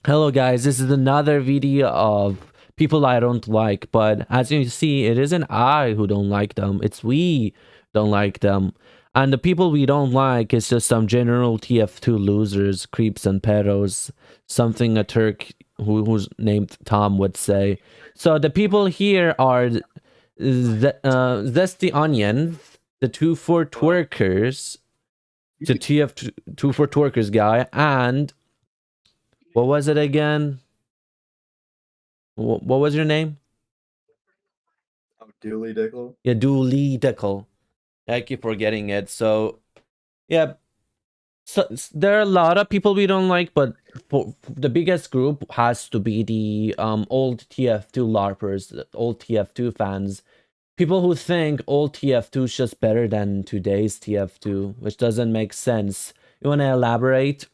Hello guys, this is another video of people I don't like, but as you see, it isn't I who don't like them, it's we don't like them. And the people we don't like is just some general TF2 losers, creeps and pedos, something a Turk who's named Tom would say. So the people here are Zesty Onions, the 2 for Twerkers, the TF2 for Twerkers guy, and what was it again? What was your name? Oh, Dooley Dickle. Yeah, Dooley Deckle. I keep forgetting it. So yeah, so there are a lot of people we don't like, but the biggest group has to be the old TF2 LARPers, the old TF2 fans. People who think old TF2 is just better than today's TF2, which doesn't make sense. You want to elaborate?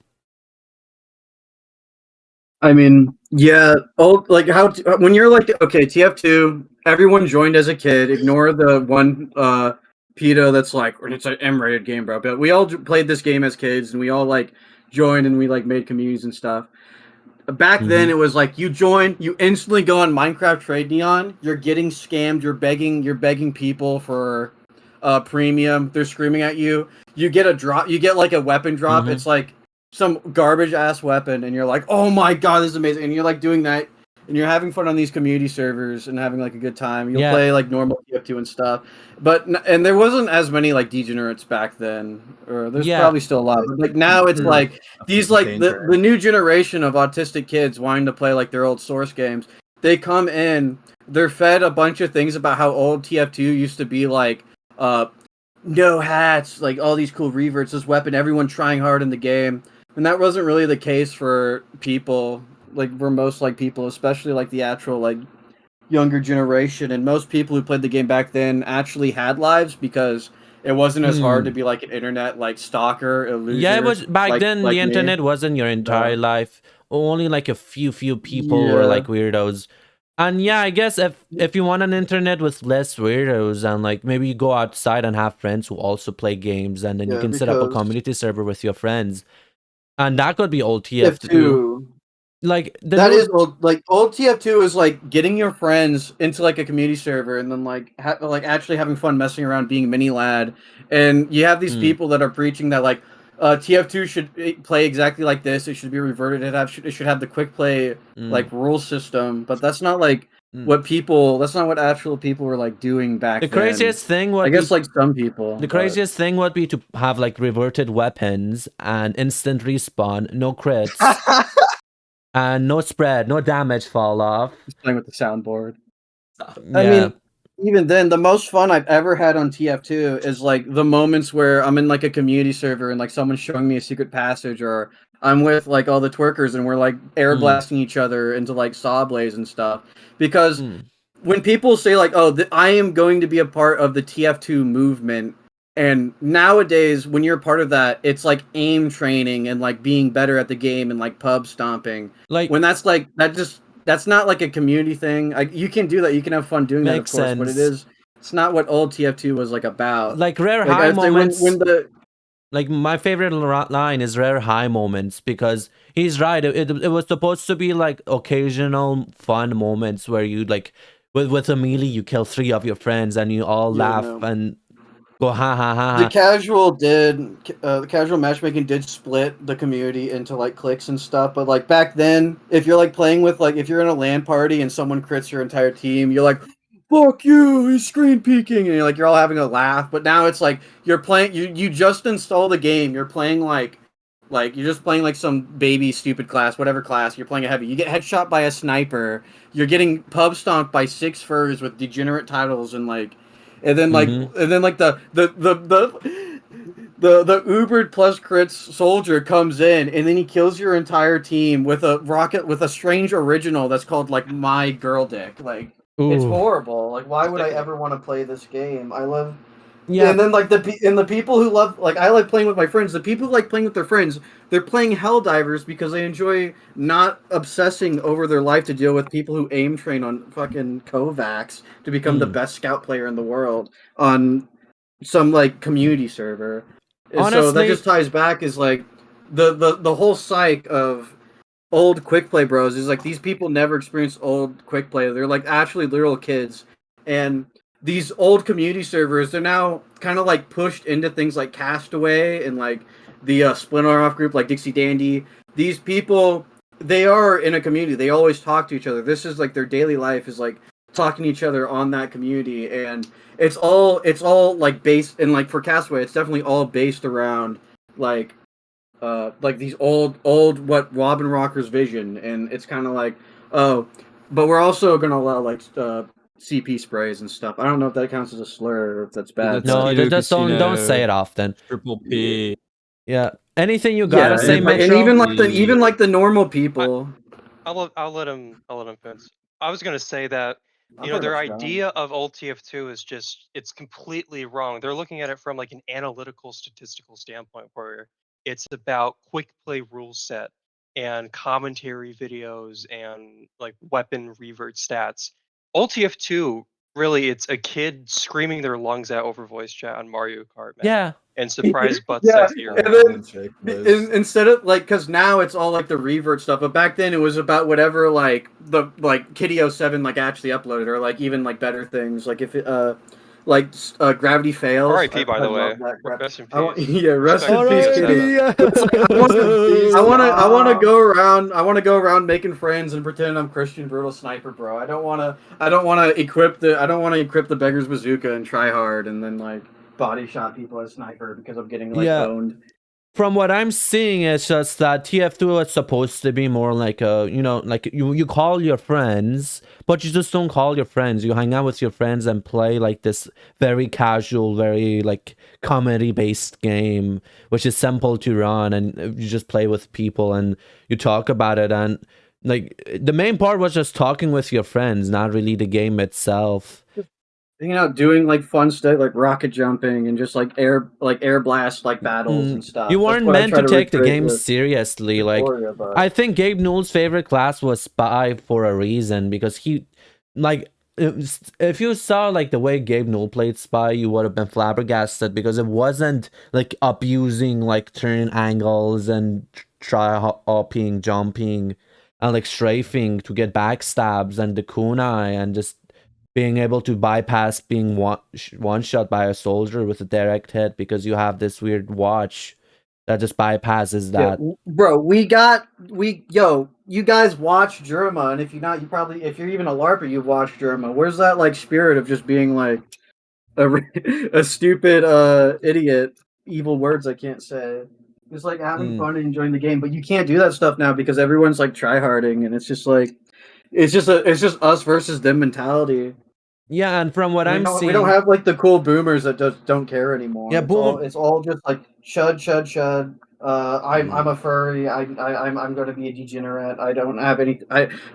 I mean, yeah, like when you're like, okay, TF2, everyone joined as a kid. Ignore the one pedo that's like, it's an M-rated game, bro. But we all played this game as kids, and we all like joined, and we like made communities and stuff. Back then, Mm-hmm. it was like you join, you instantly go on Minecraft Trade Neon. You're getting scammed. You're begging people for premium. They're screaming at you. You get a drop. You get like a weapon drop. Mm-hmm. It's like some garbage ass weapon, and you're like, oh my god, this is amazing. And you're like doing that, and you're having fun on these community servers and having like a good time. You'll Yeah. play like normal TF2 and stuff, but and there wasn't as many like degenerates back then, or there's Yeah. probably still a lot. But like now, it's Mm. like these like the new generation of autistic kids wanting to play like their old source games. They come in, they're fed a bunch of things about how old TF2 used to be, like uh no hats, like all these cool reverts, this weapon, everyone trying hard in the game. And that wasn't really the case for people, like for most like people, especially like the actual like younger generation. And most people who played the game back then actually had lives because it wasn't as hard to Mm. be like an internet like stalker, a Yeah, it loser was back then. The like me. internet wasn't your entire So life. Only like a few people were yeah, like weirdos. And yeah, I guess if you want an internet with less weirdos and like maybe you go outside and have friends who also play games, and then you yeah, can set up a because community server with your friends, and that could be old TF2. TF2, Like the that is new. old. Like old TF2 is like getting your friends into like a community server, and then like like actually having fun messing around, being mini lad. And you have these Mm, people that are preaching that like TF2 should play exactly like this. It should be reverted. It should have the quick play mm, like rule system. But that's not like mm. what people. That's not what actual people were like doing The back then. craziest thing I would guess be like some people, the but craziest thing would be to have like reverted weapons and instant respawn, no crits, and no spread, no damage fall off. just playing with the soundboard. I Yeah. mean, even then, the most fun I've ever had on TF2 is like the moments where I'm in like a community server and like someone's showing me a secret passage, or I'm with like all the twerkers and we're like air Mm, blasting each other into like saw blaze and stuff. Because mm. when people say like, "Oh, I am going to be a part of the TF2 movement," and nowadays when you're a part of that, it's like aim training and like being better at the game and like pub stomping. Like When that's like that just that's not like a community thing. Like you can do that, you can have fun doing that, of makes course, but sense. it's not what old TF2 was like about. Like rare Like high I'd say when moments. the Like my favorite line is rare high moments because he's right. It was supposed to be like occasional fun moments where you like with a melee you kill three of your friends and you all yeah, laugh no. and go ha ha ha The ha. casual the casual matchmaking did split the community into like cliques and stuff, but like back then, if you're like playing with like if you're in a LAN party and someone crits your entire team, you're like, "Fuck you!" He's screen peeking, and you're all having a laugh. But now it's like you're playing, you just install the game. You're playing like you're just playing like some baby stupid class, whatever class. You're playing a heavy. You get headshot by a sniper. You're getting pub stomped by six furs with degenerate titles and like Mm-hmm. and then like the Ubered plus crits soldier comes in and then he kills your entire team with a rocket with a strange original that's called like my girl dick. Like it's Ooh. horrible. Like why would I ever want to play this game? I love Yeah. and then like the people who love like I like playing with my friends. The people who like playing with their friends, they're playing Helldivers because they enjoy not obsessing over their life to deal with people who aim train on fucking Kovacs to become the Mm. best scout player in the world on some like community server. And so that Honestly, just ties back is like the whole psych of old quick play bros is like these people never experienced old quick play. They're like actually literal kids, and these old community servers they're now kind of like pushed into things like Castaway and like the Splinter Off group like Dixie Dandy. These people they are in a community. They always talk to each other. This is like their daily life is like talking to each other on that community, and it's all like based and like for Castaway, it's definitely all based around like like these old what Robin Rocker's vision, and it's kind of like oh, but we're also gonna allow like CP sprays and stuff. I don't know if that counts as a slur or if that's bad, That's but No, Keto just don't say Casino, it often. Triple P. Yeah. Anything you yeah, gotta say, and Metro? even like the normal people. I'll let him finish. I was gonna say that I'm pretty their much done. idea of old TF2 is just it's completely wrong. They're looking at it from like an analytical statistical standpoint where it's about quick play rule set and commentary videos and like weapon revert stats. Old TF2 really it's a kid screaming their lungs out over voice chat on Mario Kart, man. Yeah. And surprise butt Yeah, sex here. and then instead of like, because now it's all like the revert stuff, but back then it was about whatever like the like Kitty 07 like actually uploaded, or like even like better things, like if it like Gravity Fails. R.I.P. by the way. love that crap. Rest in I want, peace. yeah, rest in Respect peace, to Kitty. Kitty. It's like, I want to go around. I want to go around making friends and pretend I'm Christian Brutal Sniper, bro. I don't want to. I don't want to equip the. I don't want to equip the beggar's bazooka and try hard and then like body shot people as sniper because I'm getting like Yeah. owned. From what I'm seeing, it's just that TF2 is supposed to be more like a, like you call your friends, but you just don't call your friends. You hang out with your friends and play like this very casual, very like comedy-based game, which is simple to run, and you just play with people and you talk about it. And like the main part was just talking with your friends, not really the game itself. Doing like fun stuff like rocket jumping and just like air blast like battles and stuff. You That's weren't what I meant try to take the recreate game with seriously. Like, Victoria, but I think Gabe Newell's favorite class was Spy for a reason, because he, like, if you saw like the way Gabe Newell played Spy, you would have been flabbergasted, because it wasn't like abusing like turn angles and try hopping, jumping, and like strafing to get backstabs and the kunai and just being able to bypass being one shot by a soldier with a direct hit, because you have this weird watch that just bypasses that. yeah, bro, you guys watch Germa, and if you're not, you probably if you're even a LARPer, you've watched Germa. Where's that like spirit of just being like a stupid idiot, evil words I can't say. Just like having fun and enjoying the game, but you can't do that stuff now because everyone's like tryharding, and it's just like it's just us versus them mentality. Yeah, and from what I'm seeing, We don't have like the cool boomers that just don't care anymore. Yeah, It's all just like chud. I'm a furry. I'm going to be a degenerate. I don't have any.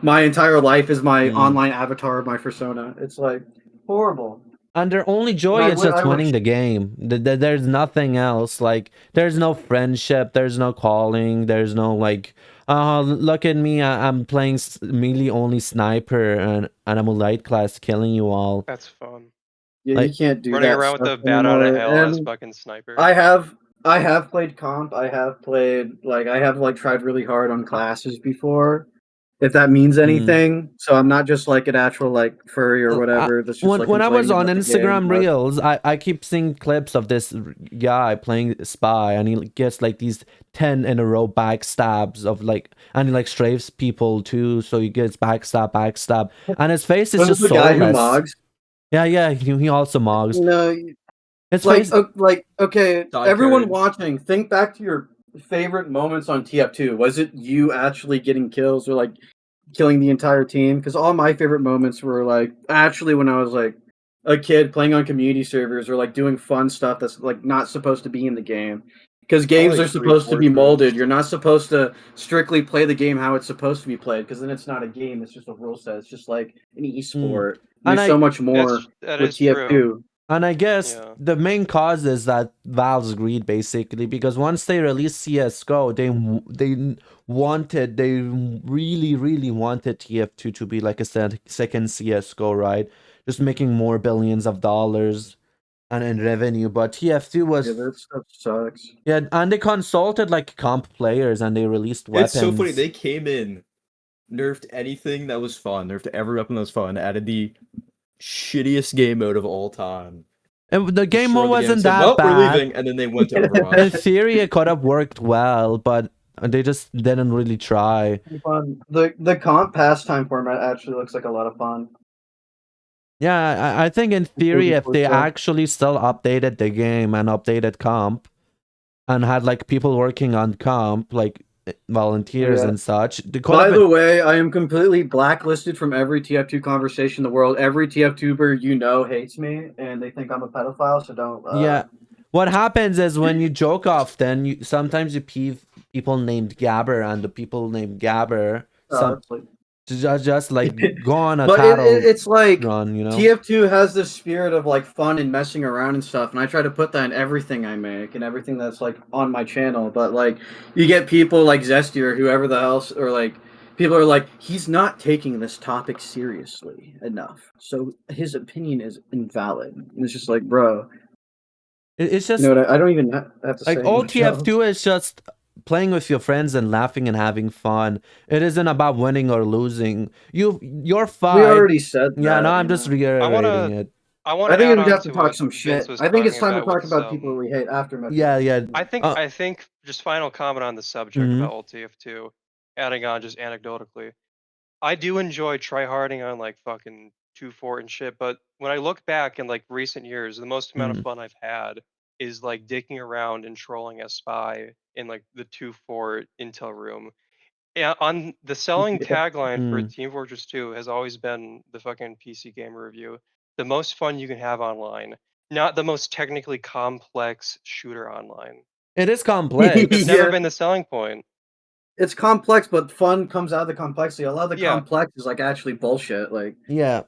My entire life is my online avatar, my persona. It's like horrible. And their only joy is just winning the game. There's nothing else. Like, there's no friendship. There's no calling. There's no like, look at me. I'm playing melee only sniper, and I'm a light class killing you all. That's fun. Yeah, like, you can't do running that around with stuff the bat out of anymore. hell as And fucking sniper. I have played comp. I have tried really hard on classes before. If that means anything, so I'm not just like an actual like furry or whatever. That's just like when I was on complaining about the Instagram game, but- Reels, I keep seeing clips of this guy playing Spy, and he gets like these 10 in a row backstabs of like, and he like strafes people too, so he gets backstab, and his face is just the guy who soulless. mogs. Yeah, he also mogs. No, It's like okay, Dog everyone code. watching, think back to your favorite moments on TF2. Was it you actually getting kills or like killing the entire team? Because all my favorite moments were like actually when I was like a kid playing on community servers or like doing fun stuff that's like not supposed to be in the game. Because games like are supposed to be three-fourths molded. first. You're not supposed to strictly play the game how it's supposed to be played, because then it's not a game. It's just a rule set. It's just like an esport. And There's so much more that with is TF2. true. And I guess Yeah. the main cause is that Valve's greed, basically, because once they released CS:GO, they really wanted TF2 to be like a second CS:GO, right? Just making more billions of dollars. and in revenue, but TF2 was Yeah, that stuff sucks. yeah, and they consulted like comp players and they released weapons. It's so funny. They came in, nerfed anything that was fun, nerfed every weapon that was fun, added the shittiest game mode of all time. And the game Destroyed mode the game and wasn't said, that "Well, we're bad. leaving," and then they went to In Overwatch. theory, it could have worked well, but they just didn't really try. Fun. The comp pastime format actually looks like a lot of fun. Yeah, I think in theory, if they actually still updated the game and updated comp, and had like people working on comp, like volunteers Yeah. and such, they could By have the way, I am completely blacklisted from every TF2 conversation in the world. Every TF2ber you know hates me, and they think I'm a pedophile. So don't. Yeah. What happens is when you joke off, then you sometimes you peeve people named Gabber, and the people named Gabber It's like, just like go on a but tattle it's like run, you know. TF2 has this spirit of like fun and messing around and stuff, and I try to put that in everything I make and everything that's like on my channel. But like, you get people like Zesty or whoever the else, or like people are like, he's not taking this topic seriously enough, so his opinion is invalid. And it's just like, bro, It's just you know what? I don't even have to like say all much else. TF2 is just playing with your friends and laughing and having fun. It isn't about winning or losing. Your fight. We already said that. Yeah, no, I'm just you know. reiterating it. I want I to think add we on have to to talk what some Vince shit. was I think it's talking time to talk with about some- people we hate after Metro. Yeah. I think just final comment on the subject Mhm. about old TF2, adding on just anecdotally. I do enjoy tryharding on like fucking 2 Fort and shit, but when I look back in like recent years, the most amount of fun I've had is like dicking around and trolling a spy in like the 2 Fort intel room. Yeah, on the selling tagline for Mm. Team Fortress 2 has always been the fucking PC Gamer review. The most fun you can have online, not the most technically complex shooter online. It is complex. It's never been the selling point. It's complex, but fun comes out of the complexity. A lot of the Yeah. complex is like actually bullshit. Like Yeah.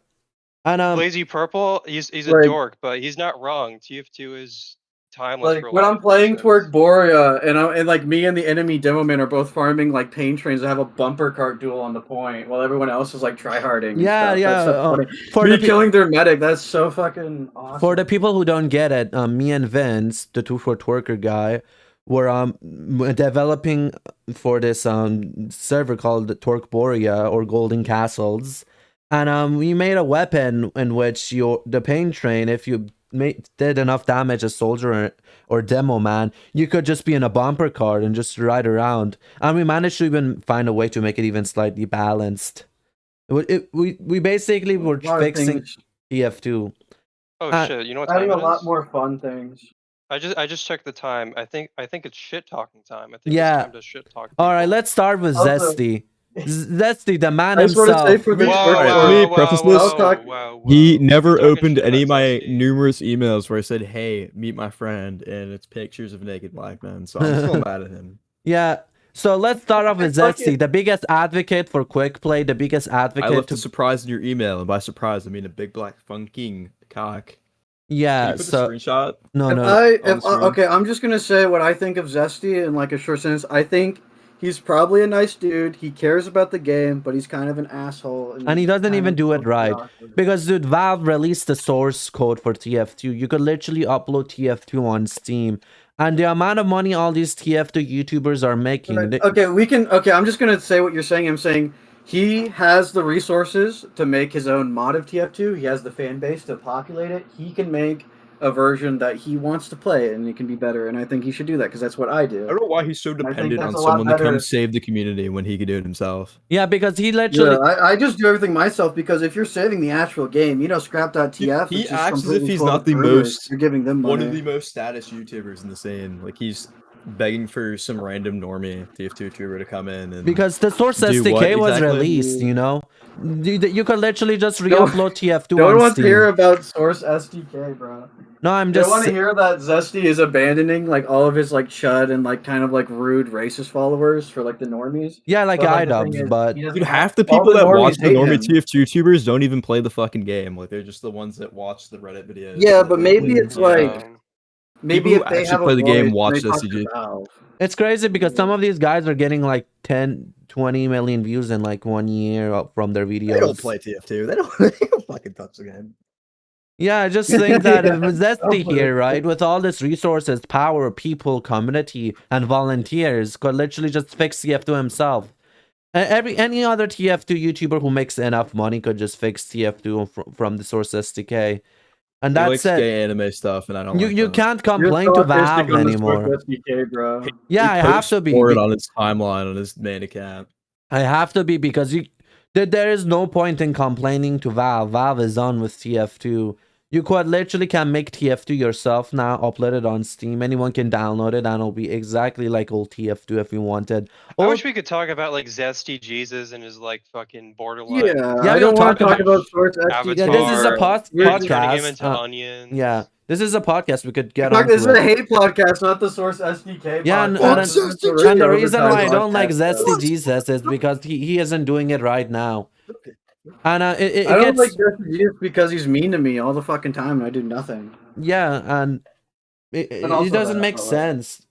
And Lazy Purple, he's a like- dork, but he's not wrong. TF2 is timeless for a when lot I'm of playing reasons. toward Borea and like me and the enemy demo man are both farming like pain trains that have a bumper cart duel on the point while everyone else is like tryharding. And Yeah, stuff. yeah, That's so funny. for Me the killing their medic. That's so fucking awesome. For the people who don't get it, me and Vince, the 2 Fort Twerker guy, were developing for this server called Torque Borea or Golden Castles, and we made a weapon in which the pain train, if you did enough damage as soldier or demo man, you could just be in a bumper cart and just ride around. And we managed to even find a way to make it even slightly balanced. We basically were fixing TF2. Oh shit! You know what adding time a it lot is? more fun things. I just checked the time. I think it's shit talking time. I think Yeah. it's time to shit talk. All right, people. let's start with Also- Zesty. Zesty, the man I just want to himself. say for this Whoa, work whoa, order, let me preface this. He never opened any of my numerous emails where I said, "Hey, meet my friend," and it's pictures of naked black men. So I'm still mad at him. Yeah. So let's start off with Zesty, the biggest advocate for quick play, the biggest advocate. I left a surprise in your email, and by surprise, I mean a big black funking cock. Yeah. Can you put the screenshot? No. Okay, I'm just gonna say what I think of Zesty in like a short sentence. I think he's probably a nice dude. He cares about the game, but he's kind of an asshole. And he doesn't even do it right. Because, dude, Valve released the source code for TF2. You could literally upload TF2 on Steam. And the amount of money all these TF2 YouTubers are making. Okay, I'm just gonna say what you're saying. I'm saying he has the resources to make his own mod of TF2. He has the fan base to populate it. He can make a version that he wants to play, and it can be better. And I think he should do that because that's what I do. I don't know why he's so dependent on that's a lot someone to come better. save the community when he could do it himself. Yeah, because he literally. Yeah, I just do everything myself because if you're saving the actual game, you know, scrap.tf. He is just acts as if completely he's full not of the rumors. most You're giving them one money. of the most status YouTubers in the scene. Like he's begging for some random normie TF2 YouTuber to come in and because the source do SDK what was exactly? released, you know, you could literally just re-upload TF2 No on one wants to Steam. hear about source SDK, bro. No, I'm You just. want to hear that Zesty is abandoning like all of his like chud and like kind of like rude racist followers for like the normies. Yeah, like But, the iDubbbz, thing is, but he doesn't Dude, have- half the all people that normies watch the hate normie him. TF2 YouTubers don't even play the fucking game. Like they're just the ones that watch the Reddit videos. Yeah, Like, but maybe it's like maybe people if who they actually have play a the game voice, watch they talk to SCG. Valve. it's crazy because some of these guys are getting like 10, 20 million views in like 1 year from their videos. They don't play TF2. They don't fucking touch the game. Yeah, I just think that Zesty here, right, with all this resources, power, people, community, and volunteers, could literally just fix TF2 himself. Any other TF2 YouTuber who makes enough money could just fix TF2 from the Source SDK, and He that's likes it. gay anime stuff, and I don't like You that. can't You're complain so to autistic Valve on the Source anymore. SDK, bro. Yeah, I He have posts to be. porn on his timeline on his main account. I have to be because there is no point in complaining to Valve. Valve is on with TF2. You quite literally can make TF2 yourself now, upload it on Steam. Anyone can download it and it'll be exactly like old TF2 if you wanted. I wish we could talk about like Zesty Jesus and his like fucking borderline. Yeah, Yeah, I we'll don't want to talk talk about about Source SDK. Avatar. Yeah, this is a turning him podcast. into onions. Yeah, this is a podcast. We could get Fuck, on this is to a it. hate podcast, not the Source SDK Yeah, podcast. and This is a And the really reason why I oversized don't like podcast, Zesty though. Jesus is because he isn't doing it right now. And it I don't gets like Zesty Jesus because he's mean to me all the fucking time and I do nothing. yeah, and it also doesn't that, make but, like- sense.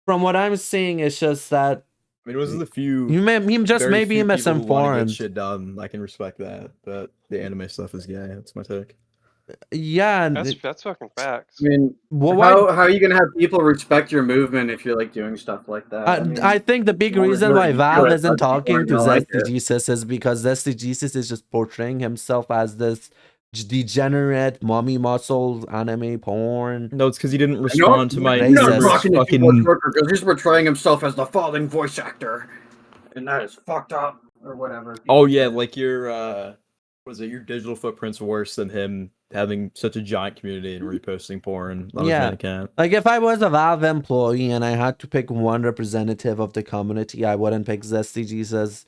From what I'm seeing, it's just that I mean, it was the few. he just very may be few people who wanna get misinformed. shit done. I can respect that, but the anime stuff is gay. That's my take. Yeah, and That's fucking facts. I mean, how are you gonna have people respect your movement if you're like doing stuff like that? I think the big you wanna reason do it, why you do Valve it, isn't but people talking aren't to gonna like Zesty it. Jesus is because Zesty Jesus is just portraying himself as this degenerate mommy muscles anime porn. No, it's because he didn't You know, respond to my You're not numerous rocking the keyboard fucking. worker because he's portraying himself as the falling voice actor, and that is fucked up or whatever. Oh yeah, like your was it your digital footprint's worse than him having such a giant community and reposting porn on his main account. Like if I was a Valve employee and I had to pick one representative of the community, I wouldn't pick Zesty Jesus.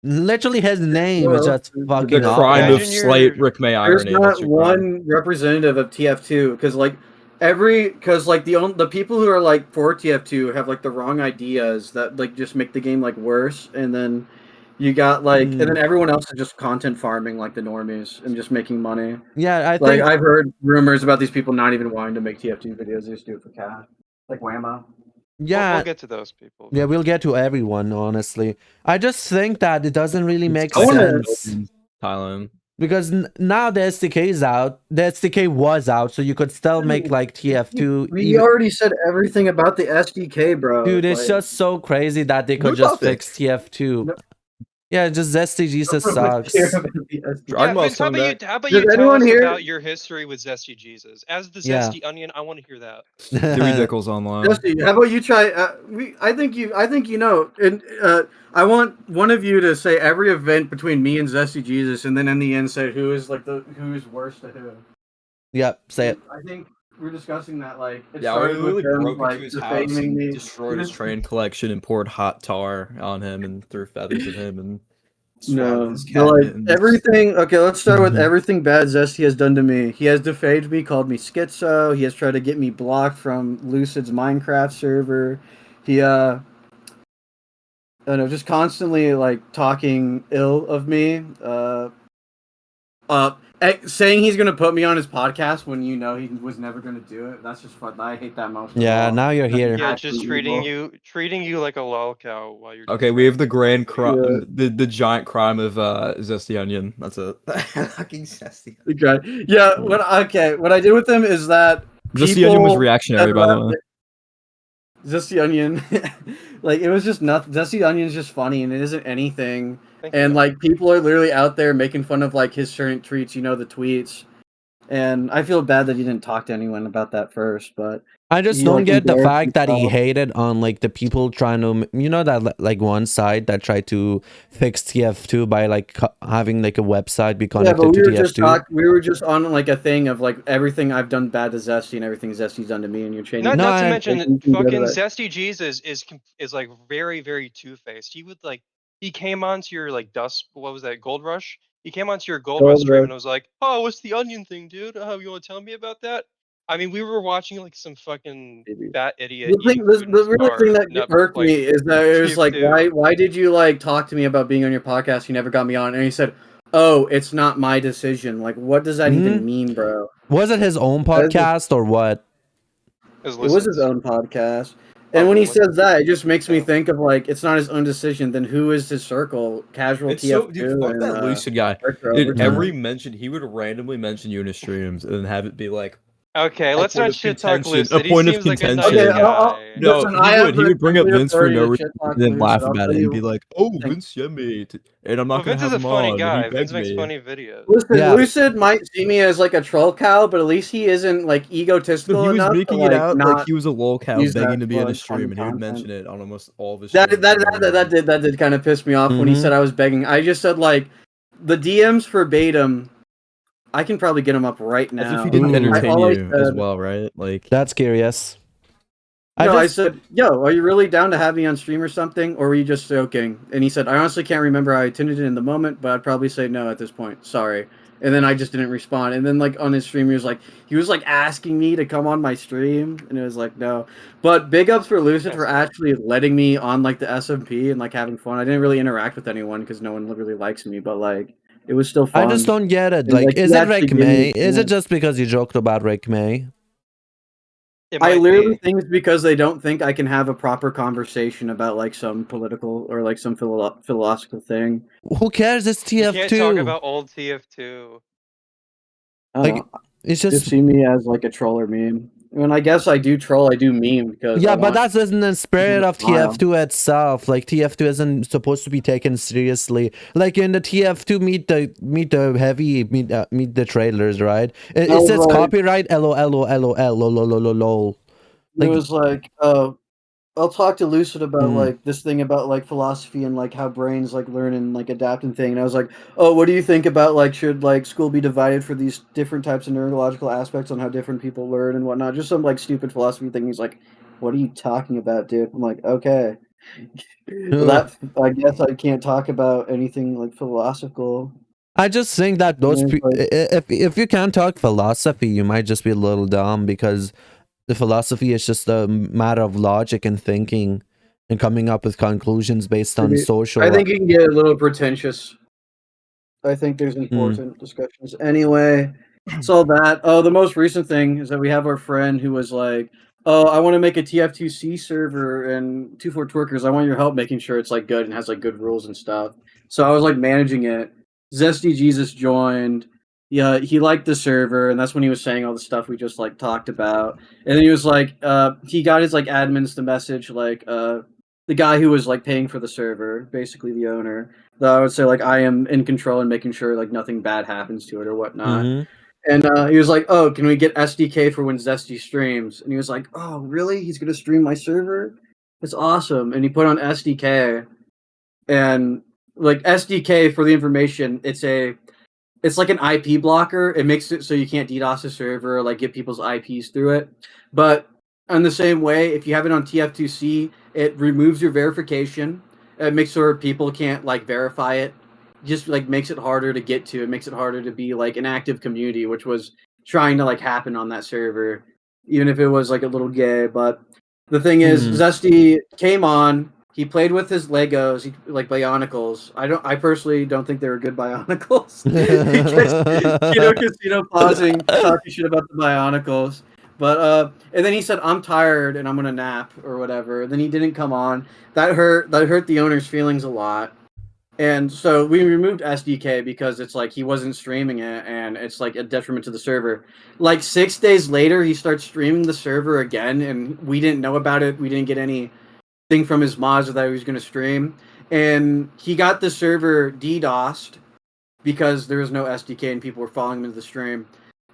Literally, his name is just fucking The crime awful. of slight Rick May There's irony. not that's your crime. one representative of TF2 because like the people who are like for TF2 have like the wrong ideas that like just make the game like worse, and then you got like and then everyone else is just content farming like the normies and just making money. Yeah, I Like think I've heard rumors about these people not even wanting to make TF2 videos; they just do it for cash, like Whammo. yeah, We'll get to those people. yeah, we'll get to everyone. Honestly, I just think that it doesn't really make I wanna- sense Thailand. because now the SDK is out. The SDK was out, so you could still make like TF2. We already said everything about the SDK, bro. Dude, it's Like, just so crazy that they could No just topic. fix TF2. No. Yeah, just Zesty Jesus don't sucks. care about the SDK. Dragon Yeah, Ball's Vince, how coming about back. how about Does you tell anyone us here- about your history with Zesty Jesus? As the Yeah. Zesty Onion, I want to hear that. Dewey Dickles online. Jesse, how about you try? I think you know. And I want one of you to say every event between me and Zesty Jesus, and then in the end say who is worse to who. Yep, say it. I think we're discussing that. Like, it Yeah, we started literally with them, broke like, into his defaming house and me. destroyed his train collection and poured hot tar on him and threw feathers at him and No, his but, like cabinet and- everything. Okay, let's start with Mhm. everything bad Zesty has done to me. He has defamed me, called me schizo. He has tried to get me blocked from Lucid's Minecraft server. He I don't know, just constantly like talking ill of me. Saying he's gonna put me on his podcast when you know he was never gonna do it. That's just fun. I hate that most. of Yeah, all. now you're here. Yeah, Actually just treating evil. you like a lol cow while you're. Okay, we have the grand crime, Yeah. the giant crime of Zesty Onion. That's it. Fucking Zesty. Okay. Yeah. What I did with him is that Zesty Onion was people reactionary, said by the that- way. Zesty Onion, like it was just nothing. Zesty Onion is just funny and it isn't anything. Thank And you. like people are literally out there making fun of like his certain tweets, you know, the tweets. And I feel bad that he didn't talk to anyone about that first, but I just He, don't like, get the embarrassed fact that he himself. hated on like the people trying to, you know, that like one side that tried to fix TF2 by like having like a website be yeah, connected but we to were just TF2. we were just on like a thing of like everything I've done bad to Zesty and everything Zesty's done to me, and you're changing. Not, No, not to I- mention You that can go to fucking that. Zesty Jesus is like very very two faced. He would like he came onto your like dust. What was that? Gold Rush. He came onto your Gold Rush Gold stream Rush. and was like, "Oh, what's the onion thing, dude? Oh, you want to tell me about that?" I mean, we were watching like some fucking Maybe. fat idiot. The thing, eating the, food in the his really car, thing that not, irked like, me is that it was like, TF2. why did you like talk to me about being on your podcast? You never got me on, and he said, "Oh, it's not my decision." Like, what does that even mean, bro? Was it his own That is just- podcast or what? his It was his listens. own podcast, And when he what- says that, it just makes me Yeah. think of like it's not his own decision. Then who is his circle? Casual It's so, TF2 dude, fuck and that Lucid guy. Retro Dude, Overtime. every mention, he would randomly mention you in his streams and then have it be like, Okay, a let's point not of shit talk contention, a Lucid. He point of seems like a contention. nice Okay, guy. No, listen, he I have would bring up complete Vince for authority no to reason shit talk and then laugh Lucid. I'll about tell it and you be like, "Oh, thing. Vince sent me, and I'm Well, not gonna Vince have is a him funny on. And he guy. Vince begged makes me." funny videos. Listen, Yeah. Lucid might see me as like a troll cow, but at least he isn't like But egotistical he was enough to making it like out like not he was a lol cow use begging that to be for in a like stream, funny and he would content. mention it on almost all of his That streams. that did kind of piss me off when he said I was begging. I just said like the DMs verbatim. I can probably get him up right now. As if he didn't Ooh. entertain all I you as said- well, right? Like, That's curious. No, I just said, yo, are you really down to have me on stream or something? Or were you just joking? And he said, I honestly can't remember how I attended it in the moment, but I'd probably say no at this point. Sorry. And then I just didn't respond. And then like on his stream, he was like asking me to come on my stream. And it was like, no. But big ups for Lucid for actually letting me on like the SMP and like having fun. I didn't really interact with anyone because no one really likes me, but like it was still fun. I just don't get it. And, Like, like, is he it actually Rick gave me May? a Is it chance. just because you joked about Rick May? It I might literally be. think it's because they don't think I can have a proper conversation about like some political or like some philosophical thing. Who cares? It's You can't talk TF2. about old TF2. I don't Like, know. it's Just just see me as like a troll or meme. When I guess I do troll, I do meme because yeah, I but want that isn't the spirit to of smile. TF2 itself. Like TF2 isn't supposed to be taken seriously. Like in the TF2 meet the trailers, right? It was says like- copyright lol. It Like- was like, I'll talk to Lucid about Mm. like this thing about like philosophy and like how brains like learn and like adapt and thing. And I was like, oh, what do you think about like should like school be divided for these different types of neurological aspects on how different people learn and whatnot? Just some like stupid philosophy thing. He's like, what are you talking about, dude? I'm like, okay. Well, that I guess I can't talk about anything like philosophical. I just think that those And it's like- if you can't talk philosophy, you might just be a little dumb because the philosophy is just a matter of logic and thinking and coming up with conclusions based on social. I think you can get a little pretentious. I think there's important discussions. Anyway, it's all that. Oh, the most recent thing is that we have our friend who was like, "Oh, I want to make a TF2C server and 24 twerkers. I want your help making sure it's like good and has like good rules and stuff." So I was like managing it. Zesty Jesus joined. Yeah, he liked the server, and that's when he was saying all the stuff we just like talked about. And then he was like, he got his like admins the message like, the guy who was like paying for the server, basically the owner. That I would say like I am in control and making sure like nothing bad happens to it or whatnot. Mhm. And he was like, "Oh, can we get SDK for when Zesty streams?" And he was like, "Oh, really? He's gonna stream my server? That's awesome!" And he put on SDK, and like SDK for the information, it's like an IP blocker. It makes it so you can't DDoS a server or like get people's IPs through it. But in the same way, if you have it on TF2C, it removes your verification. It makes sure people can't like verify it. Just like makes it harder to get to. It makes it harder to be like an active community, which was trying to like happen on that server, even if it was like a little gay. But the thing is, Zesty came on. He played with his Legos, like Bionicles. I personally don't think they were good Bionicles. Casino pausing, talking shit about the Bionicles. But and then he said, "I'm tired and I'm gonna nap or whatever." And then he didn't come on. That hurt the owner's feelings a lot. And so we removed SDK because it's like he wasn't streaming it and it's like a detriment to the server. Like 6 days later, he starts streaming the server again, and we didn't know about it. We didn't get any thing from his mods that he was going to stream, and he got the server DDoSed because there was no SDK and people were following him into the stream.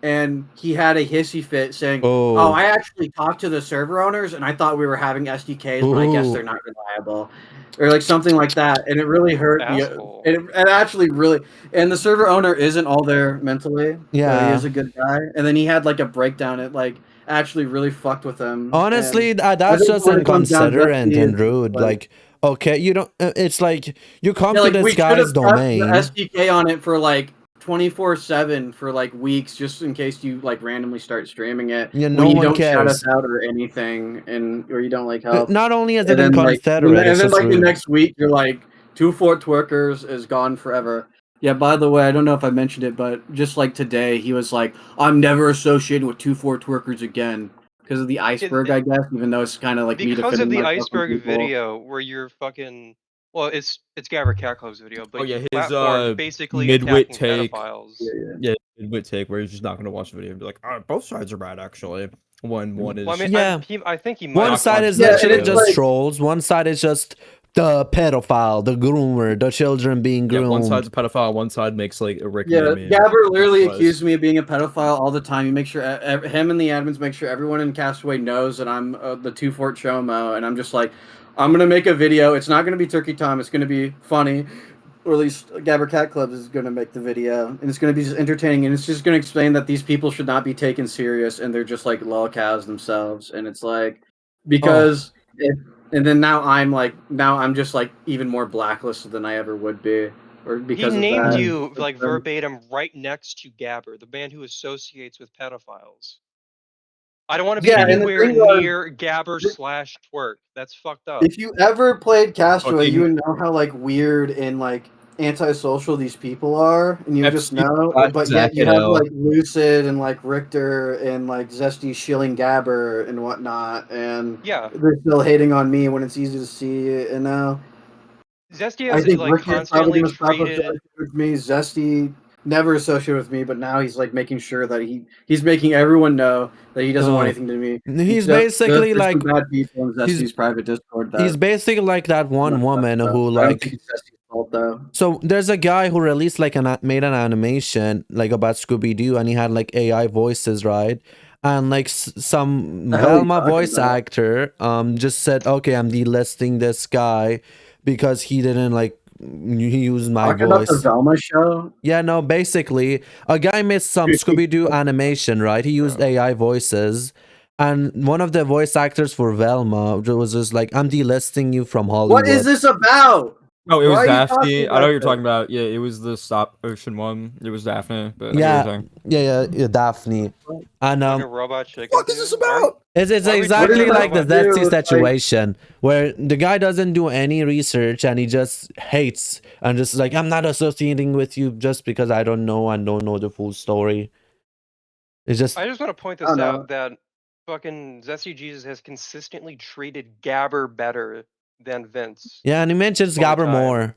And he had a hissy fit saying, "Oh, I actually talked to the server owners and I thought we were having SDKs, but I guess they're not reliable," or like something like that. And it really hurt Asshole. it actually really. And the server owner isn't all there mentally. Yeah. he is a good guy. And then he had like a breakdown. It like actually really fucked with him. Honestly, And that's think just when it comes down to inconsiderate Zesty, and rude. Like, okay, you don't. It's like you come to like we this should have guy's kept domain. the SDK on it for like 24/7 for like weeks, just in case you like randomly start streaming it. Yeah, when no you one don't shout us cares. out or anything, and or you don't like help. Not only is it And then like, inconsiderate, and it's then just like the rude. next week, you're like 2-4 twerkers is gone forever. Yeah. By the way, I don't know if I mentioned it, but just like today, he was like, "I'm never associated with 2-4 twerkers again." because of the iceberg, I guess. Even though it's kind of like me because of defending the myself from iceberg people. video where you're fucking. Well, it's Gabber Cat Club's video, but Oh yeah, his platform basically midwit attacking take. pedophiles. Yeah, midwit take where he's just not gonna watch the video and be like, both sides are bad actually. One is. Well, I mean, Yeah. I think he might. One Not side is conscious. literally and it's just like- trolls. One side is just the pedophile, the groomer, the children being groomed. Yeah, one side's a pedophile, one side makes like a Rick Yeah, meme. Gabber literally Plus. accused me of being a pedophile all the time. He makes sure him and the admins make sure everyone in Castaway knows that I'm the Two Fort Chomo, and I'm just like, I'm gonna make a video. It's not gonna be Turkey Tom. It's gonna be funny, or at least Gabber Cat Club is gonna make the video, and it's gonna be just entertaining, and it's just gonna explain that these people should not be taken serious, and they're just like lolcows themselves, and it's like because. And then now I'm just like even more blacklisted than I ever would be, or because He of named that. you like verbatim right next to Gabber, the man who associates with pedophiles. I don't want to be Yeah, and the anywhere thing was- near Gabber / twerk. That's fucked up. If you ever played Castaway, Fucking- you would know how like weird and like antisocial these people are, and you just FC know. Black But yet you Jacket have L. like Lucid and like Richter and like Zesty shilling Gabber and whatnot, and Yeah, they're still hating on me when it's easy to see it. And now Zesty I has think like Richter's probably constantly gonna stop treated. associating with me. Zesty never associated with me, but now he's like making sure that he's making everyone know that he doesn't want Oh. anything to me. He's There's basically some like bad people in he's- Zesty's private Discord. he's basically like that one woman who I don't like. think it's Zesty's fault though. So there's a guy who released like made an animation like about Scooby Doo, and he had like AI voices, right? And like some The hell are you Velma talking voice about? actor just said, okay, I'm delisting this guy because he didn't like use my Talking about the voice. Velma show. Yeah, no, basically a guy made some Scooby Doo animation, right? He used AI voices. And one of the voice actors for Velma was just like, I'm delisting you from Hollywood. What is this about? Oh, it was Why are you Daphne. talking I know about what you're this? talking about. Yeah, it was the Stop Ocean one. It was Daphne. But Yeah, yeah, Daphne. And Fucking robot chicken. What is this dude. about? it's Why are we exactly talking like the about that? Zesty Dude, like- situation where the guy doesn't do any research and he just hates and just like, I'm not associating with you just because I don't know and don't know the full story. It's just I just want to point I this don't know. out that fucking Zesty Jesus has consistently treated Gabber better than Vince. yeah, and he mentions All the Gabber time. more.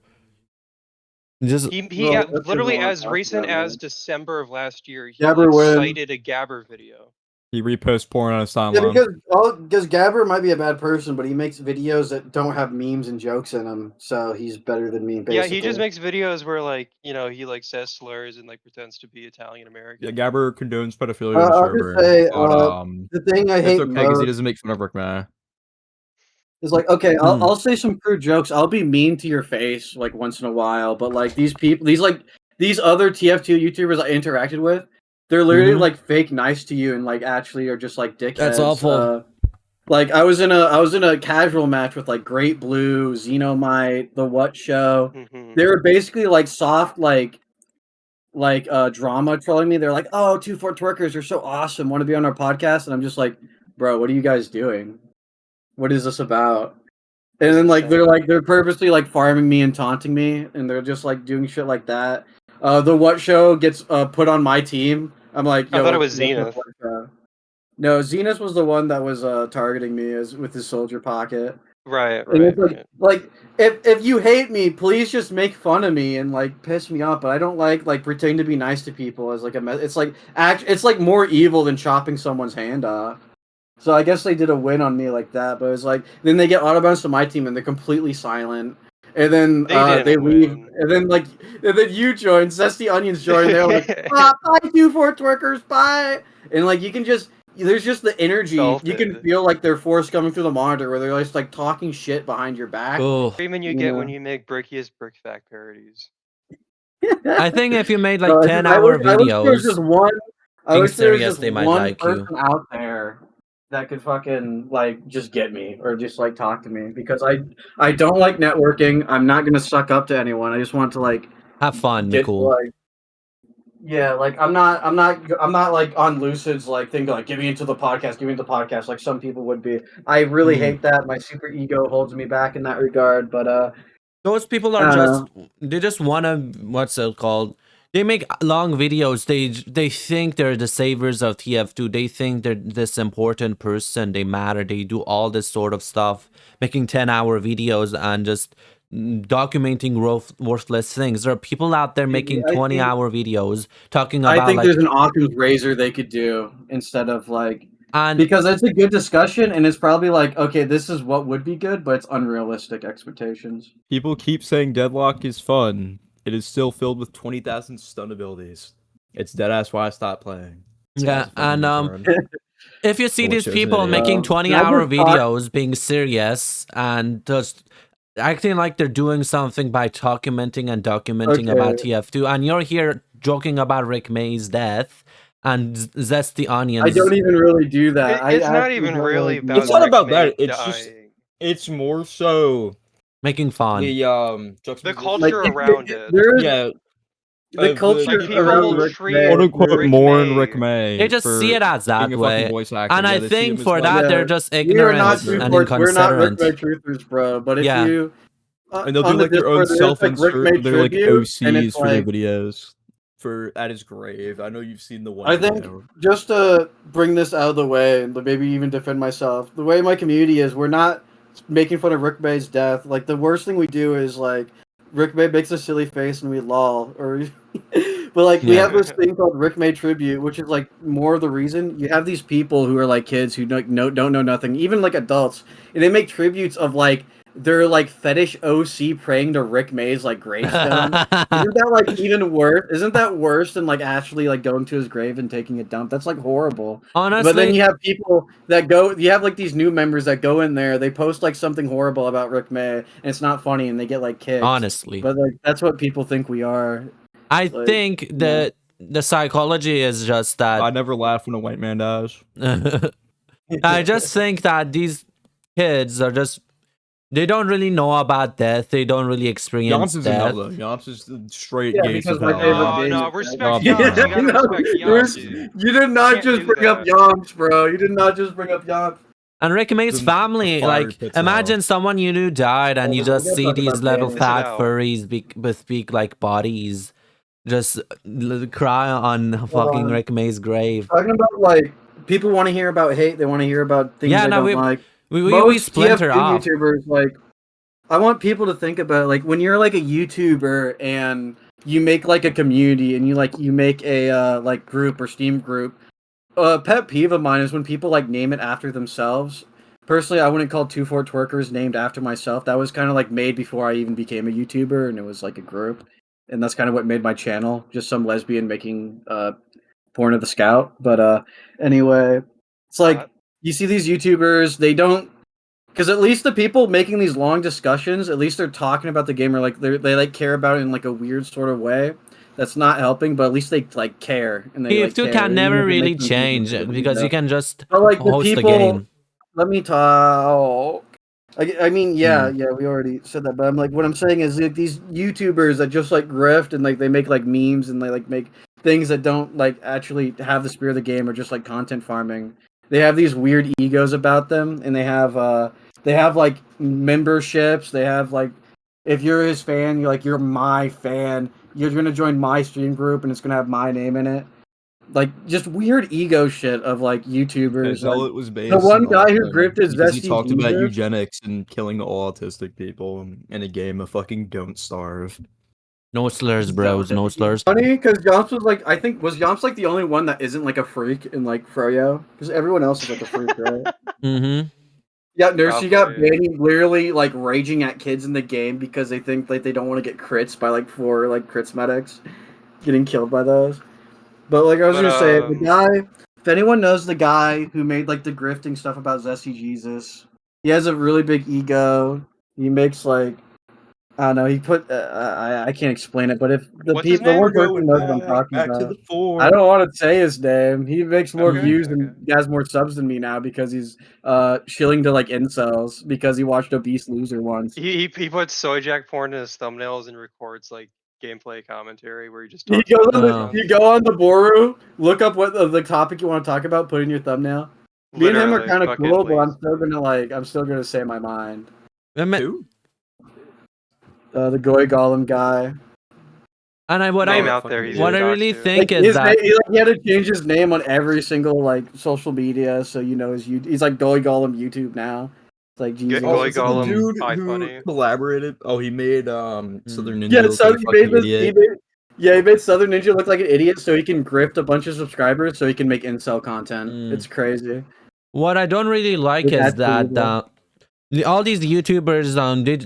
Just He Well, that's literally the one as I'm recent talking about, as December of last year, he Gabber like, win. cited a Gabber video. He reposts porn on his Yeah, timeline. because Gabber might be a bad person, but he makes videos that don't have memes and jokes in them, so he's better than me. Basically. Yeah, he just makes videos where like he like says slurs and like pretends to be Italian American. Yeah, Gabber condones pedophilia on the I'll server. just say, but, the thing I it's hate okay because most he doesn't make fun of Rick Ma. is like, okay, Hmm. I'll say some crude jokes. I'll be mean to your face like once in a while, but like these people, these other TF2 YouTubers I interacted with, they're literally Mhm. like fake nice to you and like actually are just like dickheads. That's awful. Like I was in a casual match with like Great Blue, Xenomite, The What Show. Mhm. They were basically like soft like drama trolling me. They're like, "Oh, 2-4 twerkers are so awesome. Want to be on our podcast?" And I'm just like, "Bro, what are you guys doing? What is this about?" And then like they're purposely like farming me and taunting me, and they're just like doing shit like that. The What Show gets put on my team. I'm like, I yo, thought it what's was up, Zenith. What Show? No, Zenith was the one that was targeting me with his soldier pocket. Right, And it's right. like if you hate me, please just make fun of me and like piss me off. But I don't like pretending to be nice to people as like it's like it's like more evil than chopping someone's hand off. So I guess they did a win on me like that. But it's like then they get autobounce to my team and they're completely silent. And then They they didn't leave, win. and then you join, Zesty Onions join. And they're like, bye, 2-4 twerkers, bye. And like you can just there's just the energy. You can Salted. feel like their force coming through the monitor where they're just like talking shit behind your back. oh. Screaming you You get know. when you make Brickiest Brick Fact parodies. I think if you made like No, 10-hour I wish there was videos, just one. I being wish there was serious, just they might one like you. person out there that could fucking like just get me or just like talk to me because I don't like networking. I'm not gonna suck up to anyone. I just want to like Have fun, get Nicole. like yeah, like I'm not like on Lucid's like thing to like give me into the podcast like some people would be. I really Mhm. hate that. My super ego holds me back in that regard. But Those people I are don't just they just wanna what's it called? They make long videos. They think they're the saviors of TF2. They think they're this important person. They matter. They do all this sort of stuff, making 10-hour videos and just documenting worthless things. There are people out there making I think 20-hour videos talking I about think like there's an Occam's razor they could do instead of like and because it's a good discussion and it's probably like okay, this is what would be good, but it's unrealistic expectations. People keep saying Deadlock is fun. It is still filled with 20,000 stun abilities. It's deadass why I stopped playing. It's yeah, and if you see For these which there's an people idiot. making Can I 20-hour just talk? videos being serious and just acting like they're doing something by documenting about Okay, TF2, and you're here joking about Rick May's death and Zesty I Onions don't even really do that. I It's not actually even don't really really do It's about not that. Rick about May that. It's just dying. it's more so making fun. the The juxtaposition. Like culture around it. there's Yeah, the of the culture Like people people around who Rick treat quote May. unquote Rick mourn Rick May. They May just see for it as that being a fucking way, voice actor. and Yeah, I they see think him as for like that they're Yeah, just we are not ignorant Hitler. and Discord. We're not Rick May inconsiderate. truthers, bro. But if Yeah, you And they'll on do the like their own Discord, there's like Rick self-insert. May They're like tribute, and it's OCs for their like videos for at his grave. I know you've seen the one I think video. just to bring this out of the way and maybe even defend myself, the way my community is, we're not making fun of Rick May's death. Like the worst thing we do is like Rick May makes a silly face and we lol, or but like we yeah. have this thing called Rick May tribute, which is like more of the reason you have these people who are like kids who don't know nothing, even like adults, and they make tributes of like their like fetish OC praying to Rick May's like gravestone. Isn't that like even worse? Isn't that worse than like actually like going to his grave and taking a dump? That's like horrible. But then Honestly, you have people that go. You have like these new members that go in there. They post like something horrible about Rick May, and it's not funny, and they get like kicked. honestly, But like that's what people think we are. I Like, think yeah. the psychology is just that. I never laugh when a white man dies. I just think that these kids are just they don't really know about death. They don't really experience Yamps isn't death. though. Yamps is the straight Yeah, gates because of my hell. favorite No, game. no, is respect Yamps that. is Yamps. You not. gotta respect Yamps, dude. You did not Can't just do bring up that. Yamps, bro. You did not just bring up Yamps. And Rick May's The family, fire like, pits of imagine hell. someone you knew died and you We just gotta see talk these about little Danny. Kiss it fat out. furries with big, like, bodies just cry on Hold fucking on. Rick May's grave. Talking about like people want to hear about hate. They want to hear about things Yeah, they no, don't like. we Most splinter TF2 off. YouTubers like. I want people to think about like when you're like a YouTuber and you make like a community and you make a like group or Steam group. A pet peeve of mine is when people like name it after themselves. Personally, I wouldn't call 2-4 Twerkers named after myself. That was kind of like made before I even became a YouTuber, and it was like a group, and that's kind of what made my channel. Just some lesbian making porn of the Scout. But anyway, it's like Hot. you see these YouTubers, they don't because at least the people making these long discussions, at least they're talking about the game or like they like care about it in like a weird sort of way. That's not helping, but at least they like care and they like TF2 care. can And even never if it really makes them uncomfortable change to do because you that. can just But like the host the people, game. let me talk. I mean, yeah, Hmm. we already said that, but I'm like, what I'm saying is like these YouTubers that just like grift and like they make like memes and they like make things that don't like actually have the spirit of the game or just like content farming. They have these weird egos about them, and they have like memberships. They have like if you're his fan, you're my fan. You're gonna join my stream group, and it's gonna have my name in it. Like just weird ego shit of like YouTubers. Like, Zealot was the based one off guy who him grifted because he Zesty talked about Jesus. eugenics and killing all autistic people in a game of fucking Don't Starve. No slurs, bros. No slurs. Funny because Yomps was like, I think was Yomps like the only one that isn't like a freak in like Froyo because everyone else is like a freak, right? Mm-hmm. Yeah, Nurse, you got Probably. Banny literally like raging at kids in the game because they think like they don't want to get crits by like 4 like crits medics getting killed by those. But like I was But gonna say, the guy, if anyone knows the guy who made like the grifting stuff about Zesty Jesus, he has a really big ego. He makes like I don't know. He put I can't explain it, but if the what's his people, the name? one person Going knows what I'm talking back to about, the I four. don't want to say his name. He makes more Okay, views okay. and he has more subs than me now because he's shilling to like incels because he watched Obese Loser once. He puts soy jack porn in his thumbnails and records like gameplay commentary where he just You talks go about on his the Oh. you friends. go on the Boru, look up what the topic you want to talk about, put in your thumbnail. Me and him are Literally, kind of fucking cool, but please. I'm still gonna say my mind. Who? The Goy Golem guy. And name out there. He's what I doxed really too. think Like, is that he had to change his name on every single like social media, so you know he's like Gully Golem YouTube now. It's like Jesus. Oh, Gully is it the Golem, dude who iFunny. collaborated? Oh, he made Southern Ninja Yeah, look so like a fucking idiot. he made Southern Ninja look like an idiot so he can grift a bunch of subscribers so he can make incel content. It's crazy. what I don't really like Like, is that absolutely. all these YouTubers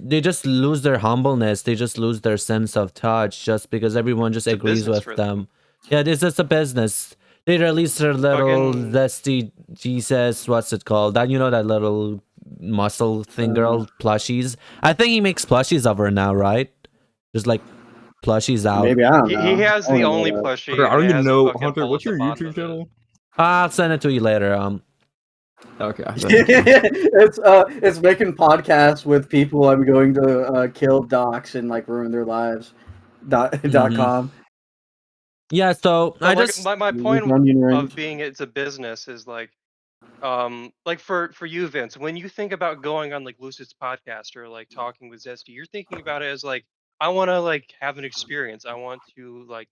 they just lose their humbleness. They just lose their sense of touch just because everyone just It's a agrees business with for them. Yeah, this is a business. They release their little Fucking- zesty Jesus, what's it called? That that little muscle thing girl plushies. I think he makes plushies of her now, right? Just like plushies out. Maybe I don't know. He has I don't the know only that. plushie. Hunter, I and don't it even has a know. fucking Hunter, hole what's at your the bottom YouTube of it. channel? I'll send it to you later. Okay, thank you. It's making podcasts with people I'm going to kill, dox, and like ruin their lives. .com. Yeah, so But I like just my With point onion of rings. being it's a business is like for you, Vince, when you think about going on like Lucid's podcast or like talking with Zesty, you're thinking about it as like I want to like have an experience. I want to like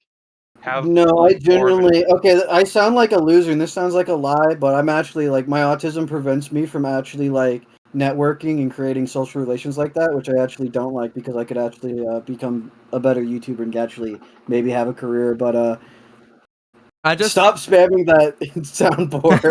have No, I like more of an genuinely okay. I sound like a loser, and this sounds like a lie, but I'm actually like my autism prevents me from actually like networking and creating social relations like that, which I actually don't like because I could actually become a better YouTuber and actually maybe have a career. But I just stop spamming that soundboard.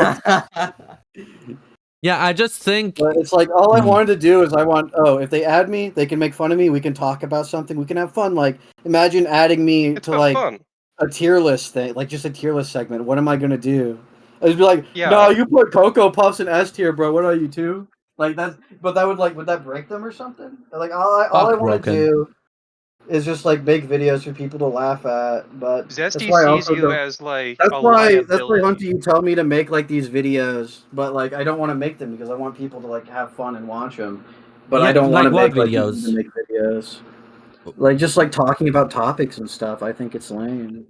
yeah, I just think But it's like all I Hmm. wanted to do is if they add me, they can make fun of me. We can talk about something. We can have fun. Like imagine adding me it's to about like fun. a tier list thing, like just a tier list segment. What am I gonna do? I'd just be like, Yeah. no, you put Cocoa Puffs in S tier, bro. What are you too? Like that's, but that would that break them or something? Like all I fuck want to broken. do is just like make videos for people to laugh at. But that's Zesty why I sees also you don't. as like That's a why liability. Hunter, you tell me to make like these videos, but like I don't want to make them because I want people to like have fun and watch them. But I Yeah, don't want like to what make like people to videos? make videos. Like just like talking about topics and stuff. I think it's lame.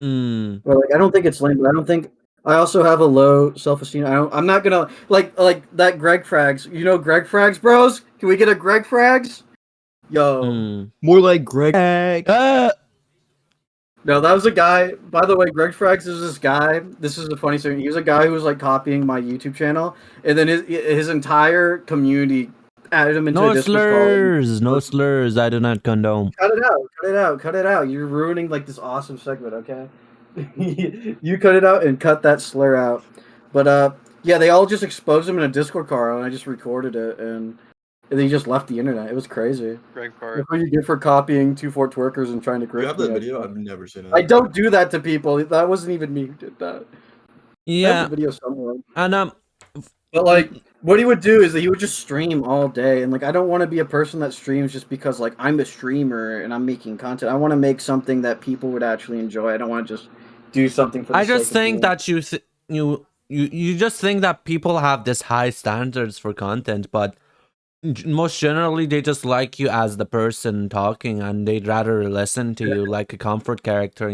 Hmm. Or like I don't think it's lame, but I don't think I also have a low self esteem. I'm not gonna like that Greg Frags. You know Greg Frags, bros? Can we get a Greg Frags? Yo. More like Greg. No, that was a guy. By the way, Greg Frags is this guy. This is the funny thing. He was a guy who was like copying my YouTube channel, and then his entire community added him into a No Discord call. no slurs. I do not condone. Cut it out! Cut it out! Cut it out! You're ruining like this awesome segment. Okay, you cut it out and cut that slur out. But yeah, they all just exposed him in a Discord call, and I just recorded it, and he just left the internet. It was crazy. Greg part. That's what you get for copying 2-4 twerkers and trying to You have grift me. that video? I've never seen it. I don't do that to people. That wasn't even me who did that. I have Yeah, the video somewhere. and But like, what he would do is that he would just stream all day, and like, I don't want to be a person that streams just because like I'm a streamer and I'm making content. I want to make something that people would actually enjoy. I don't want to just do something for the I sake just of think doing. that you just think that people have this high standards for content, but most generally they just like you as the person talking, and they'd rather listen to you like a comfort character.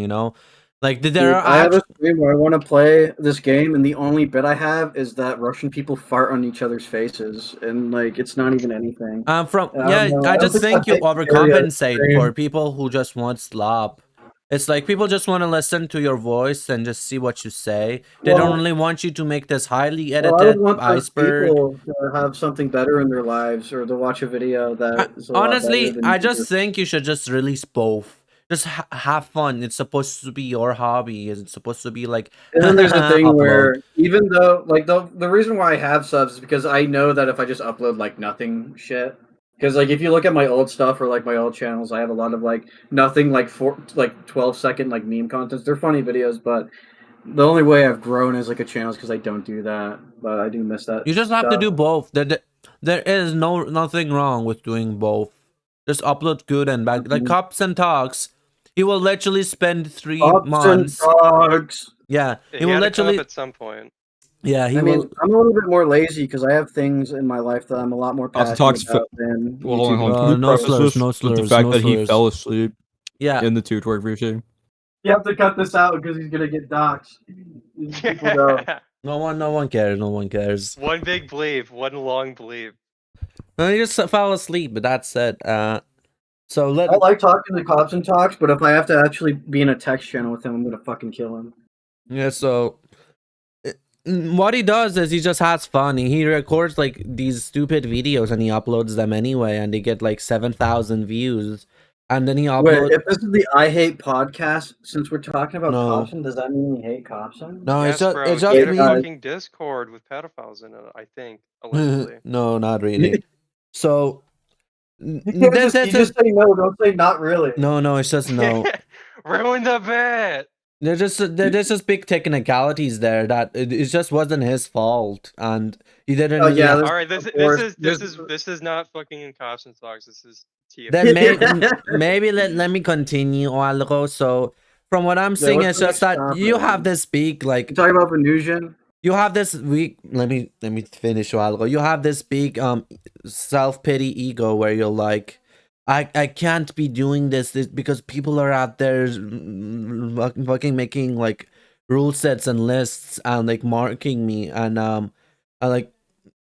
Like there Dude, are I have a actually. stream where I want to play this game, and the only bit I have is that Russian people fart on each other's faces, and like, it's not even anything. From And I don't know. I I don't just think that think you makes me very overcompensate for extreme. people who just want slop. It's like people just want to listen to your voice and just see what you say. They don't Well, really want you to make this highly Well, I would edited want those iceberg. people to have something better in their lives, or to watch a video that is a lot better Honestly, than I you just just. think you should just release both. Just have fun. It's supposed to be your hobby. It's supposed to be like And then there's a thing upload. where even though like the reason why I have subs is because I know that if I just upload like nothing shit, because like if you look at my old stuff or like my old channels, I have a lot of like nothing like 12-second like meme contents. They're funny videos, but the only way I've grown as like a channel is because I don't do that. But I do miss that You just have to stuff. do both. There is nothing wrong with doing both. Just upload good and bad. Like Cops and Talks, he will literally spend 3 Pops and months. dogs. Yeah, He he will had to come up literally. at some point. Yeah, he I mean, will. I'm a little bit more lazy because I have things in my life that I'm a lot more Also, passionate about than Well, hold on, YouTube. hold on. Can we No preface slurs, this no with the slurs, fact no that he slurs. fell asleep Yeah, in the twerk version? You have to cut this out because he's gonna get doxxed. People know. no one cares. No one cares. One big bleep, one long bleep. No, he just fell asleep. But that's it. So I like talking to cops and talks, but if I have to actually be in a text channel with him, I'm gonna fucking kill him. yeah, so what he does is he just has fun. He records like these stupid videos and he uploads them anyway, and they get like 7,000 views. And then he Wait, uploads. if this is the I Hate podcast, since we're talking about No. Copson, does that mean we hate Copson? No, Yes, bro. it's He just had a me. fucking Discord with pedophiles in it, I think, allegedly. No, not really. So You can't there's you just say no, don't say not really. no, it's just no. Ruin the bit. There's just big technicalities there that it just wasn't his fault, and he didn't. Oh, really yeah, have- All right, this is not fucking in cops and talks. This is TF. Then maybe let me continue a while ago. So from what I'm seeing, what's it's the just next that you topic? have this big like You talking about Venusian? you have this weak. Let me finish a while ago. You have this big self-pity ego where you're like, I can't be doing this because people are out there fucking making like rule sets and lists and like marking me and like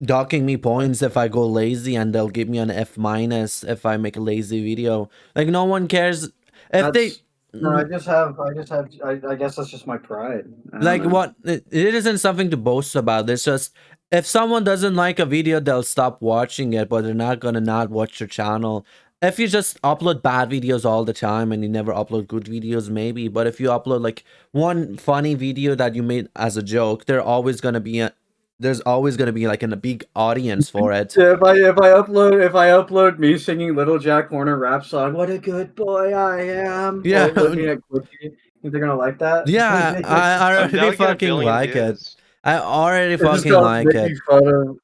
docking me points if I go lazy, and they'll give me an F- if I make a lazy video. Like no one cares if they. No, I guess that's just my pride. I don't Like know. what it isn't something to boast about. It's just if someone doesn't like a video, they'll stop watching it, but they're not gonna not watch your channel. If you just upload bad videos all the time and you never upload good videos, maybe. But if you upload like one funny video that you made as a joke, there's always gonna be like a big audience for it. Yeah, if I upload me singing Little Jack Horner rap song, what a good boy I am. Yeah. While looking at Quickie, think they're gonna like that? Yeah, I That'll already get a fucking billion like it. views. I already It's just fucking called like making it. fun of.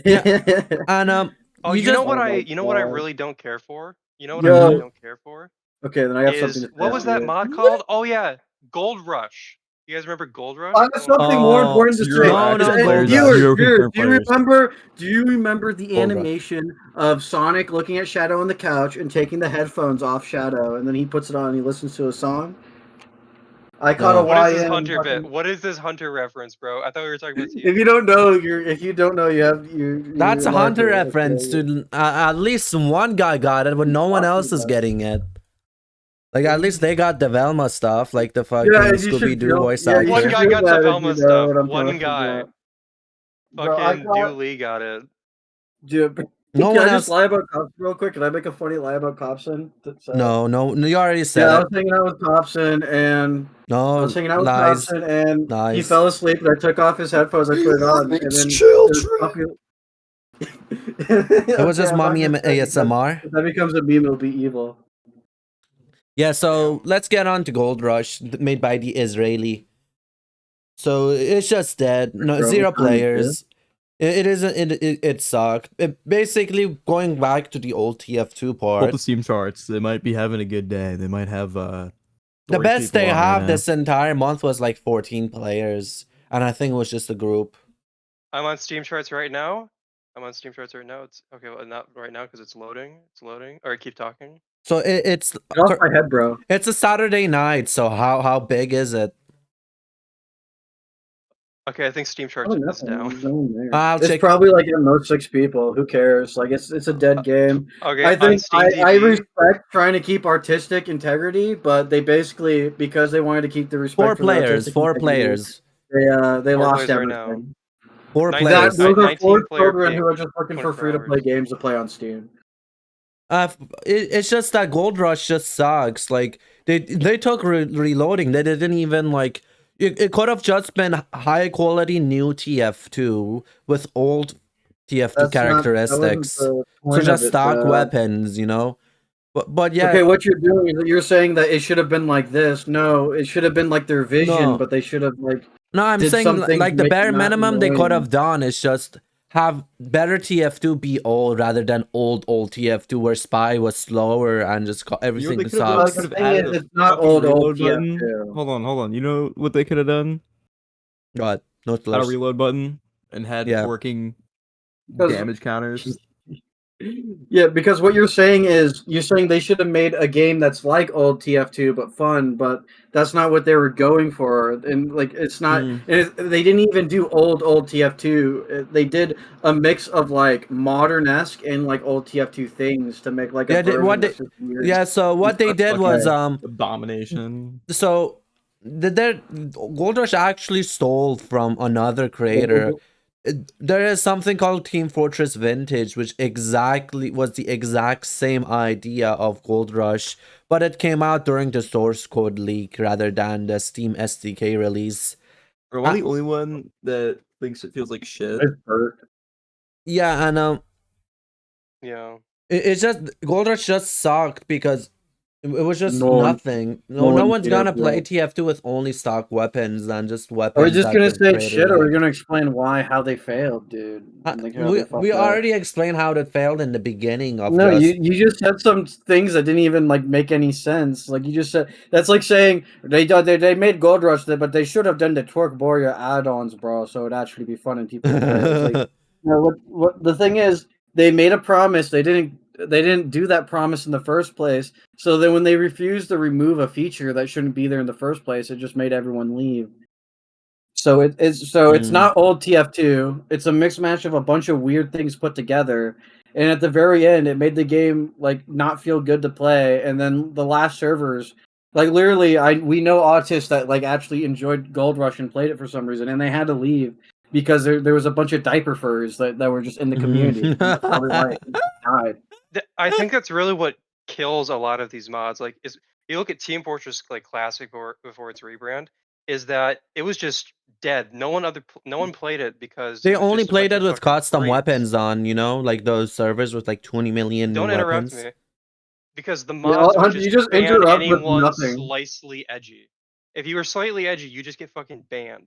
Yeah. And Oh, you you know just what Oh I my you know what I God. really don't care for? You know what I Yo. really don't care for? Okay, then I have something Is to say. what was that mod called? Oh yeah, Gold Rush. You guys remember Gold Rush? I have something more important to say. No, no, Gold Viewers, Zero viewers, confirmed players. do you remember the Gold Rush. animation of Sonic looking at Shadow on the couch and taking the headphones off Shadow, and then he puts it on and he listens to a song? I caught a No. What is this YN Hunter bit? fucking- What is this Hunter reference, bro? I thought we were talking about If TF2. you don't know, you have you. That's a Hunter elaborate. reference, dude. At least one guy got it, but no one else is getting it. Like at least they got the Velma stuff, like the fucking Yeah, you should Scooby Doo feel- voice yeah, you actor. One should guy feel got bad the if Velma you know stuff. what I'm One talking guy. about. Bro, I Fucking got- Dooley got it. Dude, No can one I just else. lie about Copson real quick? Can I make a funny lie about Copson? No, you already said Yeah, I it. was hanging out with Copson and No, I was hanging out with lies. Copson and he Lies. fell asleep and I took off his headphones, I put it on, and then Children. It was just mommy ASMR. If that becomes a meme, it'll be evil. Yeah, so let's get on to Gold Rush, made by the Israeli. So it's just dead. No, Bro, 0 what time is players. It sucked. Basically, going back to the old TF2 Pull part. the Steam charts. They might be having a good day. They might have The 40 best people they on right have now. this entire month was like 14 players, and I think it was just a group. I'm on Steam Charts right now. It's okay, well, not right now because it's loading. It's loading. All right, keep talking. So it's Get off my head, bro. it's a Saturday night. So how big is it? Okay, I think Steam Charts Probably is nothing. down. There's no one there. I'll It's check. probably like at most 6 people. Who cares? Like it's a dead game. Okay, I on think Steam I TV, respect trying to keep artistic integrity, but they basically, because they wanted to keep the respect 4 for the players. artistic 4 integrity, players. they 4 lost players right now. everything. 4 19 players. Those are 19 4 player children peak, who are just looking for 24 free-to-play hours. games to play on Steam. It's just that Gold Rush just sucks. Like they took reloading. They didn't even like. It could have just been high quality new TF2 with old TF2 characteristics. So just stock weapons, you know. But yeah. Okay, what you're doing is that you're saying that it should have been like this. No, it should have been like their vision, No. but they should have like. No, I'm did saying something like to the make bare it not minimum they could annoying. have done is just have better TF2 be old rather than old TF2 where Spy was slower and just everything they could've done? sucks. They The could've thing is, added a it's not fucking old reload TF2. button. Hold on. You know what they could have done? God, no Had a reload button and had Yeah. working Because- damage counters. Yeah, because what you're saying is they should have made a game that's like old TF2 but fun, but that's not what they were going for, and like it's not. Mm. They didn't even do old TF2. They did a mix of like modern-esque and like old TF2 things to make like a Yeah, version that's just weird. yeah. So what they did was Abomination. so Gold Rush actually stole from another creator. There is something called Team Fortress Vintage, which exactly was the exact same idea of Gold Rush, but it came out during the source code leak rather than the Steam SDK release. Am I the only one that thinks it feels like shit? Yeah, and Yeah. it's just Gold Rush just sucked because it was just No one- nothing. no No one one's cares, gonna play yeah. TF2 with only stock weapons and just Are weapons. we just that gonna the say creator shit, or are we liked. gonna explain how they failed, dude? Like how they fucked We up? already explained how it failed in the beginning of No, just you just said some things that didn't even like make any sense. Like you just said that's like saying they made Gold Rush, but they should have done the Twerk Warrior add-ons, bro, so it'd actually be fun and people would play. It's like, you know, what the thing is, they made a promise. They didn't do that promise in the first place. So then when they refused to remove a feature that shouldn't be there in the first place, it just made everyone leave. So it's not old TF2. It's a mixed match of a bunch of weird things put together. And at the very end, it made the game like not feel good to play. And then the last servers, like literally, we know autists that like actually enjoyed Gold Rush and played it for some reason, and they had to leave because there was a bunch of diaper furs that were just in the community. And that's probably why it died. I think that's really what kills a lot of these mods. Like, is you look at Team Fortress like Classic or before its rebrand, is that it was just dead. No one played it because they it was only just a bunch played it of with fucking custom creeps. weapons on, like those servers with like 20 million new Don't interrupt weapons. me, because the Yeah, mods would just you just ban interrupt with anyone nothing. slightly edgy. If you were slightly edgy, you just get fucking banned.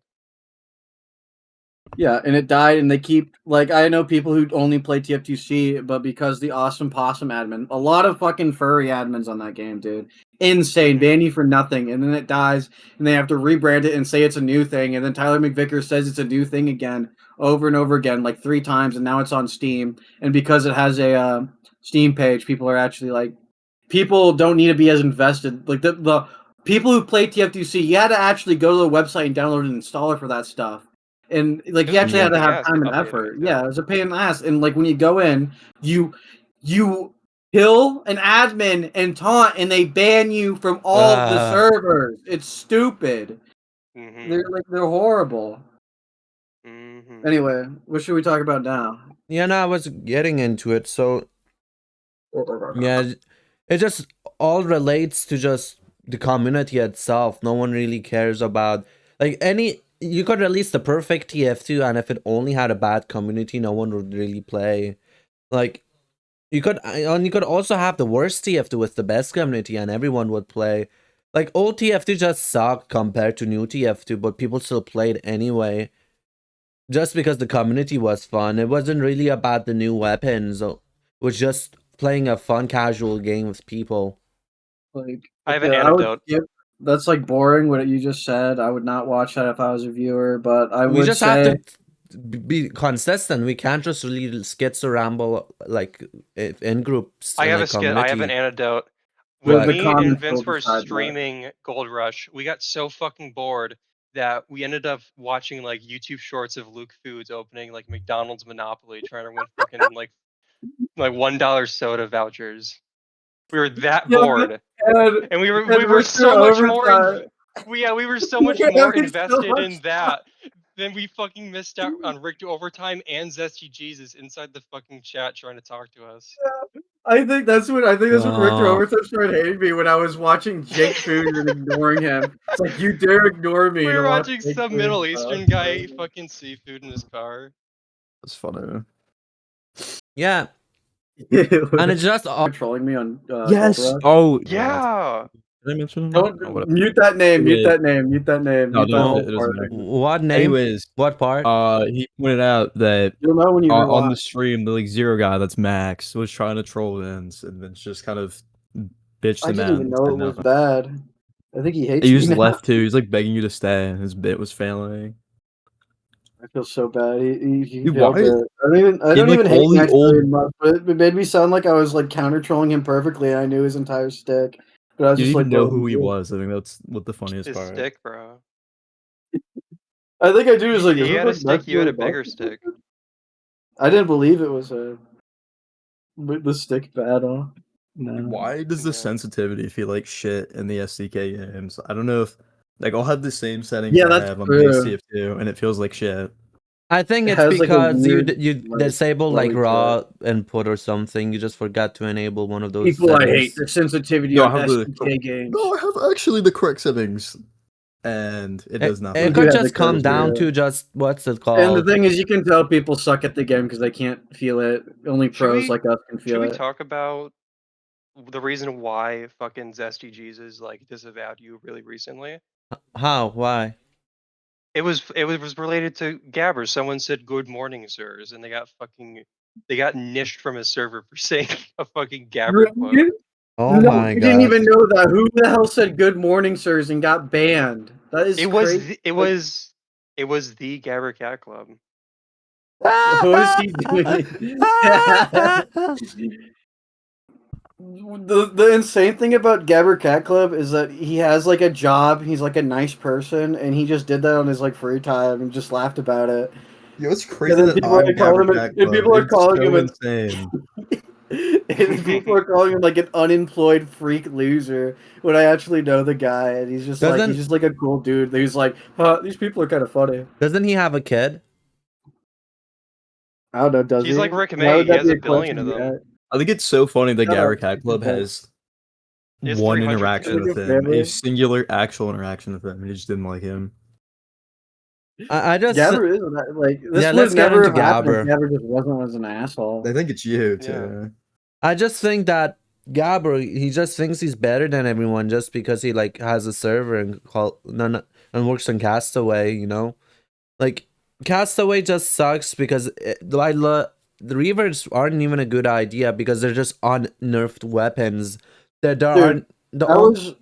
Yeah, and it died, and they keep like I know people who only play TF2C, but because the Awesome Possum admin, a lot of fucking furry admins on that game, dude, insane, ban you for nothing, and then it dies, and they have to rebrand it and say it's a new thing, and then Tyler McVicker says it's a new thing again, over and over again, like 3 times, and now it's on Steam, and because it has a Steam page, people are actually like, people don't need to be as invested, like the people who play TF2C, you had to actually go to the website and download an installer for that stuff. And like It you was a actually had to pain in the have ass time and updating effort. it, too. Yeah, it was a pain in the ass. And like when you go in, you kill an admin and taunt, and they ban you from all the servers. It's stupid. They're horrible. Anyway, what should we talk about now? Yeah, no, I was getting into it. So yeah, it just all relates to just the community itself. No one really cares about like you could release the perfect TF2, and if it only had a bad community, no one would really play. Like you could also have the worst TF2 with the best community, and everyone would play. Like old TF2 just sucked compared to new TF2, but people still played anyway. Just because the community was fun. It wasn't really about the new weapons. It was just playing a fun, casual game with people. Like, I have an I would anecdote. skip. That's like boring. What you just said. I would not watch that if I was a viewer. But I We would just say have to be consistent. We can't just really schizo-ramble like in groups I in have like a skit. I have an community. anecdote. the When What? me and comments Vince will were decide that. streaming Gold Rush, we got so fucking bored that we ended up watching like YouTube shorts of Luke Foods opening like McDonald's Monopoly, trying to win fucking like $1 soda vouchers. We were that Yeah, bored, and we were Richter so much more. overtime. We were so much Yeah, more we so invested much in that than we fucking missed out on Richter Overtime and Zesty Jesus inside the fucking chat trying to talk to us. I think that's when Richter Oh. Overtime started hating me when I was watching Jake Food and ignoring him. It's like you dare ignore me. We to were watch watching Jake some Food, Middle bro. Eastern guy eat fucking seafood in his car. That's funny. Yeah. And it's just trolling me on Yes. Gold Rush. Oh Yeah. Did I mention? Don't mute that name. Mute that name. Mute that name. No, Mute that whole it doesn't matter. what name? Anyways, what part? He pointed out that You'll know when you on the rewatch. stream, the like zero guy, that's Max, was trying to troll Vince, and Vince just kind of bitched I him didn't out. even know it was bad. I think he hates He me just now. left too. He's like begging you to stay. His bit was failing. I feel so bad. He Dude, failed why- it. I don't like, even hate all the Max old- very much, but it made me sound like I was like counter trolling him perfectly. And I knew his entire stick, but I was You just didn't like, even know bro, who he was. I think that's what the funniest His part. stick, bro. I think I do. Is like, He is this had a like stick. Max You had a really bigger Buck? stick. I didn't believe it was the stick battle. No. Why does the Yeah. sensitivity feel like shit in the SDK games? I don't know if like I'll have the same settings Yeah, I that's have on true. TF2 and it feels like shit. I think It it's has like a because weird, you like, disable like flowy raw chat. input or something. You just forgot to enable one of those People I hate settings. the sensitivity No, I on have the SDK games. No, I have actually the correct settings. And it does It nothing. do could have the just come correct, down yeah. to just what's it And the called? thing is, you can tell people suck at the game because they can't feel it. Only pros like us can Should feel we it. talk about the reason why fucking Zesty Jesus like disavowed you really recently? How? Why? It was related to Gabbers. Someone said "Good morning, sirs," and they got nished from his server for saying a fucking Gabber quote. Really? Oh No, my I didn't god. even know that. Who the hell said "Good morning, sirs" and got banned? That is It was crazy. it was it was the Gabber Cat Club. What is he doing? The insane thing about Gabber Cat Club is that he has like a job. He's like a nice person, and he just did that on his like free time and just laughed about it. Yo, it's And crazy then that people are I'm calling Gabber him, Cat and Club. people are It's calling so him, insane. and people are calling him like an unemployed freak loser. When I actually know the guy, and he's just like a cool dude. He's like, these people are kind of funny. Doesn't he have a kid? I don't know. Does He's he? like Rick Why May. would He that has be a a billion question of them. yet? I think it's so funny that Shut up. Gabber Cat Club has He has one 300 interaction kids. with him, a singular actual interaction with him, and he just didn't like him. I just Gabber is like this Yeah, would let's get never into have happened if Gabber. Gabber just wasn't as an asshole. I think it's you Yeah. too. I just think that Gabber, he just thinks he's better than everyone just because he like has a server and and works on Castaway, you know? Like Castaway just sucks because the Reavers aren't even a good idea because they're just unnerfed weapons. There Dude, aren't the I only was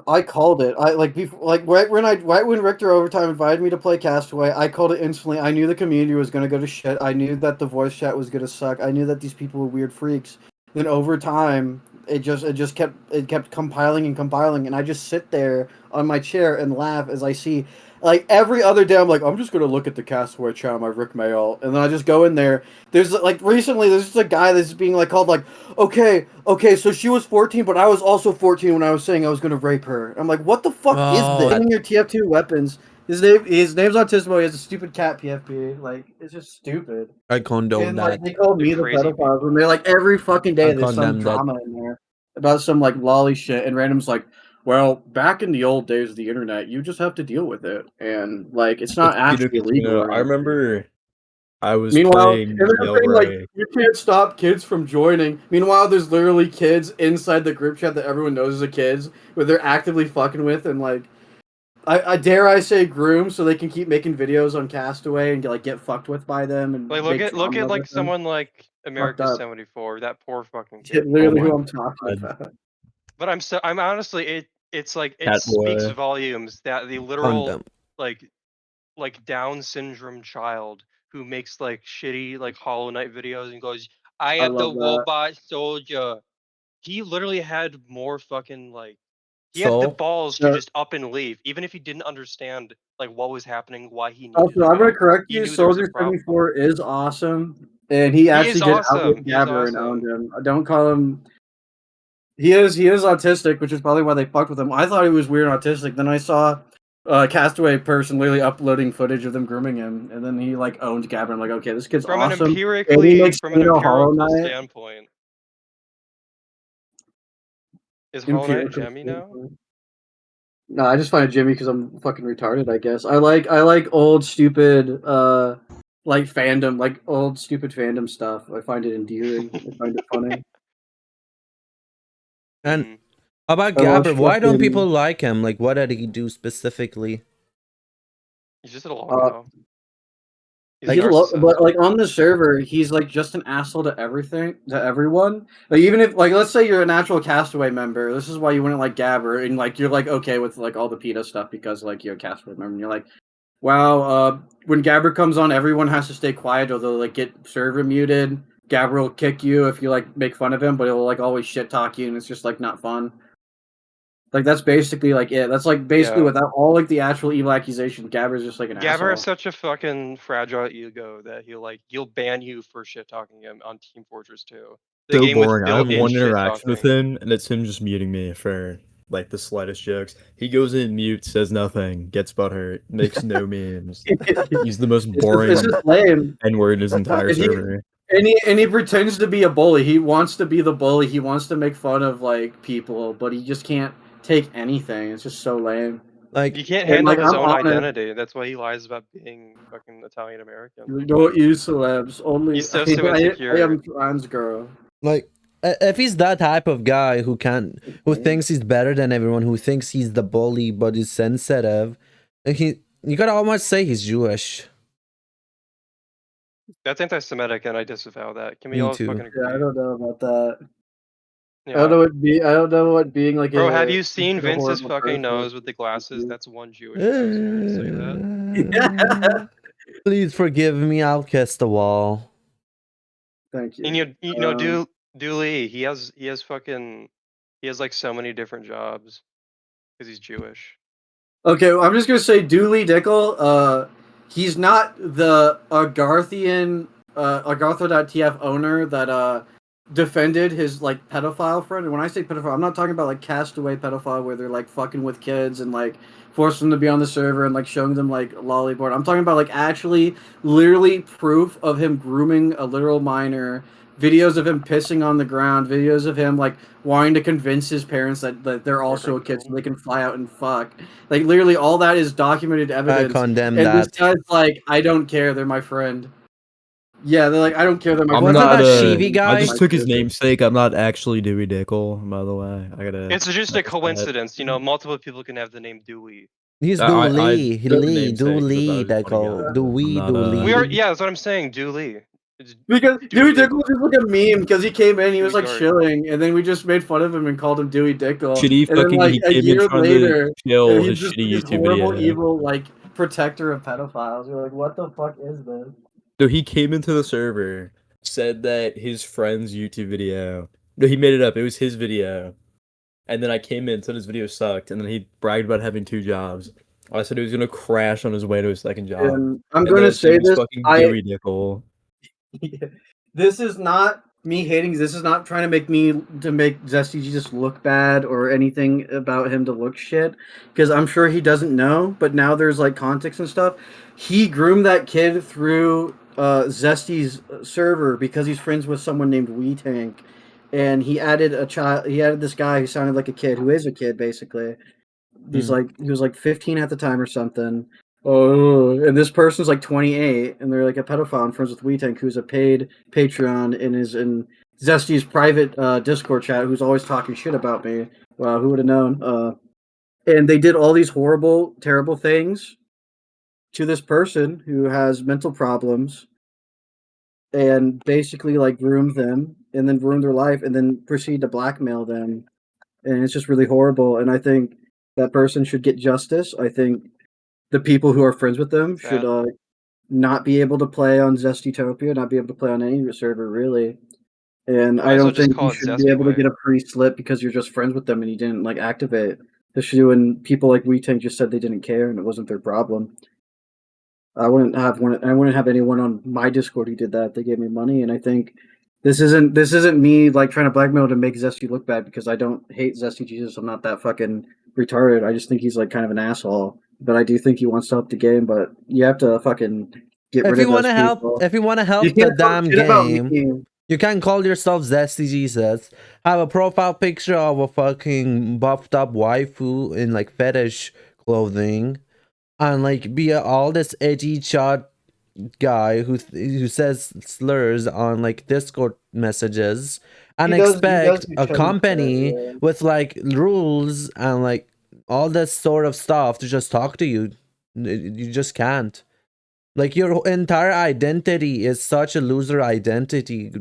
I called it. I like before, like right when Richter Overtime invited me to play Castaway, I called it instantly. I knew the community was gonna go to shit. I knew that the voice chat was gonna suck. I knew that these people were weird freaks. Then over time, it just kept compiling and compiling, and I just sit there on my chair and laugh as I see. Like every other day, I'm like, I'm just gonna look at the Castaway channel, my Rick Mail, and then I just go in there. There's like recently, there's just a guy that's being like called like, okay, so she was 14, but I was also 14 when I was saying I was gonna rape her. I'm like, what the fuck is Oh, this? Your TF2 weapons. His name's Autismo. He has a stupid cat PFP. Like it's just stupid. I condone And that. like they called They're me the crazy pedophile. people. And they're like every fucking day I there's some condemn that. drama in there about some like lolly shit, and random's like, well, back in the old days of the internet, you just have to deal with it, and like it's not actually illegal. Or I anything. remember I was Meanwhile, playing and they're saying like Yelray. you can't stop kids from joining. Meanwhile, there's literally kids inside the group chat that everyone knows is a kids, where they're actively fucking with and like, I dare I say groom, so they can keep making videos on Castaway and get fucked with by them and Like make look drama at like with them. someone like America up. 74. That poor fucking Shit, kid. literally my who I'm talking God. about. But I'm honestly it's like it Cat speaks boy. volumes that the literal Condemn. like Down syndrome child who makes like shitty like Hollow Knight videos and goes, I I am the love that. robot soldier. He literally had more fucking like he had the So balls to So, just up and leave, even if he didn't understand like what was happening, why he needed also, to I'm gonna go. correct He you. knew there was a Soldier problem. 74 is awesome, and he He actually is did awesome. outwit He is Gabber and awesome. owned him. I don't call him. He is autistic, which is probably why they fucked with him. I thought he was weird and autistic. Then I saw a Castaway person literally uploading footage of them grooming him, and then he like owned Gabber. I'm like, okay, this kid's From an awesome. And he makes from an Hollow empirical Knight. standpoint. Is Hollow Knight a Empirical Gemmy now? standpoint. No, I just find it Jimmy because I'm fucking retarded. I guess I like old stupid like fandom, like old stupid fandom stuff. I find it endearing. I find it funny. and Hmm. about I watch Gabber, why don't people fucking like him? Like what did he do specifically? He's just a uh, logo. He's narcissist. but like on the server, he's like just an asshole to everything, to everyone. Like even if like let's say you're a natural Castaway member, this is why you wouldn't like Gabber, and like you're like okay with like all the PETA stuff because like you're a Castaway member, and you're like, Wow, when Gabber comes on, everyone has to stay quiet or they'll like get server muted. Gabber will kick you if you like make fun of him, but he'll like always shit talk you and it's just like not fun. Like that's basically like it. That's like basically Yeah. without all like the actual evil accusations, Gabber's just like an Gabber has asshole. such a fucking fragile ego that he'll ban you for shit talking him on Team Fortress 2. The So game with boring. I have built-in one shit interaction with talking. him, and it's him just muting me for like the slightest jokes. He goes in mute, says nothing, gets butthurt, makes no memes. He's the most It's boring just lame. N-word in his entire And he server. and he pretends to be a bully. He wants to be the bully. He wants to make fun of like people, but he just can't take anything. It's just so lame. Like, He can't And handle like his I'm own honest, identity. That's why he lies about being fucking Italian American. you don't use celebs. Only He's so I insecure. am trans girl. if he's that type of guy who thinks he's better than everyone, who thinks he's the bully but is sensitive, and you could almost say he's Jewish. That's anti-Semitic, and I disavow that. Can we Me all too. fucking agree? Yeah, I don't know about that. Yeah. I don't know what being like Bro, a have you seen like a Vince's horrible fucking person. nose with the glasses? That's one Jewish person. I'll say that. Please forgive me. I'll kiss the wall. Thank And you. you know, Dooley, he has like so many different jobs because he's Jewish. Okay, I'm just gonna say Dooley Dickel. He's not the Agartho.tf owner that defended his like pedophile friend. And when I say pedophile, I'm not talking about like castaway pedophile where they're like fucking with kids and like forcing them to be on the server and like showing them like lollyboard. I'm talking about like actually literally proof of him grooming a literal minor, videos of him pissing on the ground, videos of him like wanting to convince his parents that they're also a kid so they can fly out and fuck. Like literally all that is documented I evidence. condemn And this that. guy's like, I don't care, they're my friend. Yeah, they're like, I don't care, they're my I'm friend. Wasn't not that a. Shivi I guy? just took his namesake. I'm not actually Dewey Dickle, by the way. I gotta. It's just a preface that. coincidence, you know. Multiple people can have the name Dewey. He's I Dooley. took the Lee. namesake because I thought Dooley. it was a That funny go. guy. I'm Dewey. not We are, Dooley. yeah, that's what I'm saying. Dooley. It's Because Dewey Dooley. Dickle was just like a meme because he came in, he was Dewey like Dart. chilling, and then we just made fun of him and called him Dewey Dickle. shitty And then fucking. like He a came in year trying to later, kill he's his just shitty this YouTube horrible, video. evil like protector of pedophiles. You're like, what the fuck is this? So he came into the server, said that his friend's YouTube video. No, he made it up. It was his video. And then I came in, said his video sucked, and then he bragged about having 2 jobs. I said he was gonna crash on his way to his second job. And I'm And going then to it's him, say he's this, fucking Dewey Dickle. this is not me hating. This is not trying to make Zesty Jesus look bad or anything about him to look shit. Because I'm sure he doesn't know. But now there's like context and stuff. He groomed that kid through Zesty's server because he's friends with someone named Wee Tank, and he added a child. He added this guy who sounded like a kid, who is a kid basically. He's Hmm. like he was like 15 at the time or something. Oh, and this person's like 28, and they're like a pedophile and friends with WeTank, who's a paid Patreon and is in Zesty's private Discord chat, who's always talking shit about me. Wow, who would have known? And they did all these horrible, terrible things to this person who has mental problems, and basically like groomed them, and then ruined their life, and then proceed to blackmail them, and it's just really horrible. And I think that person should get justice. I think the people who are friends with them should Sad. not be able to play on Zestytopia, not be able to play on any server really. And Might I as well don't just think call you it should be able to Zestway. get a free slip because you're just friends with them and you didn't like activate. Especially when people like WeTank just said they didn't care and it wasn't their problem. I wouldn't have anyone on my Discord who did that if they gave me money. And I think this isn't me like trying to blackmail to make Zesty look bad because I don't hate Zesty Jesus. I'm not that fucking retarded. I just think he's like kind of an asshole. But I do think he wants to help the game. But you have to fucking get If rid you of those want to help, people. if you want to You help the can't talk damn shit about game, me. you can call yourself Zesty Jesus. Have a profile picture of a fucking buffed up waifu in like fetish clothing, and like be all this edgy shot guy who says slurs on like Discord messages, and He does expect do a chubby shit, company yeah. with like rules and like all this sort of stuff to just talk to you. You just can't. Like your entire identity is such a loser identity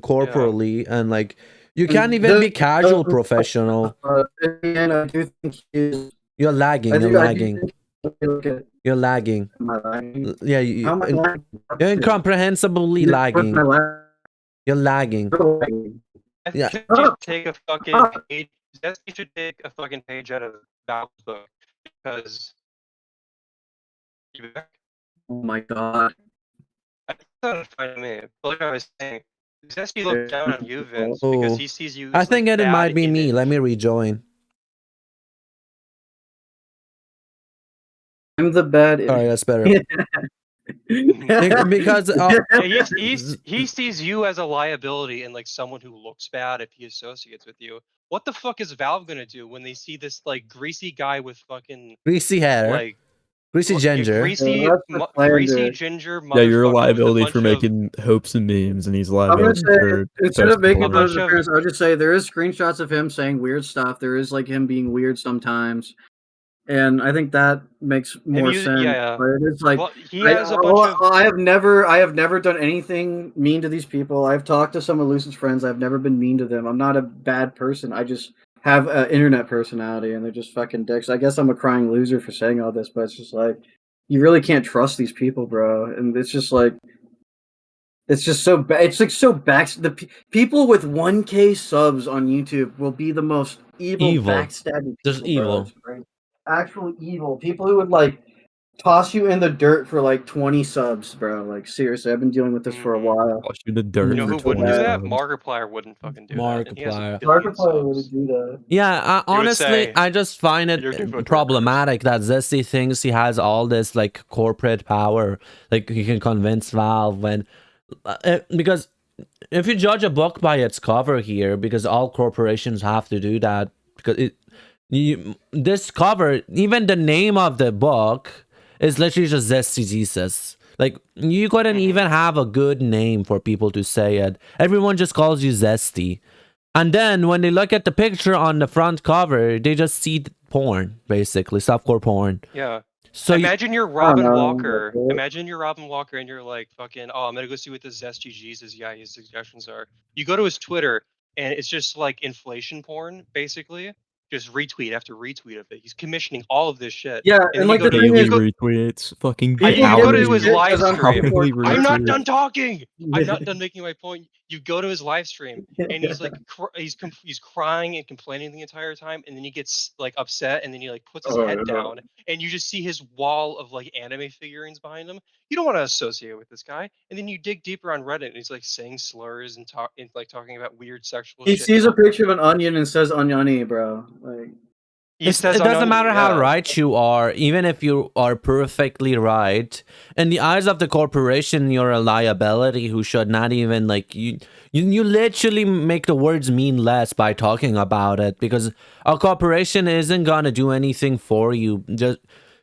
corporally, and like you can't even be casual professional. In the end, I do think he's You're lagging. You're I do lagging. think Look at You're lagging. my lagging. Yeah, How am I lagging? you're incomprehensibly What's lagging. my lag? You're lagging. I Yeah. think you should take a fucking page. Zesty should take a fucking page out of Valve's book because. You back? Oh my god. I think that's fine to me. But like I was saying, Zesty looks down on you, Vince, Oh. because he sees you I as think like it might bad be me. image. Let me rejoin. I'm the bad Sorry, that's better. Because Yeah, he sees you as a liability and like someone who looks bad if he associates with you. What the fuck is Valve gonna do when they see this like greasy guy with fucking greasy hair, like greasy ginger. greasy, that's the greasy slander. ginger motherfucker? Yeah, you're a with liability bunch for of- making hopes and memes, and he's a I'm gonna liability say, for instead of posting making bullshit. those bunch of- appearances, I'll just say there is screenshots of him saying weird stuff. There is like him being weird sometimes, and I think that makes more you- sense. yeah. But it is like Well, he has a bunch of. I have never done anything mean to these people. I've talked to some of Lucid's friends. I've never been mean to them. I'm not a bad person. I just have an internet personality, and they're just fucking dicks. I guess I'm a crying loser for saying all this, but it's just like you really can't trust these people, bro. And it's just like it's just so bad. It's like so back. People with 1K subs on YouTube will be the most evil. Backstabbing. Just people, bro. evil. It's crazy. Actual evil. People who would like toss you in the dirt for like 20 subs, bro. Like seriously, I've been dealing with this for a while. Wash you in the dirt You know for who wouldn't 20 do that? subs. Markiplier wouldn't fucking do that. And he has a Markiplier. billion Markiplier would subs. do that. Yeah, would honestly, say, I just find "You're different it workers." problematic that Zesty thinks he has all this like corporate power, like he can convince Valve when, because if you judge a book by its cover here, because all corporations have to do that, because this cover, even the name of the book is literally just Zesty Jesus. Like you couldn't even have a good name for people to say it. Everyone just calls you Zesty. And then when they look at the picture on the front cover, they just see porn, basically, softcore porn. Yeah. So imagine you're Robin know, Walker. but- Imagine you're Robin Walker and you're like fucking, oh, I'm gonna go see what this Zesty Jesus guy his suggestions are. You go to his Twitter and it's just like inflation porn, basically. Just retweet after retweet of it. He's commissioning all of this shit. Yeah, then and you like go the to- thing Daily is, retweets, fucking People you get go to this his shit live 'cause I'm stream. fucking retweets. I'm not retweets. done talking. I'm not done making my point. You go to his live stream and he's like he's crying and complaining the entire time, and then he gets like upset, and then he like puts his head down, and you just see his wall of like anime figurines behind him. You don't want to associate with this guy, and then you dig deeper on Reddit, and he's like saying slurs and talking about weird sexual he shit. sees a picture of an onion and says oniony, bro. Like He says it doesn't onion, matter how yeah. right you are, even if you are perfectly right. In the eyes of the corporation, you're a liability who should not even like you. You literally make the words mean less by talking about it, because a corporation isn't gonna do anything for you. Just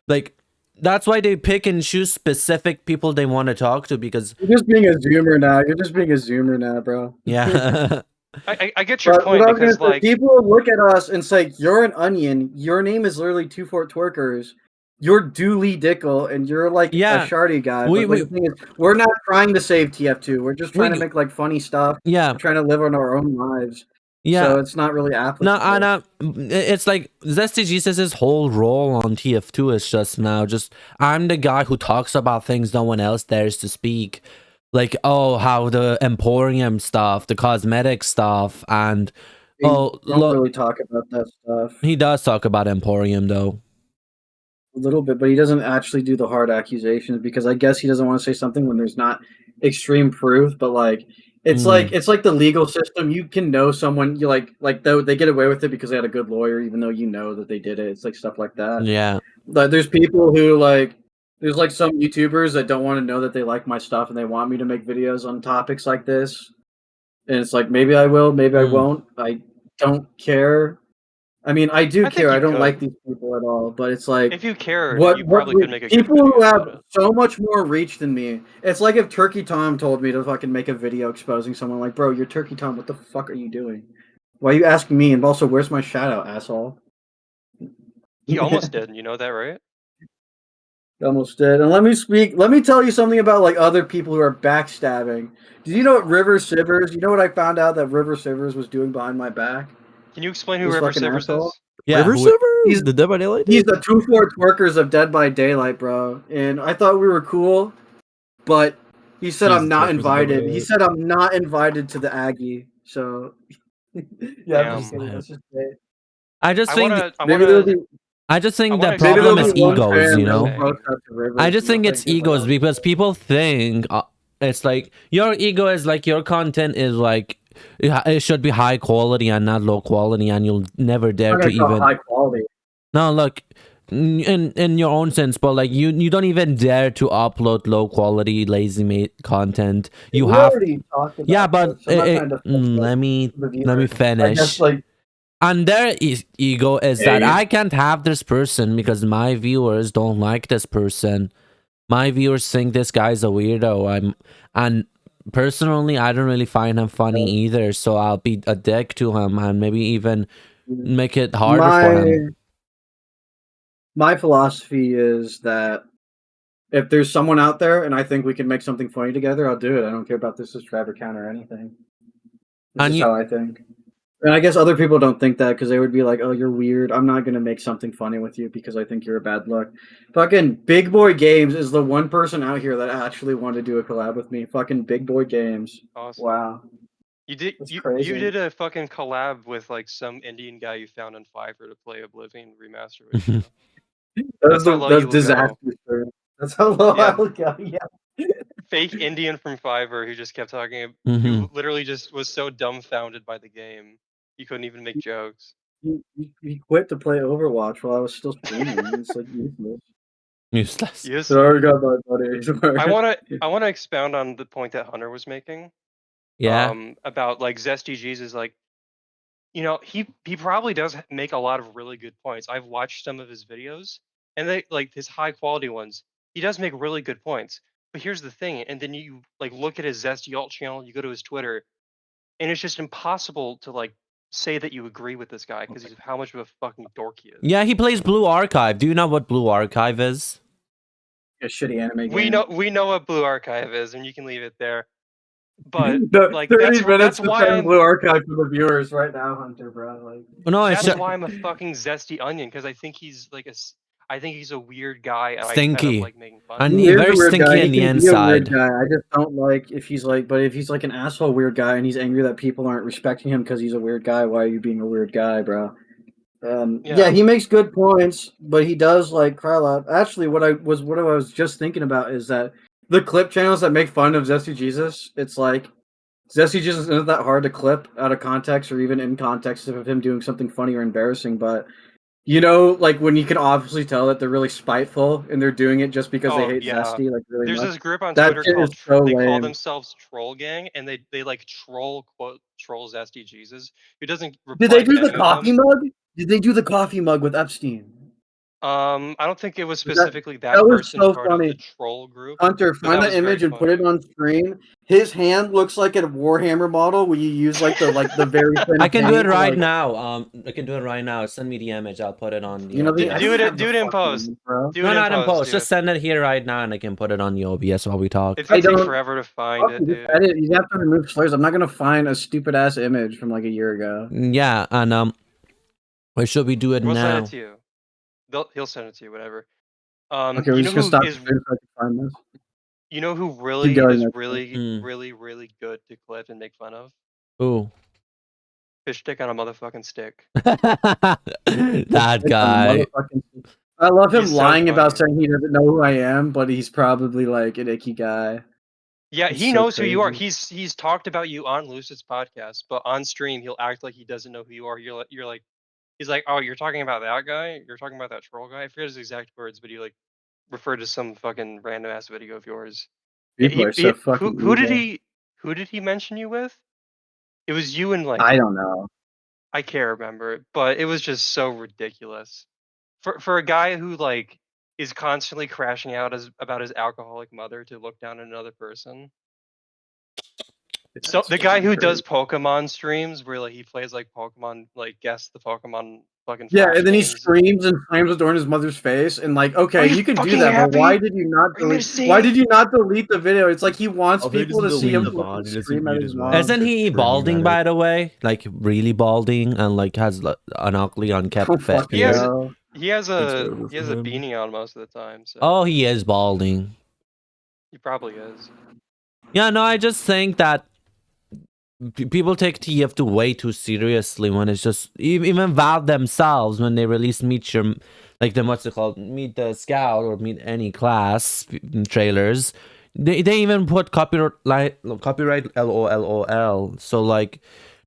like that's why they pick and choose specific people they want to talk to, because you're just being a zoomer now. You're just being a zoomer now, bro. yeah. I get your But point what I was because gonna say, like people look at us and say, "You're an onion. Your name is literally 2-4 Twerkers. You're Dooley Dickle, and you're like Yeah, a shardy guy." we- But like, the thing is, we're not trying to save TF2. We're just trying to We- make like funny stuff. yeah, We're trying to live on our own lives. yeah. So it's not really applicable. No, and it's like Zesty Jesus' whole role on TF2 is just now just I'm the guy who talks about things no one else dares to speak, like how the Emporium stuff, the cosmetic stuff, and We don't really talk about that stuff he does talk about Emporium though. a little bit, but he doesn't actually do the hard accusations because I guess he doesn't want to say something when there's not extreme proof. But like, it's like the legal system. You can know someone you like though they get away with it because they had a good lawyer, even though you know that they did it. It's like stuff like that. Yeah, Like there's people who like there's like some YouTubers that don't want to know that they like my stuff and they want me to make videos on topics like this. And it's like maybe I will, maybe I won't. I don't care. I mean, I do I think care. I you don't could. like these people at all. But it's like if you cared, what you probably could make a good people video who about have it. so much more reach than me. It's like if Turkey Tom told me to fucking make a video exposing someone. Like, bro, you're Turkey Tom. What the fuck are you doing? Why are you asking me? And also, where's my shout out, asshole? He almost did. You know that, right? Almost did. And let me tell you something about like other people who are backstabbing. Did you know what River Sivers? You know what I found out that River Sivers was doing behind my back? Can you explain who This River fucking Sivers asshole? is? Yeah, River who- server? He's- The Dead by Daylight? He's dude? the 2-4 twerkers of Dead by Daylight, bro. And I thought we were cool, but he said He's I'm the not twerkers of Dead by invited. He Daylight. said I'm not invited to the Aggie. So yeah, I'm just Damn. kidding. Let's just say I just I think wanna maybe there'll be I just think the wanna maybe problem there'll is be one egos, fan you that'll know. Okay. post out to Rivers. I just and think they'll it's like, egos because people think it's like your ego is like your content is like it should be high quality and not low quality, and you'll never dare I'm to gonna call it even high quality. no look in your own sense, but like you don't even dare to upload low quality lazy made content. You We have already talked about yeah, but this. I'm not trying to defend, let me the let me viewers. I guess finish. like And their ego is that Hey. I can't have this person because my viewers don't like this person. My viewers think this guy's a weirdo. And personally, I don't really find him funny either. So I'll be a dick to him and maybe even make it harder for him. My philosophy is that if there's someone out there and I think we can make something funny together, I'll do it. I don't care about this subscriber count or anything. This And is you- how I think. And I guess other people don't think that because they would be like, "Oh, you're weird. I'm not gonna make something funny with you because I think you're a bad luck." Fucking Big Boy Games is the one person out here that actually wanted to do a collab with me. Fucking Big Boy Games. Awesome. Wow. You did That's you crazy. did a fucking collab with like some Indian guy you found on Fiverr to play Oblivion Remaster with you. That's how low that's you will go. disaster. That's how low Yeah. I'll go. Yeah. Fake Indian from Fiverr who just kept talking. Mhm. Who literally just was so dumbfounded by the game, he couldn't even make jokes. He quit to play Overwatch while I was still streaming. It's like useless. Useless. Yes. So I already got my buddy. I wanna expound on the point that Hunter was making. Yeah. About like Zesty Jesus, like, you know, he probably does make a lot of really good points. I've watched some of his videos, and they like his high quality ones. He does make really good points. But here's the thing, and then you like look at his Zesty alt channel, you go to his Twitter, and it's just impossible to like say that you agree with this guy because he's how much of a fucking dork he is. Yeah, he plays Blue Archive. Do you know what Blue Archive is? A shitty anime game. We know what Blue Archive is, and you can leave it there. But No, like 30 that's minutes to why send I'm Blue Archive for the viewers right now, Hunter, bro. Like, No, it's that's just why I'm a fucking zesty onion because I think he's like I think he's a weird guy and I kind Stinky. of like making fun. And of he yeah, him. is very a weird stinky guy. in He the can be a weird inside. guy. I just don't like if he's like, but if he's like an asshole weird guy and he's angry that people aren't respecting him because he's a weird guy, why are you being a weird guy, bro? Yeah, he makes good points, but he does like cry out. Actually, what I was just thinking about is that the clip channels that make fun of Zesty Jesus, it's like Zesty Jesus isn't that hard to clip out of context or even in context of him doing something funny or embarrassing, but you know, like when you can obviously tell that they're really spiteful and they're doing it just because they Oh hate yeah. Zesty like really There's much. this group on That Twitter shit called is so they call lame. themselves Troll Gang and they like troll Zesty Jesus who doesn't reply Did they do to the any of coffee them. mug? Did they do the coffee mug with Epstein? I don't think it was That- specifically that that was person so part of the funny. troll group. Hunter, But find that the was very image and put it funny. on screen. His hand looks like a Warhammer model where you use like the very thin. I can do it paint, right like, now. I can do it right now. Send me the image. I'll put it on the You know, OBS. Do it have do the it in fucking post. link, bro. Do No, it not in post. dude. Just send it here right now, and I can put it on the OBS while we talk. It's gonna take don't- forever to find Fuck, it, you dude. just edit. You have to remove slurs. I'm not gonna find a stupid ass image from like a year ago. Yeah, and where should we do it We'll now? send it to you. He'll send it to you, whatever. Okay, we're You just know gonna who stop is the stream so I can find this. you know who really going, is actually. really good to clip and make fun of? Ooh. Fish stick on a motherfucking stick. That It's a guy. motherfucking- I love him He's so lying about funny. saying he doesn't know who I am, but he's probably like an icky guy. Yeah, It's he so knows who you are. crazy. He's talked about you on Lucid's podcast, but on stream he'll act like he doesn't know who you are. You're like he's like, "Oh, you're talking about that guy? You're talking about that troll guy?" I forget his exact words, but he like referred to some fucking random ass video of yours. People are so fucking Who did evil. who did he mention you with? It was you and like I don't know. I can't remember, but it was just so ridiculous. For a guy who like is constantly crashing out about his alcoholic mother to look down on another person. So It's the guy fucking who crazy. does Pokemon streams where like he plays like Pokemon, like guess the Pokemon fucking Yeah, flash and then he bangs. screams and slams the door in his mother's face, and like, okay, Are you you can do fucking that, but why happy? did you not Are you gonna delete? see Why it? did you not delete the video? It's like he wants Although he people to doesn't see him delete the fucking VOD, he doesn't scream at mute his his mom. mic. Isn't he Screaming balding, at by it. the way? Like really balding and like has an ugly unkept Oh, fuck He has beard. no. he has It's a over he has for a him. beanie on most of the time, so Oh, he is balding. he probably is. Yeah, no, I just think that people take TF2 way too seriously when it's just even Valve themselves when they release Meet Your like the what's it called Meet the Scout or Meet Any Class trailers. They even put copyright LOL. So like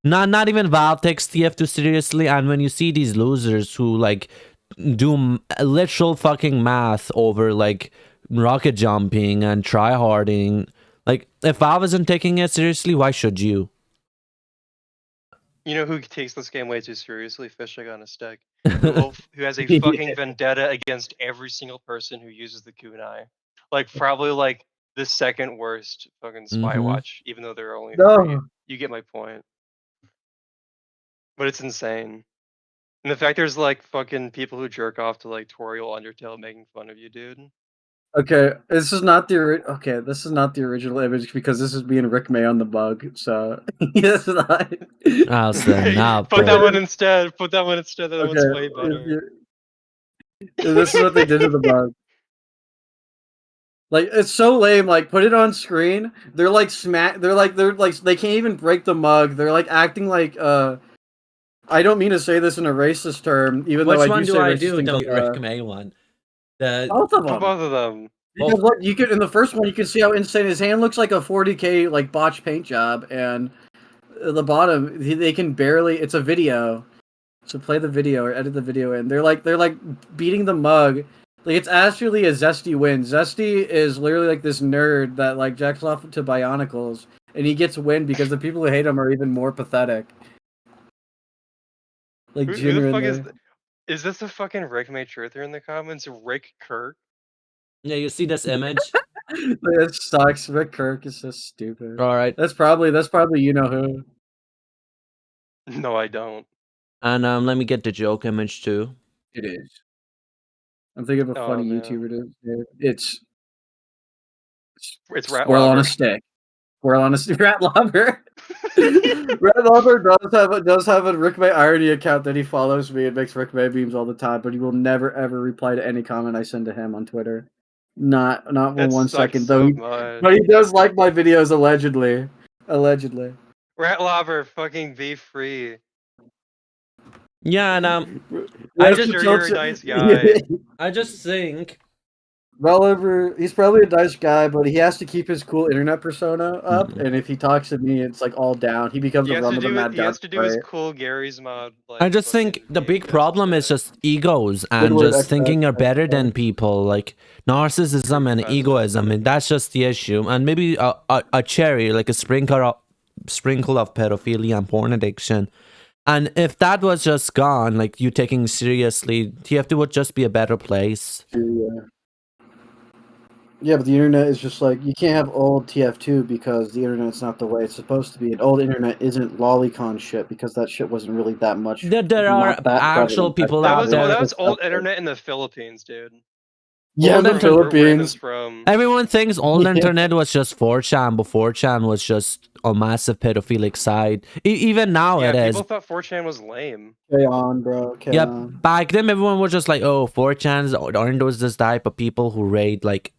not even Valve takes TF2 seriously, and when you see these losers who like do literal fucking math over like rocket jumping and try harding, like if Valve isn't taking it seriously, why should you? You know who takes this game way too seriously? Fishing on a stick. Who has a fucking vendetta against every single person who uses the kunai. Like probably like the second worst fucking spy Mhm. watch, even though there are only No. 3. You get my point. But it's insane. And the fact there's like fucking people who jerk off to like Toriel Undertale making fun of you, dude. Okay, this is not the this is not the original image because this is me and Rick May on the bug. So this is not. I'll say nah, Put that bro. one instead. Put that one instead. That one's way Okay, better. this is what they did to the bug. Like it's so lame. Like put it on screen. They're like They're like they can't even break the mug. They're like acting like I don't mean to say this in a racist term, even Which though I one do do say I racist do? things. The Rick May one. The Both of Put them. both of them. Because look, you can in the first one you can see how insane his hand looks like a 40K like botched paint job, and at the bottom they can barely. It's a video, so play the video or edit the video in. They're like beating the mug. Like it's actually a Zesty win. Zesty is literally like this nerd that like jacks off to Bionicles, and he gets win because the people who hate him are even more pathetic. Like Who the fuck genuinely. is this a fucking Rick May truther in the comments? Rick Kirk? yeah, you see this image? It sucks. Rick Kirk is so stupid. All right, That's probably you know who. No, I don't. and let me get the joke image too. It is. I'm thinking of a Oh, funny man. YouTuber. It's It's Rat Squirrel on a Lobber. Stick. Squirrel on a Stick. Rat Lobber. Rat Lobber does have a Rick May irony account that he follows me and makes Rick May memes all the time, but he will never ever reply to any comment I send to him on Twitter. Not for That 1 sucks second so though. much. But he does like my videos allegedly. Allegedly. Rat Lobber, fucking be free. Yeah, and Yeah, I I'm just sure you're a nice guy. I just think Rollover, he's probably a nice guy, but he has to keep his cool internet persona up. And if he talks to me, it's like all down. He becomes He a has run to of the do it. mad He dog. has to do his cool Gary's mod. Like, I just think fucking the big APS problem is shit. just egos Good and word, just thinking you're better XXX. than people, like narcissism and Defensive. egoism, and that's just the issue. And maybe a cherry, like a sprinkle of pedophilia and porn addiction. And if that was just gone, like you taking seriously, TF2 would just be a better place. Yeah, but the internet is just like you can't have old TF2 because the internet's not the way it's supposed to be. And old internet isn't lolicon shit because that shit wasn't really that much. There are not that actual prevalent. people That out was there. that was old internet in the Philippines, dude. Yeah, in the internet- Where Wayman's Philippines. from. Everyone thinks old Yeah. internet was just 4chan, but 4chan was just a massive pedophilic site. Even now Yeah, it is. people thought 4chan was lame. Carry on, bro. Carry Yeah, on. back then everyone was just like, oh, 4chans aren't those this type of people who raid like,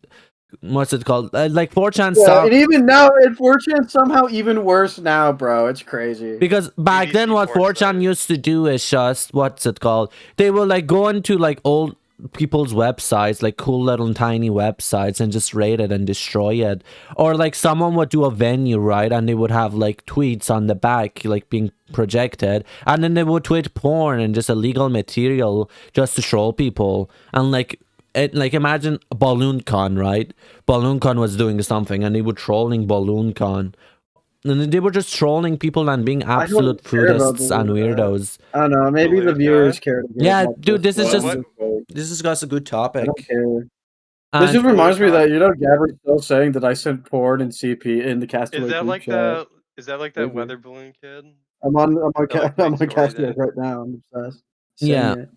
what's it called? Like 4chan Yeah, sucked. and even now, and 4chan somehow even worse now, bro. It's crazy. Because back BBC then what porn 4chan site. used to do is just, what's it called? They will like go into like old people's websites, like cool little tiny websites, and just raid it and destroy it. Or like someone would do a venue, right? And they would have like tweets on the back like being projected, and then they would tweet porn and just illegal material just to troll people. And like imagine BalloonCon, right? BalloonCon was doing something and they were trolling BalloonCon. And they were just trolling people and being absolute care about foodists and weirdos. I don't know. Maybe the Balloon viewers Con? care. Yeah, dude, this is What- just what- this is just a good I topic. don't care. This And just reminds me BalloonCon. that Gabri's still saying that I sent porn and CP in the Castaway Is that group like chat. that Crazy. weather balloon kid? I'm on That, like, I'm makes on story Castaway that- right now. I'm obsessed. Yeah. saying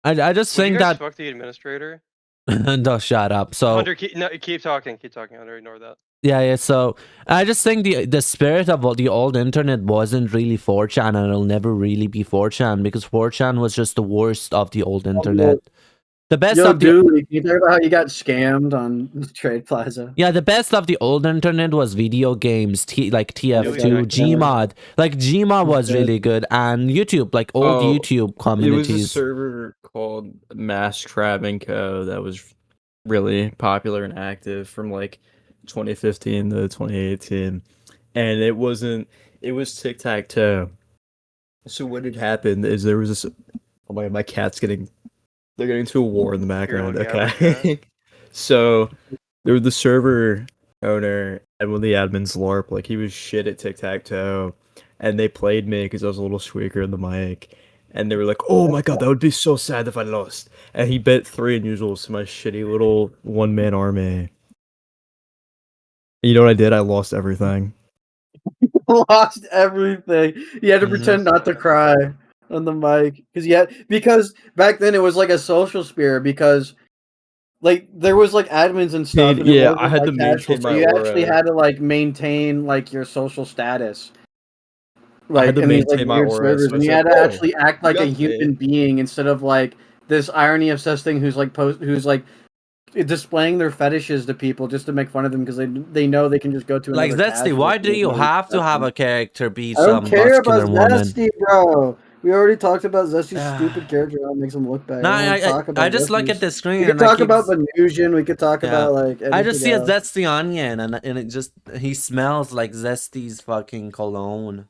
it. I just Would you think guys that fuck the administrator? don't shut up. So Hunter, keep talking. Keep talking, Hunter. Ignore that. yeah. So I just think the spirit of the old internet wasn't really 4chan, and it'll never really be 4chan because 4chan was just the worst of the old internet. The best Yo, of the dude, can you talk about how you got scammed on Trade Plaza? yeah, the best of the old internet was video games, like TF2, Gmod. Like Gmod was really good, and YouTube, like old Oh, YouTube It was a communities. server called Mass Crab & Co. that was really popular and active from like 2015 to 2018, and it was tic-tac-toe. So what had happened is there was this. Oh my cat's they're getting into a war in the background. Your little gabbard Okay, so there was the server owner and one of the admins, LARP, like he was shit at tic-tac-toe, and they played me because I was a little squeaker in the mic, and they were like, "Oh my god, that would be so sad if I lost." And he bet 3 unusuals to my shitty little one-man army. And you know what I did? I lost everything. Lost everything. You had to Mhm. pretend not to cry on the mic because back then it was like a social sphere because like there was like admins and stuff, and it Yeah, I wasn't had like to casual, maintain so my you actually aura. had to like maintain like your social status, I had like to in these like maintain my weird aura, servers, so I and you said, had to "Oh, actually act you like a got human me." being instead of like this irony obsessed thing who's like displaying their fetishes to people just to make fun of them because they know they can just go to Like another Zesty, casual. why do you have to have a character be I don't some care about muscular woman? Zesty, bro. We already talked about Zesty's stupid character. That makes him look bad. No, I don't want to talk about I just look at Zesty's. the screen We could and I talk keep about Venusian. We could talk yeah. about like I just anything see a else. Zesty onion and it just he smells like Zesty's fucking cologne.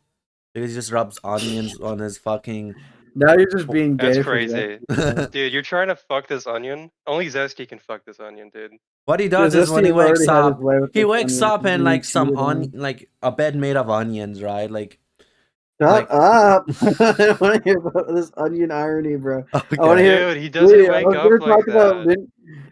He just rubs onions on his fucking. Now you're just being That's gay for crazy. Zesty. Dude, you're trying to fuck this onion? Only Zesty can fuck this onion, dude. What he Yeah, does is when Zesty he has already wakes had his up, way with he this wakes onion. up He's in being like some cheated on. like a bed made of onions, right? Like Shut like up! I want to hear about this onion irony, bro. I want to okay. hear. Dude, he doesn't Lee, I wake was up gonna like talk about that.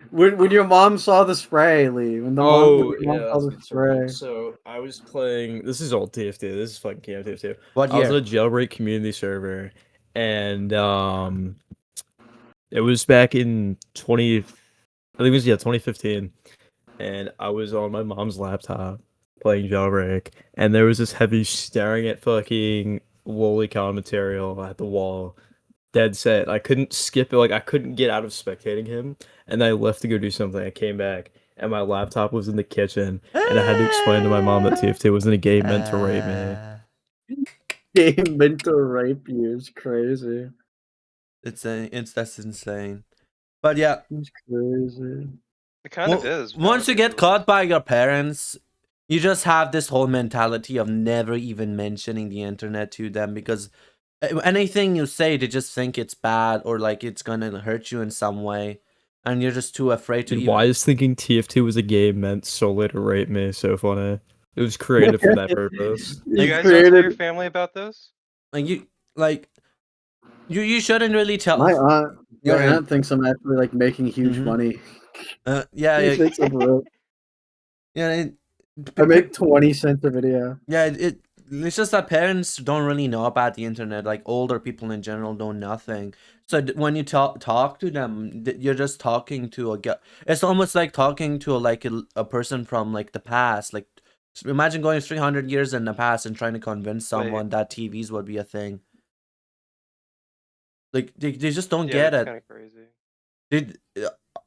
when your mom saw the spray, Lee. When Oh, your yeah, mom saw that's a the good story. spray. So I was playing. This is old TF2. This is fucking Camp TF2. What I was year? on a jailbreak community server, and it was back in 20. I think it was 2015, and I was on my mom's laptop playing jailbreak, and there was this heavy staring at fucking Lolicon material at the wall. Dead set. I couldn't skip it. Like I couldn't get out of spectating him, and I left to go do something. I came back, and my laptop was in the kitchen, and I had to explain to my mom that TF2 wasn't a game meant to rape me. Game meant to rape you. It's crazy. That's insane. But yeah, It's crazy. It kind of is. Once you get nowadays, caught by your parents, you just have this whole mentality of never even mentioning the internet to them because anything you say, they just think it's bad or like it's gonna hurt you in some way, and you're just too afraid to Dude, even. why is thinking TF2 was a game meant solely to rape me so funny? It was created for that purpose. You It's guys don't tell your created. family about this? Like you shouldn't really tell. My aunt, Go my ahead. aunt thinks I'm actually like making huge Mhm. money. Yeah, She thinks I'm broke. yeah. I make 20 cents a video. Yeah, it's just that parents don't really know about the internet. Like older people in general know nothing. So when you talk to them, you're just talking to it's almost like talking to a person from like the past. Like imagine going 300 years in the past and trying to convince someone that TVs would be a thing. Like they just don't Yeah, get that's it. kind of crazy.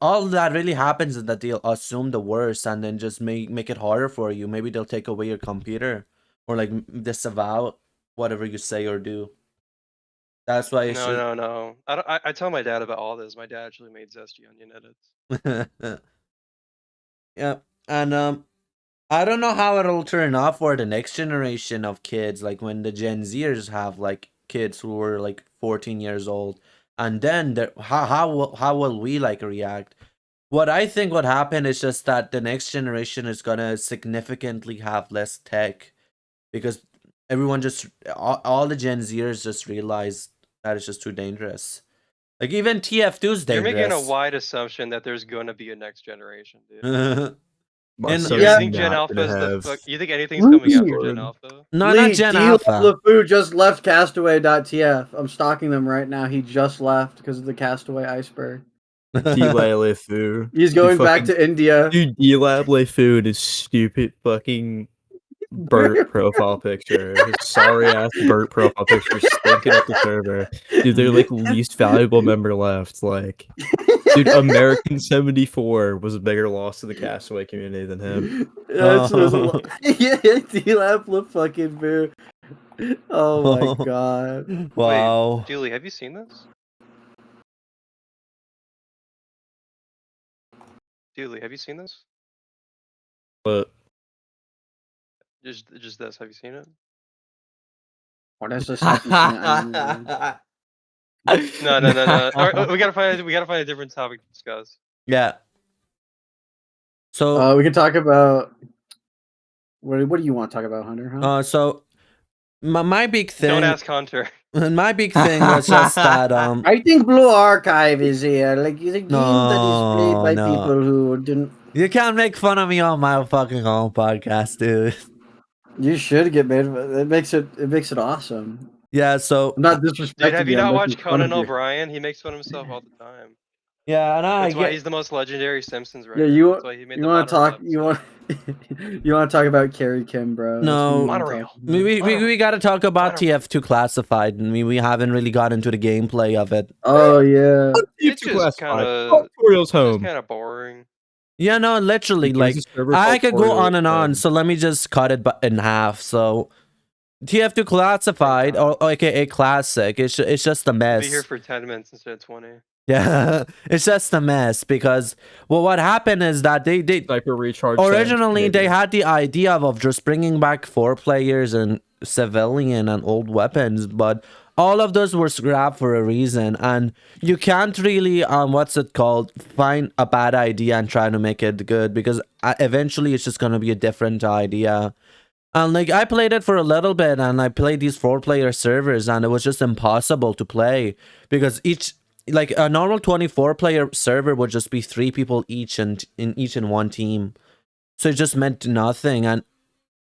All that really happens is that they'll assume the worst and then just make it harder for you. Maybe they'll take away your computer or like disavow whatever you say or do. That's why it's just No. I tell my dad about all this. My dad actually made Zesty onion edits. yeah. And I don't know how it'll turn out for the next generation of kids, like when the Gen Zers have like kids who were like 14 years old, and then how will we like react? What I think would happen is just that the next generation is gonna significantly have less tech because everyone just all the Gen Zers just realize that it's just too dangerous. Like even TF2's You're making a dangerous. wide assumption that there's gonna be a next generation, dude. My And- son's You Yeah. think Gen not Alpha gonna is the have fuck? You think anything's coming after Discord. Gen Alpha? No, Lee, not Gen D-Love Alpha. LeFou just left Castaway.tf. I'm stalking them right now. He just left because of the Castaway iceberg. D-Lab LeFou. He's going back to India. Dude, D-Lab LeFou and his stupid fucking Bert profile picture. His sorry ass Bert profile picture stinking up the server. Dude, they're like least valuable member left. Like, dude, American 74 was a bigger loss to the Castaway community than him. That's yeah, D-Lab LeFucking-Fou. Oh my god. Wow. Wait, Dooley, have you seen this? Dooley, have you seen this? But Just this. Have you seen it? What is this? Have you seen it? I don't know. No. All right, we gotta find a different topic to discuss. Yeah. So We can talk about what do you want to talk about, Hunter? Huh? so my big thing Don't ask Hunter. my big thing was just that I think Blue Archive is here. Like it's a game that is played by No. people who didn't. you can't make fun of me on my fucking home podcast, dude. You should get made. It makes it awesome. Yeah, so I'm not disrespecting Dude, have you I'm not making watched fun of Conan you. O'Brien? He makes fun of himself all the time. yeah, and I That's why get he's the most legendary Simpsons Yeah, writer. That's why he made you the want to monorail talk? You episode. want you want to talk about Carrie Kim, bro? That's what No. you wanna Monorail. talk about. we got to talk about Monorail. TF2 Classified. and we haven't really got into the gameplay of it. Oh yeah. It's YouTube just classified. kinda- Tutorials It's home. kind of boring. Yeah, no, literally, like There's a server I called could go on Tutorials and on, Home. so let me just cut it in half. So TF2 Classified, or aka Classic, it's just a We'll mess. be here for 10 minutes instead of 20. Yeah, it's just a mess because what happened is that they Sniper recharge. originally tank, they maybe. had the idea of just bringing back 4 players and civilian and old weapons, but all of those were scrapped for a reason, and you can't really what's it called, find a bad idea and try to make it good, because eventually it's just gonna be a different idea. And like I played it for a little bit, and I played these 4-player servers, and it was just impossible to play because like a normal 24-player server would just be 3 people each, and in one team, so it just meant nothing. And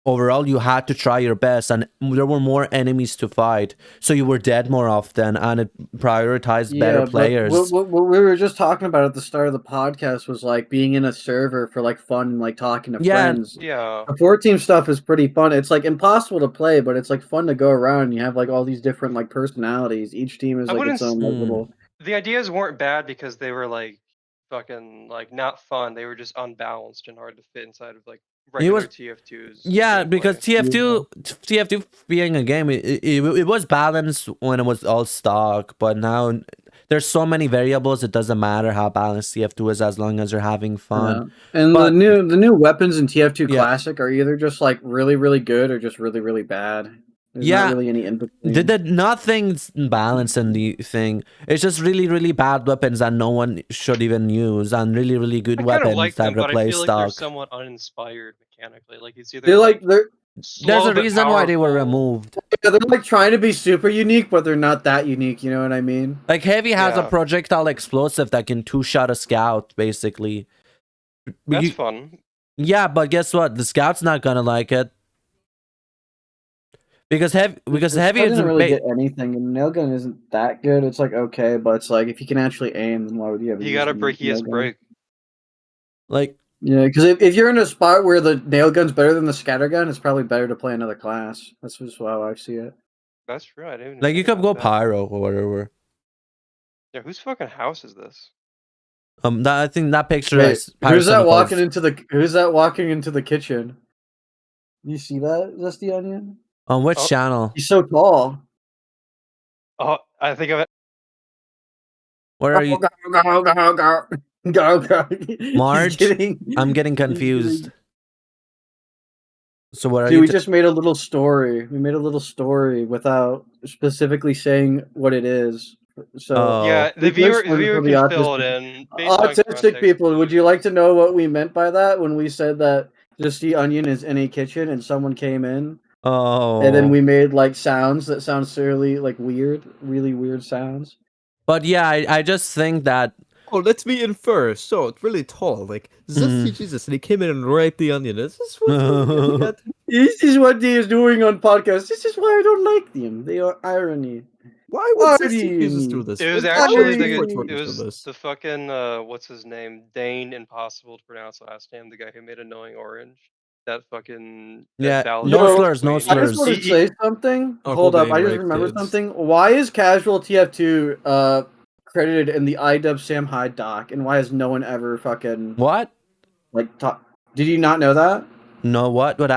overall you had to try your best, and there were more enemies to fight, so you were dead more often, and it prioritized better but players. what we were just talking about at the start of the podcast was like being in a server for like fun and like talking to Yeah. friends. Yeah. The 4-team stuff is pretty fun. It's like impossible to play, but it's like fun to go around. And you have like all these different like personalities. Each team is I like wouldn't its own like, Mm. little. The ideas weren't bad because they were like fucking like not fun. They were just unbalanced and hard to fit inside of like regular was- TF2's. Yeah, gameplay. because TF2 being a game, it was balanced when it was all stock, but now there's so many variables, it doesn't matter how balanced TF2 is as long as you're having fun. And But- the new weapons in TF2 Yeah. Classic are either just like really really good or just really really bad. There's Yeah. not really any in between. Nothing's balanced in the thing. It's just really, really bad weapons that no one should even use, and really, really good I kind of weapons like that them, but I replace feel like they're stock. somewhat uninspired mechanically. Like it's either They're like they're slow There's a but reason why they were powerful. removed. they're like trying to be super unique, but they're not that unique. You know what I mean? Like Heavy has a Yeah. projectile explosive that can 2-shot a scout, basically. That's fun. Yeah, but guess what? The scout's not gonna like it. Because Heavy I is didn't really get anything, and nail gun isn't that good. It's like okay, but it's like if you can actually aim, then why would you ever? He use got a the breakiest nail gun? break. like Yeah, because if you're in a spot where the nail gun's better than the scatter gun, it's probably better to play another class. That's just how I see it. That's true. I didn't even you think could go about that. pyro or whatever. Yeah, whose fucking house is this? I think that picture Wait, is who's that Pyrocynical. walking into the kitchen? You see that? Is that the onion? On which Oh. channel? He's so tall. Oh, I think of it. Where are you? Go. Marge? I'm getting confused. So what are Dude, you? we just made a little story. We made a little story without specifically saying what it is. So, Oh. Yeah, the we viewer explained it for the can fill it autistic- in. based on autistic context people, would you clues. like to know what we meant by that when we said that just the onion is in a kitchen and someone came in, Oh. and then we made like sounds that sound really like weird, really weird sounds. But yeah, I just think that oh, let's meet in first. So it's really tall, like zesty Jesus, and he came in and raped the onion. This is what This is what he is doing on podcast. This is why I don't like them. They are irony. why would zesty Irony. Jesus do this? It was Why actually would the Twitch Irony. workers it do was this? the fucking what's his name? Dane, impossible to pronounce last name, the guy who made Annoying Orange. That fucking Yeah, ballad no Yo, slurs, no I between- just slurs. want to say something. Uncle Hold up, Dane I just raped remembered kids. something. Why is Casual TF2 credited in the iDub Sam Hyde doc, and why has no one ever fucking What? like talk? Did you not know that? No, what? What?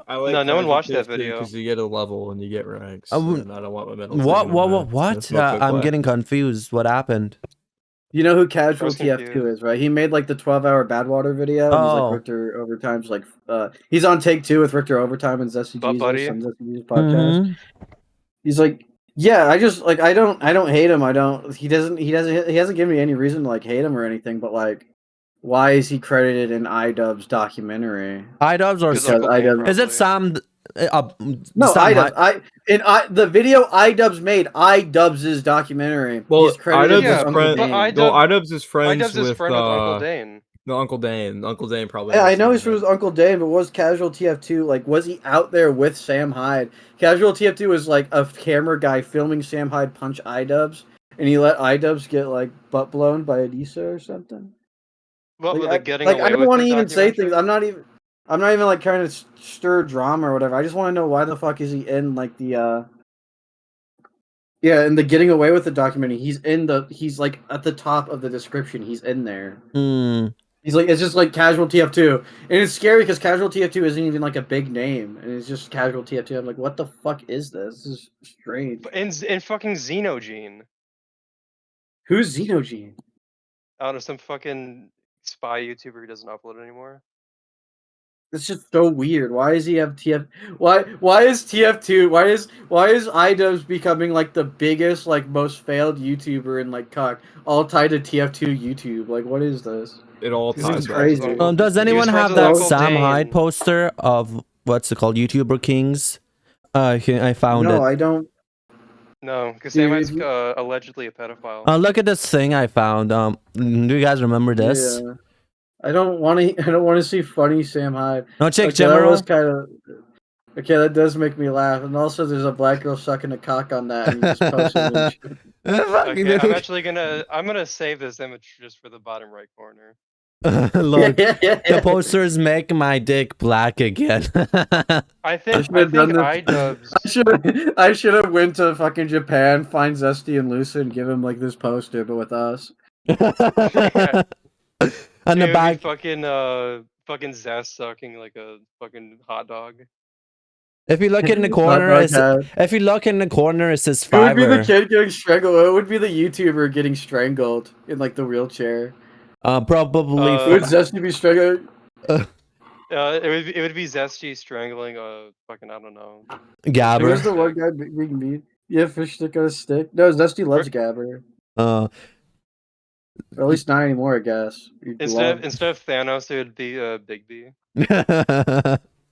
I like No, no one casual watched that TF2 video. because you get a level and you get ranks, Um, and I don't want my medal What? taken away. What? Smoke quick I'm black. getting confused. What happened? You know who I Casual was TF2 confused. is, right? He made like the 12-hour Badwater video, and he's like Oh. Richter Overtime's like he's on Take Two with Richter Overtime and Zesty Butt Jesus Buddy. on Zesty Jesus podcast. Mhm. He's like, yeah, I just like I don't hate him. He hasn't given me any reason to like hate him or anything. But like, why is he credited in iDubbbz documentary? iDubbbz or Because Because Uncle Dane iDubbbz. is it probably. Sam? No, Sam iDubbbz. The video iDubbbz made iDubbbz's documentary. Well, He's credited iDubbbz with is Uncle friend. But Dane. No, iDubbbz is friends iDubbbz is with friend with Uncle Dane. no Uncle Dane. Uncle Dane probably. Yeah, I knows know Sam he's Hyde. with Uncle Dane, but was Casual TF2 like? Was he out there with Sam Hyde? Casual TF2 was like a camera guy filming Sam Hyde punch iDubbbz, and he let iDubbbz get like butt blown by Adisa or something. What Like, with the getting I away don't with want to it even say things. documentary? I'm not even like trying to stir drama or whatever. I just want to know why the fuck is he in like the yeah, in the getting away with the documentary. He's like at the top of the description. He's in there. He's like, it's just like Casual TF2, and it's scary because Casual TF2 isn't even like a big name, and it's just Casual TF2. I'm like, what the fuck is this? This is strange. In fucking Xenogene. Who's Xenogene? I don't know, some fucking spy YouTuber who doesn't upload anymore. It's just so weird. Why does he have TF? Why is TF2? Why is iDubbbz becoming like the biggest, like most failed YouTuber in like cock, all tied to TF2 YouTube? Like, what is this? It all This ties is back. crazy. Does He anyone was friends have with that Uncle Sam Dane. Hyde poster of what's it called? YouTuber Kings. I found No, it. I don't. No, because Dude, Sam Hyde's if you- allegedly a pedophile. Look at this thing I found. Do you guys remember this? Yeah. I don't want to see funny Sam Hyde. No, check Okay, that was general. kind of. Okay, that does make me laugh, and also there's a black girl sucking a cock on that, and he just posted it. Okay, I'm gonna save this image just for the bottom right corner. Look, yeah. the posters make my dick black again. I think should've done this. iDubbbz. I should have went to fucking Japan, find Zesty and Lucy, and give him like this poster, but with us. On the It would be back, fucking Zest sucking like a fucking hot dog. if you look in the Hot corner, dog it's, head. if you look in the corner, it says It would be the Fiverr. kid getting strangled. It would be the YouTuber getting strangled in like the wheelchair. Probably. Would Zesty be strangled? It would be Zesty strangling a fucking, I don't know. Who's Gabber. the one guy being mean? Yeah, fish stick on a stick. No, Zesty loves Gabber. Or at least not anymore, I guess. Instead of Thanos, it would be Big B.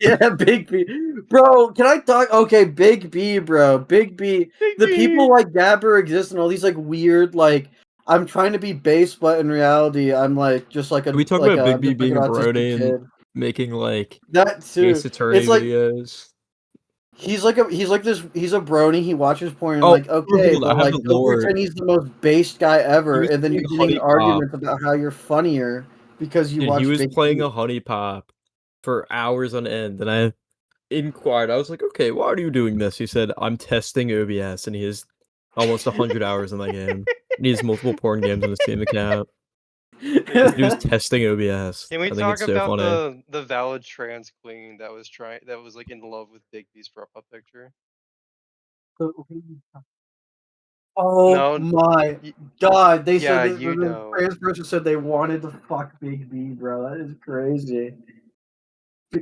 Yeah, Big B. Bro, can I talk? Okay, Big B, bro. Big B. The people like Gabber exist and all these like weird, like, I'm trying to be base, but in reality, I'm like just like a. Can we talk like about Big B just like being a an autistic brony and kid. making like That too. Ace Attorney It's like videos? he's a brony. He watches porn and Oh, like okay, hold on, I but have like the don't lore. pretend he's the most based guy ever, was and then you're playing getting Honey Pop. arguments about how you're funnier because you And watch. he was Big playing B. a honey pop for hours on end, and I inquired. I was like, "Okay, why are you doing this?" He said, "I'm testing OBS," and he has almost 100 hours in that game. And he has multiple porn games on his Steam account. He was testing OBS. Can we I think talk it's so about funny. the valid trans queen that was like in love with Big B's profile picture? Oh No, my y- god! They yeah, said that you the know. trans person said they wanted to fuck Big B, bro. That is crazy.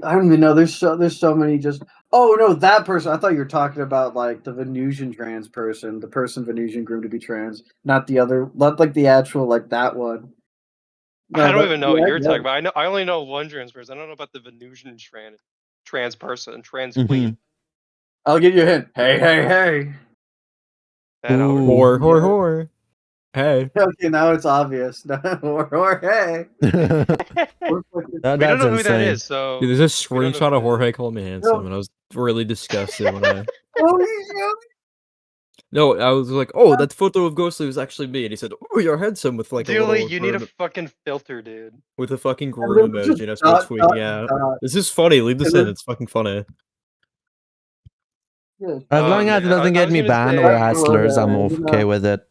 I don't even know. There's so many. Just oh no, that person. I thought you were talking about like the Venusian trans person, the person Venusian groomed to be trans, not the other, not like the actual like that one. I don't but- even know what yeah, you're yeah. talking about. I only know one trans person. I don't know about the Venusian trans person, trans Mhm. queen. I'll give you a hint. Hey. That I would- Ooh. Whore. Hey. Okay, now it's obvious. or hey. Or fucking- We don't That's know who that insane. is, so Dude, there's a we don't know screenshot who of it Jorge is. calling me handsome, and I was really disgusted when I. Holy shit. No, I was like, oh, that photo of Ghostly was actually me, and he said, oh, you're handsome with like a Dooley, little you need a groom, fucking filter, dude. with a fucking And groom then just emoji, and I started tweaking out. dot. This is funny. Leave this And in. then- It's fucking funny. Yeah, As long as it doesn't I get was me gonna banned say- or That's hustlers, I'm Jorge, you okay know. with it.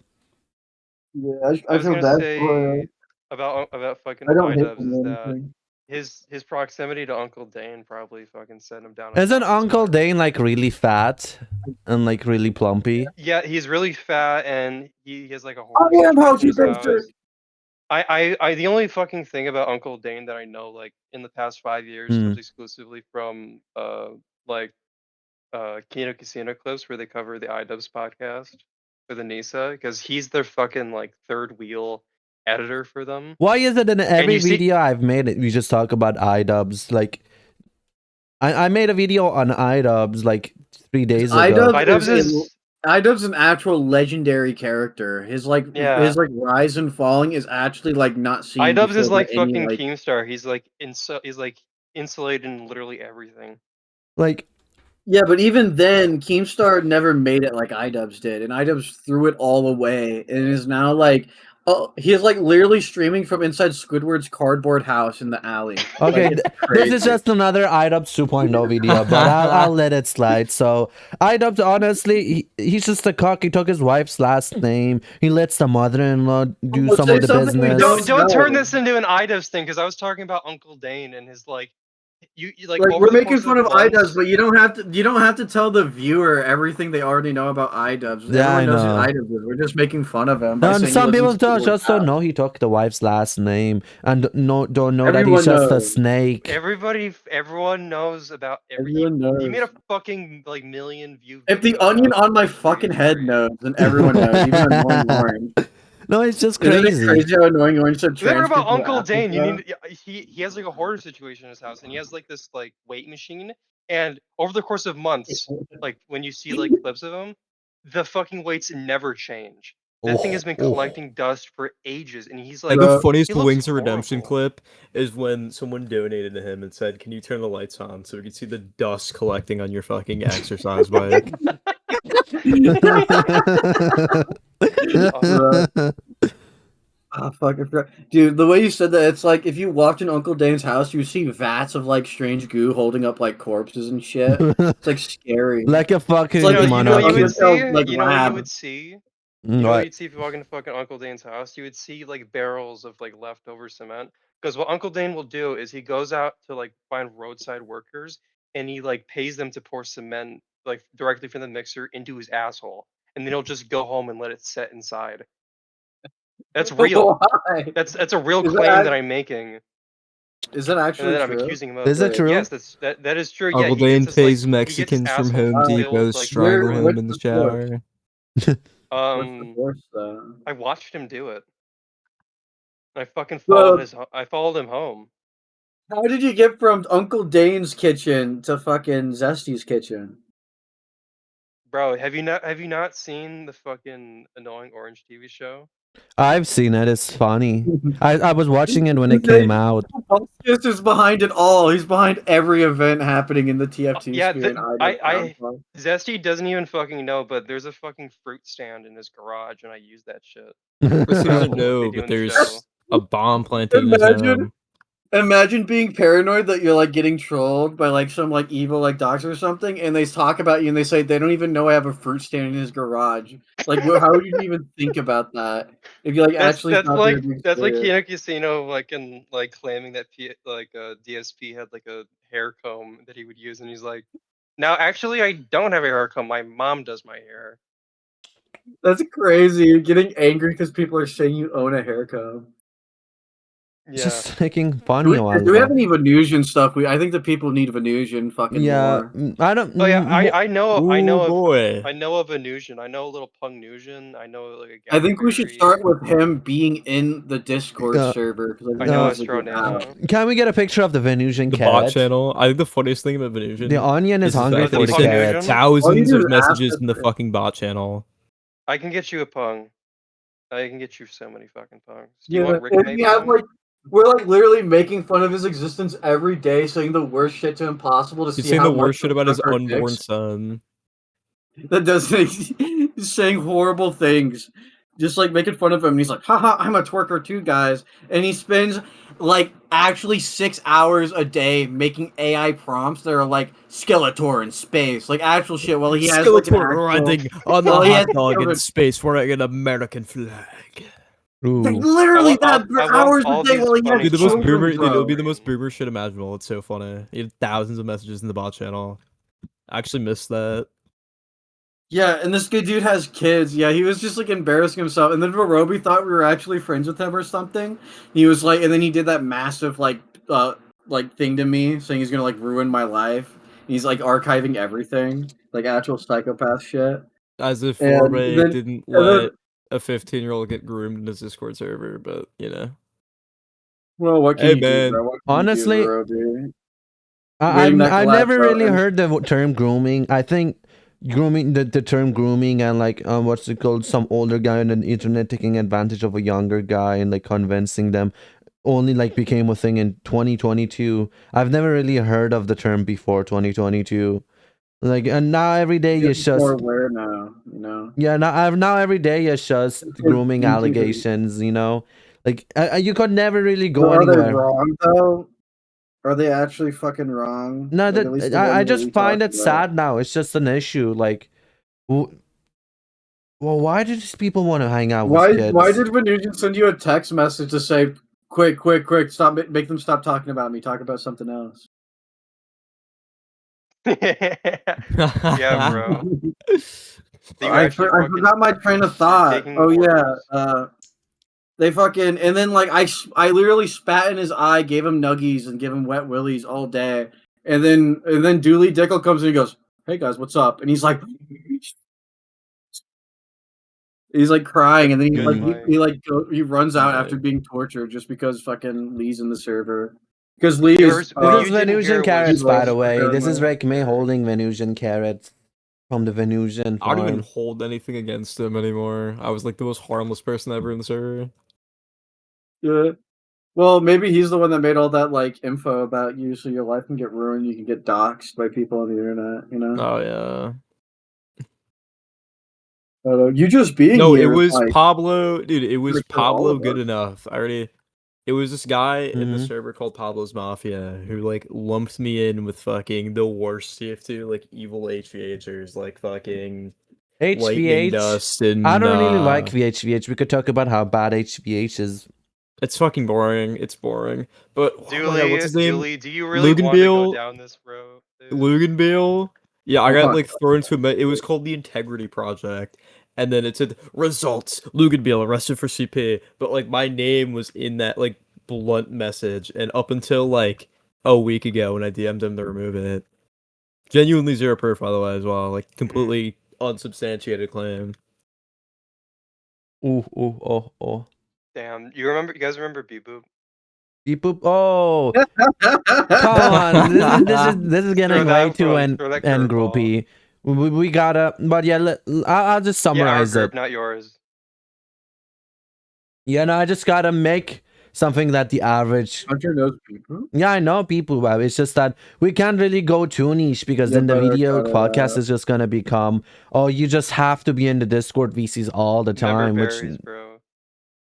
Yeah, I I was feel gonna bad say for about fucking I don't hate iDubbbz him is or that anything. his proximity to Uncle Dane probably fucking sent him down. Isn't Uncle Dane like really fat and like really plumpy? Yeah, he's really fat and he has like a I horror am situation in Houchy his house. Basic. I the only fucking thing about Uncle Dane that I know like in the past 5 years Hmm. comes exclusively from like Kino Casino clips where they cover the iDubbbz podcast with Anissa because he's their fucking like third wheel editor for them. Why is it in every you see- video I've made it we just talk about iDubbbz? Like I made a video on iDubbbz like 3 days ago. iDubbbz is an actual legendary character. His his rise and falling is actually like not seen. iDubbbz is before like by any, fucking like, Keemstar. He's like insulated in literally everything. Like yeah, but even then, Keemstar never made it like iDubbbz did, and iDubbbz threw it all away, and is now like, oh, he is like literally streaming from inside Squidward's cardboard house in the alley. okay, Like, this is just another iDubbbz 2.0 video, but I'll let it slide. So iDubbbz, honestly, he's just a cock. He took his wife's last name. He lets the mother-in-law do Well, some say of the something we business. Don't turn No. this into an iDubbbz thing because I was talking about Uncle Dane and his like you like over we're the making course fun of months- iDubbbz, but you don't have to tell the viewer everything they already know about iDubbbz. Yeah, I Everyone knows who know. iDubbbz is. We're just making fun of him. By And saying some he people lives in Squidward's just don't house. know he took the wife's last name and don't know that Everyone he's just a knows. snake. Everyone knows about Everyone He made knows. a fucking like million view. If the video onion about on my Previous fucking head Three. knows, then everyone knows. Even annoying orange. No, it's just Isn't it crazy. crazy how annoying orange said Remember about transcript Uncle of Dane? You Africa? need he has like a hoarder situation in his house, and he has like this like weight machine. And over the course of months, like when you see like clips of him, the fucking weights never change. That thing has been collecting dust for ages, and he's like, And the funniest he looks Wings of Redemption horrible. clip is when someone donated to him and said, "Can you turn the lights on so we can see the dust collecting on your fucking exercise bike?" Oh, fuck, I forgot. Dude, the way you said that, it's like if you walked in Uncle Dane's house, you would see vats of like strange goo holding up like corpses and shit. It's like scary. Like a fucking It's like You know what you would monarchy. see? Like You know what you lab. would see? You Mm, know what what? you'd see if you walk into fucking Uncle Dane's house? You would see like barrels of like leftover cement. Because what Uncle Dane will do is he goes out to like find roadside workers and he like pays them to pour cement like directly from the mixer into his asshole. And then he'll just go home and let it set inside. That's real. Why? That's a real Is claim that that I'm making. Is that And actually that I'm true? accusing him of. Is it true? Yes, that is true. Yeah, Uncle he gets Dane his, like, pays he gets his Mexicans from asshole Home filled, Depot like, strangle with- him in the what's the source? shower. What's the source, though? I watched him do it. I fucking Well- I followed him home. How did you get from Uncle Dane's kitchen to fucking Zesty's kitchen? Bro, have you not seen the fucking Annoying Orange TV show? I've seen it. It's funny. I was watching it when it came out. This is behind it all. He's behind every event happening in the TF2 Yeah, sphere. Zesty doesn't even fucking know, but there's a fucking fruit stand in his garage, and I use that shit. Chris They doesn't do know, in but the there's show. a bomb planted in his home. Imagine being paranoid that you're like getting trolled by like some like evil like doctor or something, and they talk about you and they say they don't even know I have a fruit stand in his garage. Like, how would you even think about that if you like That's actually? thought they were being that's like serious? Kino Casino like in like claiming that DSP had like a hair comb that he would use, and he's like, now actually I don't have a hair comb. My mom does my hair. That's crazy. You're getting angry because people are saying you own a hair comb. It's Yeah. just making Do funny we, ones. do we have any Venusian stuff? I think the people need Venusian fucking Yeah, more. I don't. Oh yeah, I know Ooh, boy. I know of Venusian. I know a little Pungnusian. I know like a I think we should Gallagher-y. start with him being in the Discord Yeah. server. 'Cause I know he's a good Astronano. out. Can we get a picture of the Venusian The cat? bot channel. I think the funniest thing about Venusian. The onion is the hungry fact that for he the sent cat. All you thousands do of is ask messages us in the for it. fucking bot channel. I can get you a Pung. I can get you so many fucking punks. Do you want Rick and May we have punk? like we're like literally making fun of his existence every day, saying the worst shit to him possible to He's see saying how the much worst shit we about his suck our unborn dicks. son. That doesn't. He's saying horrible things, just like making fun of him. And he's like, haha, I'm a twerker too, guys. And he spends like actually 6 hours a day making AI prompts that are like Skeletor in space, like actual shit. While he has like an Skeletor actual, riding on the well, he has hot dog in children. space wearing an American flag. Like, Ooh. literally that for I want hours a all day these while he has funny Dude, the most children, boomer, dude, it'll be bro. the most boomer shit imaginable. It's so funny. He had thousands of messages in the bot channel. I actually missed that. Yeah, and this good dude has kids. Yeah, he was just like embarrassing himself. And then Varobi thought we were actually friends with him or something. He was like, and then he did that massive like thing to me, saying he's gonna like ruin my life. He's like archiving everything, like actual psychopath shit. As if And Forbe then, didn't and then let a 15-year-old get groomed in his Discord server, but you know. well, what can Hey you do, bro? man. What can you do, Honestly, Varobi? I, Waiting I've that I collapse never out really and heard the term grooming. I think grooming, the term grooming, and like what's it called? Some older guy on the internet taking advantage of a younger guy and like convincing them, only like became a thing in 2022. I've never really heard of the term before 2022. Like, and now every day you're it's more just, aware now, you know. yeah, now every day it's just grooming allegations. Like you could never really But go are they anywhere. wrong though? Are they actually fucking wrong? No, Like at least that the ones I that just we find talked it about. sad now. It's just an issue. Like, well, why do these people want to hang out with Why kids? did Venusian send you a text message to say, "Quick, quick, quick! Stop! Make them stop talking about me. Talk about something else." Yeah, bro. You I actually fucking forgot my train of you're thought. taking Oh yeah, orders. they fucking and then like I literally spat in his eye, gave him nuggies and give him wet willies all day, and then Dooley Dickle comes in and goes, "Hey guys, what's up?" And he's like crying, and then he Good like Mm. line. he runs out after Right. being tortured just because fucking Lee's in the server. Because Lee is This What is you didn't Venusian hear was carrots, by evil, the way. This is apparently. Rick May holding Venusian carrots from the Venusian I don't even farm. hold anything against him anymore. I was like the most harmless person ever in the server. Yeah. Well, maybe he's the one that made all that like info about you, so your life can get ruined. You can get doxxed by people on the internet. You know. Oh yeah. But, you just being No, it here, was like, Pablo, dude. It was for all Pablo of good us. enough. It was this guy in the Mhm. server called Pablo's Mafia who like lumped me in with fucking the worst TF2 like evil HVHers like fucking Lightning HVH. Dust I and don't really like VHVH. We could talk about how bad HVH is. it's fucking boring. It's boring. But oh my god, what's his name? Dooley, do you really want to go down this road? Luganbill. Yeah, I Oh got my like thrown into it was called the Integrity Project. And then it said results, Luganbill arrested for CP. But like my name was in that like blunt message, and up until like a week ago when I DM'd him to remove it. Genuinely zero proof by the way as well. Like completely unsubstantiated claim. Ooh, ooh, oh, oh. Damn, you guys remember Beep Boop? Beep boop. Oh, god. come on. This is Throw getting way that too throw that and curveball. groupie. We gotta, but yeah, I'll just Yeah, our summarize group, it. not yours. Yeah, no, I just gotta make something that the average. Hunter knows people. Yeah, I know people well. It's just that we can't really go too niche because You then the better video cut it podcast out. is just gonna become, oh, you just have to be in the Discord VCs all the Member time, which, berries, bro.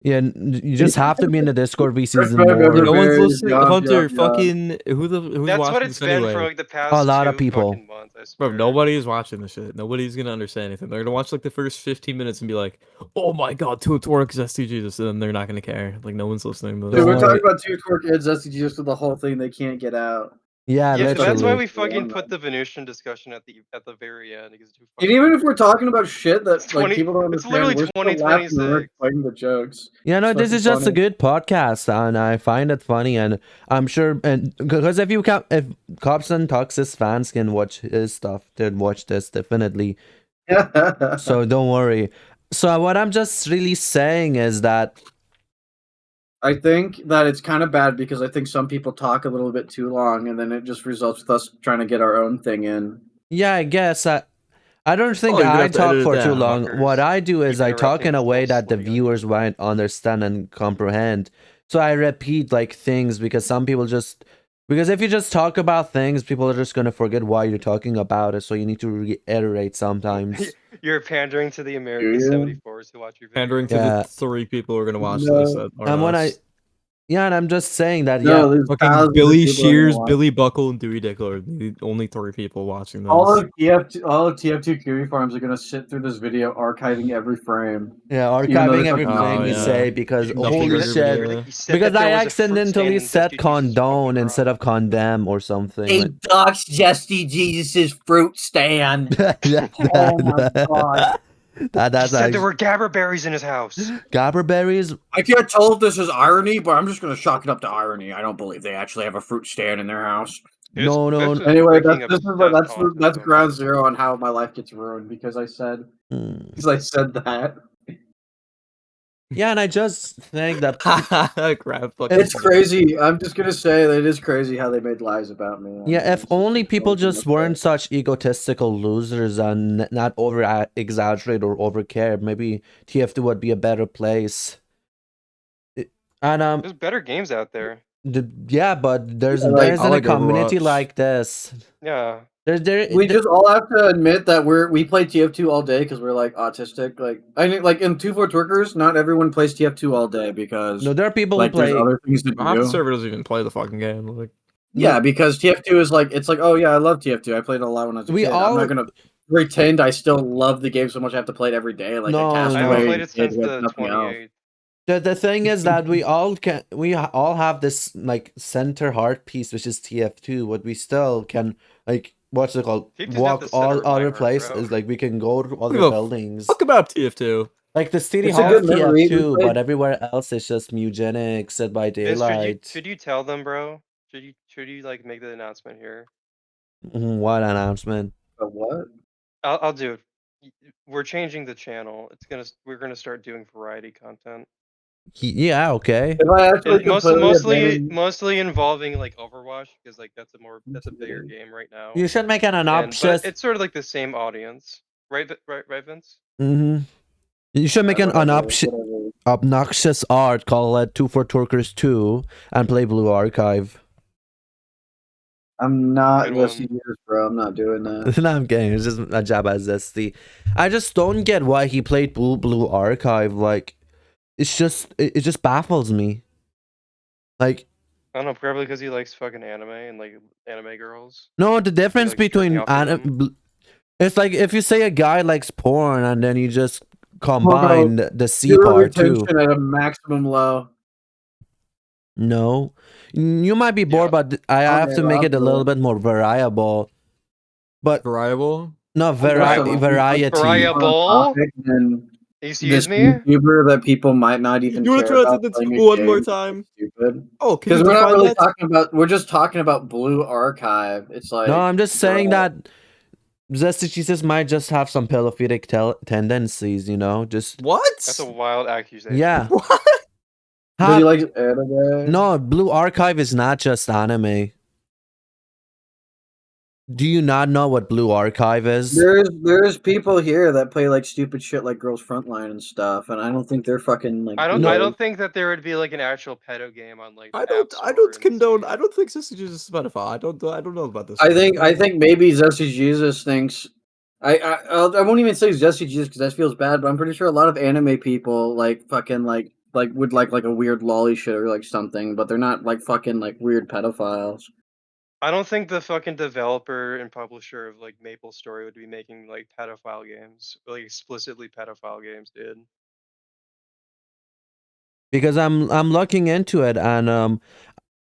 yeah, you just have to be in the Discord VCs and Member No more. one's berries, listening. yum, Hunter, yum, yum. fucking who's That's what watching it's this been for anyway? like the A past lot of 2 people. fucking months, I Bro, swear. nobody is watching this shit. Nobody's gonna understand anything. They're gonna watch like the first 15 minutes and be like, "Oh my god, two work is STGs," and then they're not gonna care. Like no one's listening to Dude, Don't this. we're talking worry. about two twerk kids, SCGs for the whole thing. They can't get out. Yeah, Yeah, They're stuck in that's why literally. we fucking one. put the Venusian discussion at the very end because it's too And fucking even if long. we're talking about shit It's that like people don't It's understand, literally we're still laughing and we're 2026. fighting the jokes. Yeah, no, It's this fucking is just a funny. good podcast, and I find it funny, and I'm sure, and because if Cops and Toxis fans can watch his stuff, they'd watch this definitely. So don't worry. So what I'm just really saying is that, I think that it's kind of bad because I think some people talk a little bit too long, and then it just results with us trying to get our own thing in. yeah, I guess I don't think Oh, you're gonna I have to talk edit it for too down. long. What Fuckers. I do is Keep I talk interrupting in a us way while that the sweating on viewers might understand and comprehend. So I repeat like things because some people just because if you just talk about things, people are just gonna forget why you're talking about it. So you need to reiterate sometimes. You're pandering to the Do American you? 74s who watch your videos. Pandering to Yeah. the 3 people who are gonna watch No. this that are And when I us. yeah, and I'm just saying that No, yeah. there's Fucking thousands Billy of people that are gonna Shears, watch. Billy Buckle, and Dewey Dickle are the only 3 people watching this. All of TF2 Kiwi farms are gonna sit through this video, archiving every frame. Yeah, Even though archiving they fucking everything Oh, you yeah. say because Chicken holy burger shit. video. He said Because that there I was a fruit stand accidentally in said Zesty Jesus' condone fucking instead garage. of condemn or something. They Like, doxed Justy Jesus' fruit stand. Oh my god. He that's said there actually were gabber berries in his house. gabber berries. I can't tell if this is irony, but I'm just gonna chalk it up to irony. I don't believe they actually have a fruit stand in their house. No, no. This is Anyway, freaking that's obsessed ground autism. zero on how my life gets ruined because I said Mm. that. Yeah, and I just think that Grab fucking It's crazy. I'm just gonna say that it is crazy how they made lies about me. yeah, if only people just weren't weren't such egotistical losers and not over exaggerate or over care, maybe TF2 would be a better place. And There's better games out there. yeah, but there like, isn't I a like community Overwatch. like this. Yeah. We just all have to admit that we play TF2 all day because we're like autistic. Like I mean, like in 2-4 Twerkers, not everyone plays TF2 all day because no, there are people like who there's play. other things to Half the do. server doesn't even play the fucking game. Like, Yeah, because TF2 is like it's like oh yeah, I love TF2. I played it a lot when I was a We kid. I'm all- not gonna pretend I still love the game so much I have to play it every day like No, a no. I Castaway. haven't played it kid since who has the nothing else. 28th. The thing is that we all have this like center heart piece, which is TF2, but we still can like what's it called? TF2 is not Walk the center all of my other heart, bro. places. Like we can go to other give a buildings. fuck about TF2. Like the city It's a hall good is memory. We TF2, played- but everywhere else it's just Mugenics, Dead by Vince, Daylight. should you tell them, bro? Should you like make the announcement here? What announcement? what? I'll do it. We're changing the channel. We're gonna start doing variety content. Yeah, okay. If I actually Mostly involving like Overwatch because like that's a bigger game right now. You should make an But obnoxious. it's sort of like the same audience, right? Right, Vince. Mm-hmm. You should make an obnoxious art, call it 2 for Twerkers 2, and play Blue Archive. I'm not Good listening one. to this, bro. I'm not doing that. No, I'm kidding. It's just a jab at Zesty. I just don't get why he played Blue Archive. Like, it's just it just baffles me. Like, I don't know, probably because he likes fucking anime and like anime girls. no, the difference likes jerking between off to them. it's like if you say a guy likes porn and then you just combine the C Zero part too. retention at a maximum low. No, you might be bored, but I have to make it a little bit more variable. But Variable? no, variety. Variable? Excuse This me? YouTuber that people might not even You want to care try about this playing a one game more is time? stupid. Oh, can Because you we're not define really that? talking about. We're just talking about Blue Archive. It's like No, I'm just saying bro. that Zesty Jesus might just have some pedophilic tendencies, you know? Just What? That's a wild accusation. yeah. What? Does he like anime? No, Blue Archive is not just anime. Do you not know what Blue Archive is? There's people here that play like stupid shit like Girls Frontline and stuff, and I don't think they're fucking like. I good. don't think that there would be like an actual pedo game on like. I App don't Store in the condone. States. I don't think Sister Jesus is a pedophile. I don't know about this. I think maybe Zesty Jesus thinks. I won't even say Zesty Jesus because that feels bad, but I'm pretty sure a lot of anime people like fucking like would like a weird lolly shit or like something, but they're not like fucking like weird pedophiles. I don't think the fucking developer and publisher of like Maple Story would be making like pedophile games, like explicitly pedophile games, dude. Because I'm looking into it and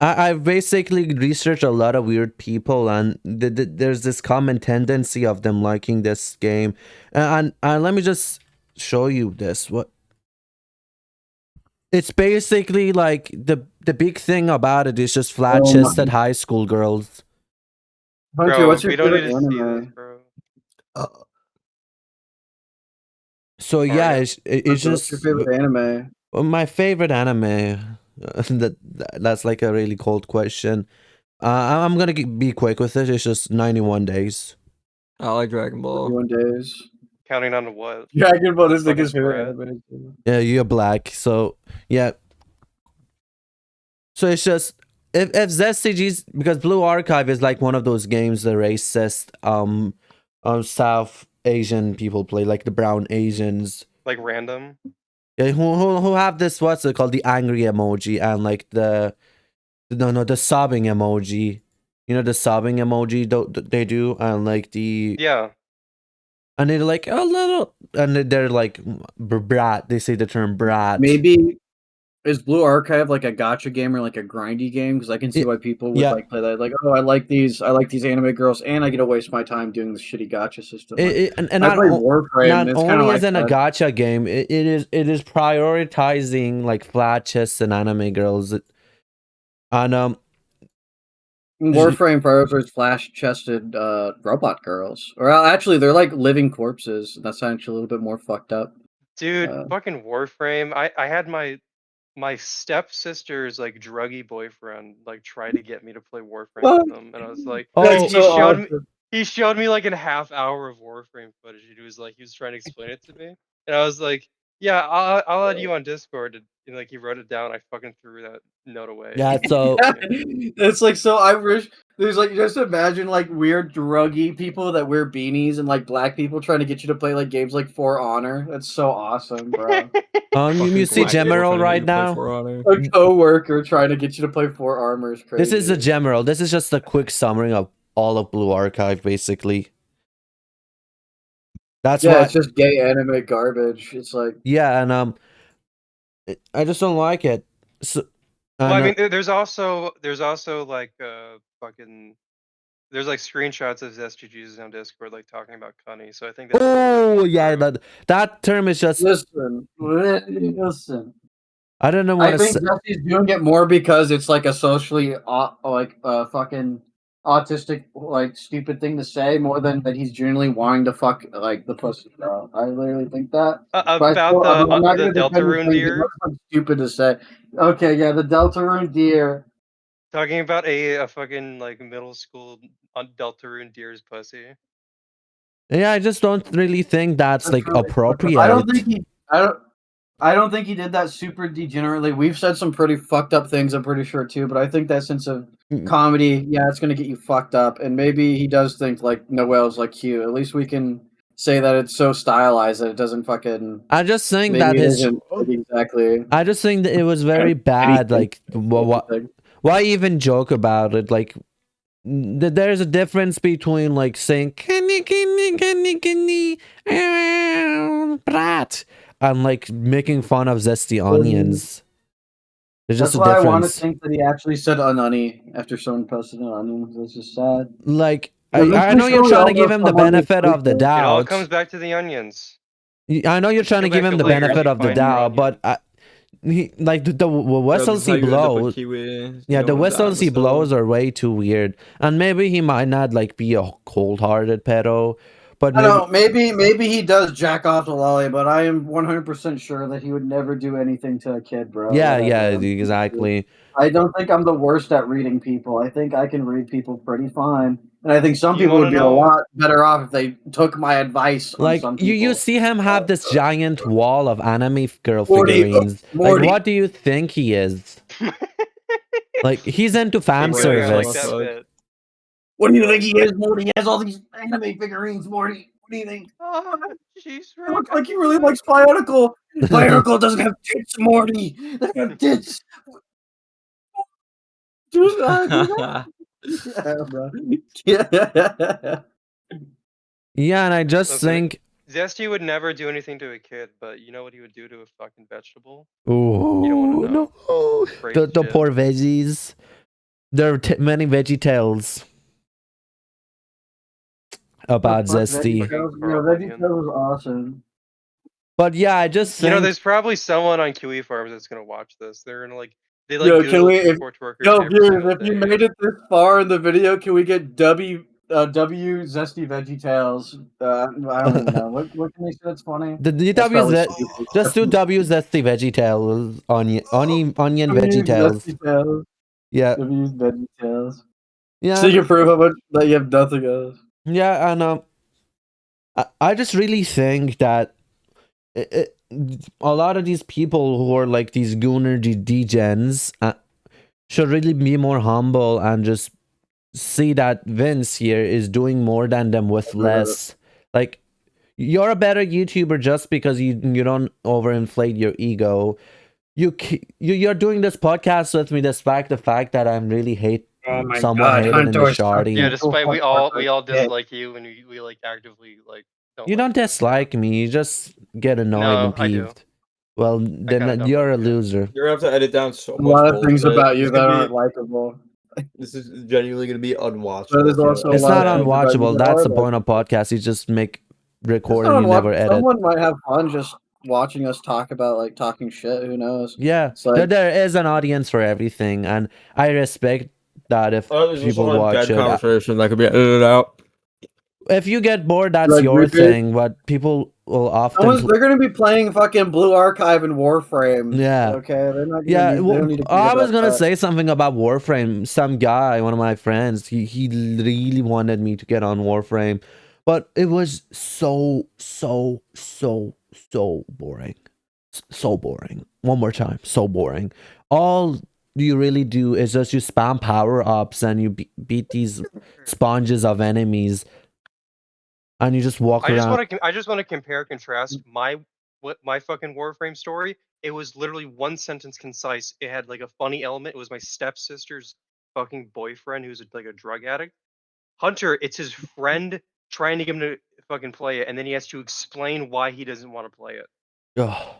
I've basically researched a lot of weird people and there's this common tendency of them liking this game and let me just show you this. What it's basically like the big thing about it is just flat-chested high school girls. Hunter, Bro, what's your we don't need favorite to see anime? this, bro. So yeah, it's What's just your favorite anime? my favorite anime. That's like a really cold question. I'm gonna be quick with it. It's just 91 Days. I like Dragon Ball. 21 days. Counting on to what? Dragon Ball is the Fucking biggest favorite spread. anime. Yeah, you're black. So yeah. So it's just if ZCG's, because Blue Archive is like one of those games the racist South Asian people play, like the brown Asians. Like random. Yeah, who have this, what's it called, the angry emoji, and like the sobbing emoji. You know the sobbing emoji they do, and like the Yeah. and they're like a little, and they're like brat. They say the term brat. Maybe is Blue Archive like a gotcha game or like a grindy game? Because I can see why people would Yeah. like play that. Like, oh, I like these anime girls, and I get to waste my time doing this shitty gotcha system. Like, And I not play Warframe. not It's kind of only like isn't a that. gacha game, it is prioritizing like flat chests and anime girls. And Warframe prioritizes flash-chested robot girls, or actually, they're like living corpses. That's actually a little bit more fucked up. Dude, fucking Warframe. I had my stepsister's like druggy boyfriend like try to get me to play Warframe What? with him, and I was like, Oh, That's he so showed me awesome. he showed me like a half hour of Warframe footage. He was trying to explain it to me, and I was like, yeah, I'll add you on Discord. And like he wrote it down. I fucking threw that note away. yeah, so It's like, so I wish there's like, just imagine like weird druggy people that wear beanies and like black people trying to get you to play like games like For Honor. That's so awesome, bro. you see Gemeral right now. A coworker trying to get you to play For Armor is crazy. This is the Gemeral. This is just a quick summary of all of Blue Archive, basically. That's why it's just gay anime garbage. It's like, yeah, and I just don't like it. So, Well, I mean, there's also like fucking there's like screenshots of SGGs on Discord like talking about Cunny. So I think that's oh yeah, that term is just. listen. I don't know I what to think say. Jesse's doing it more because it's like a socially fucking autistic like stupid thing to say more than that he's genuinely wanting to fuck like the pussy girl. I literally think that. But I about still, I mean, I'm not the gonna defend his Deltarune thing. deer. That's something stupid to say. Okay, yeah, the Deltarune deer. Talking about a fucking like middle school Deltarune deer's pussy. Yeah, I just don't really think that's like really fucked up. appropriate. I don't think he did that super degenerately. We've said some pretty fucked up things, I'm pretty sure too, but I think that sense of comedy, yeah, it's gonna get you fucked up. And maybe he does think like Noel's like cute. At least we can say that it's so stylized that it doesn't fucking. I just think maybe that it his. isn't like exactly. I just think that it was very bad. Like, why even joke about it? Like, there's a difference between like saying "kenny, brat" and like making fun of zesty onions. There's just That's a why I want to difference. think that he actually said "ununny" after someone posted an onion. That's just sad. Like, Yeah, I know you're trying to give him the benefit of the doubt. It all comes back to the onions. I know you're trying to give him the benefit of the doubt, but like the whistles he blows. Yeah, the whistles he blows are way too weird, and maybe he might not like be a cold-hearted pedo, but I don't know, maybe he does jack off to Lolly, but I am 100% sure that he would never do anything to a kid, bro. Yeah, Whatever. yeah, exactly. I don't think I'm the worst at reading people. I think I can read people pretty fine. And I think some people would be a lot better off if they took my advice on like some people. you see him have this giant wall of anime girl figurines. Like, what do you think he is? Like, he's into fan service. What do you think he is, Morty? He has all these anime figurines, Morty. What do you think? Oh, jeez, it looks like he really likes Bionicle. Bionicle doesn't have tits, Morty. They have tits. Yeah, bro. Yeah, and I just think Zesty would never do anything to a kid, but you know what he would do to a fucking vegetable? Oh, you don't want to know. No. The poor veggies. There are many veggie tales about Zesty. Veggie Tales was awesome. But yeah, I just think... there's probably someone on QE Farms that's gonna watch this. They're gonna they support workers. Yo, viewers, if you made it this far in the video, can we get W Zesty Veggie Tales? I don't even know. What can we say that's funny? The W just do W Zesty Veggie Tales, onion Veggie Tales. Yeah. W Veggie Tales. Yeah. So you can prove how much that you have nothing else. Yeah, and I just really think that a lot of these people who are like these gooner degens should really be more humble and just see that Vince here is doing more than them with less. Like, you're a better YouTuber just because you don't overinflate your ego. You're doing this podcast with me despite the fact that I'm really Oh my somewhat god, hated in the Hunter is shardy. Yeah, fucking despite we so all fucking shit. dislike you, and we like actively like don't. You like don't dislike me. You just get annoyed No, and I do. peeved. Well, kinda then don't you're a like you. loser. You're gonna have to edit down so A much lot of things bullshit. about you It's that gonna aren't be- likable. This is genuinely gonna be unwatchable. But there's if you also a don't It's lot edit not of that. things about you unwatchable. that That's are the point of likable. podcast. You just make It's recording. not You never edit. Someone might have fun just watching us talk about like talking shit. Who knows? Yeah, It's like there is an audience for everything, and I respect that if Oh, there's people also a watch dead it. conversation that could be edited out. If you get bored, that's Like, your we could- thing. But people will often. they're gonna be playing fucking Blue Archive and Warframe. Yeah. Okay, they're not. Yeah, They don't need to. I was gonna that. say something about Warframe. Some guy, one of my friends, he really wanted me to get on Warframe, but it was so boring. So boring. One more time, so boring. All you really do is just you spam power ups and you beat these sponges of enemies, and you just walk around. I just want to compare contrast my fucking Warframe story. It was literally one sentence concise. It had like a funny element. It was my stepsister's fucking boyfriend who's like a drug addict. Hunter, it's his friend trying to get him to fucking play it, and then he has to explain why he doesn't want to play it. Ugh.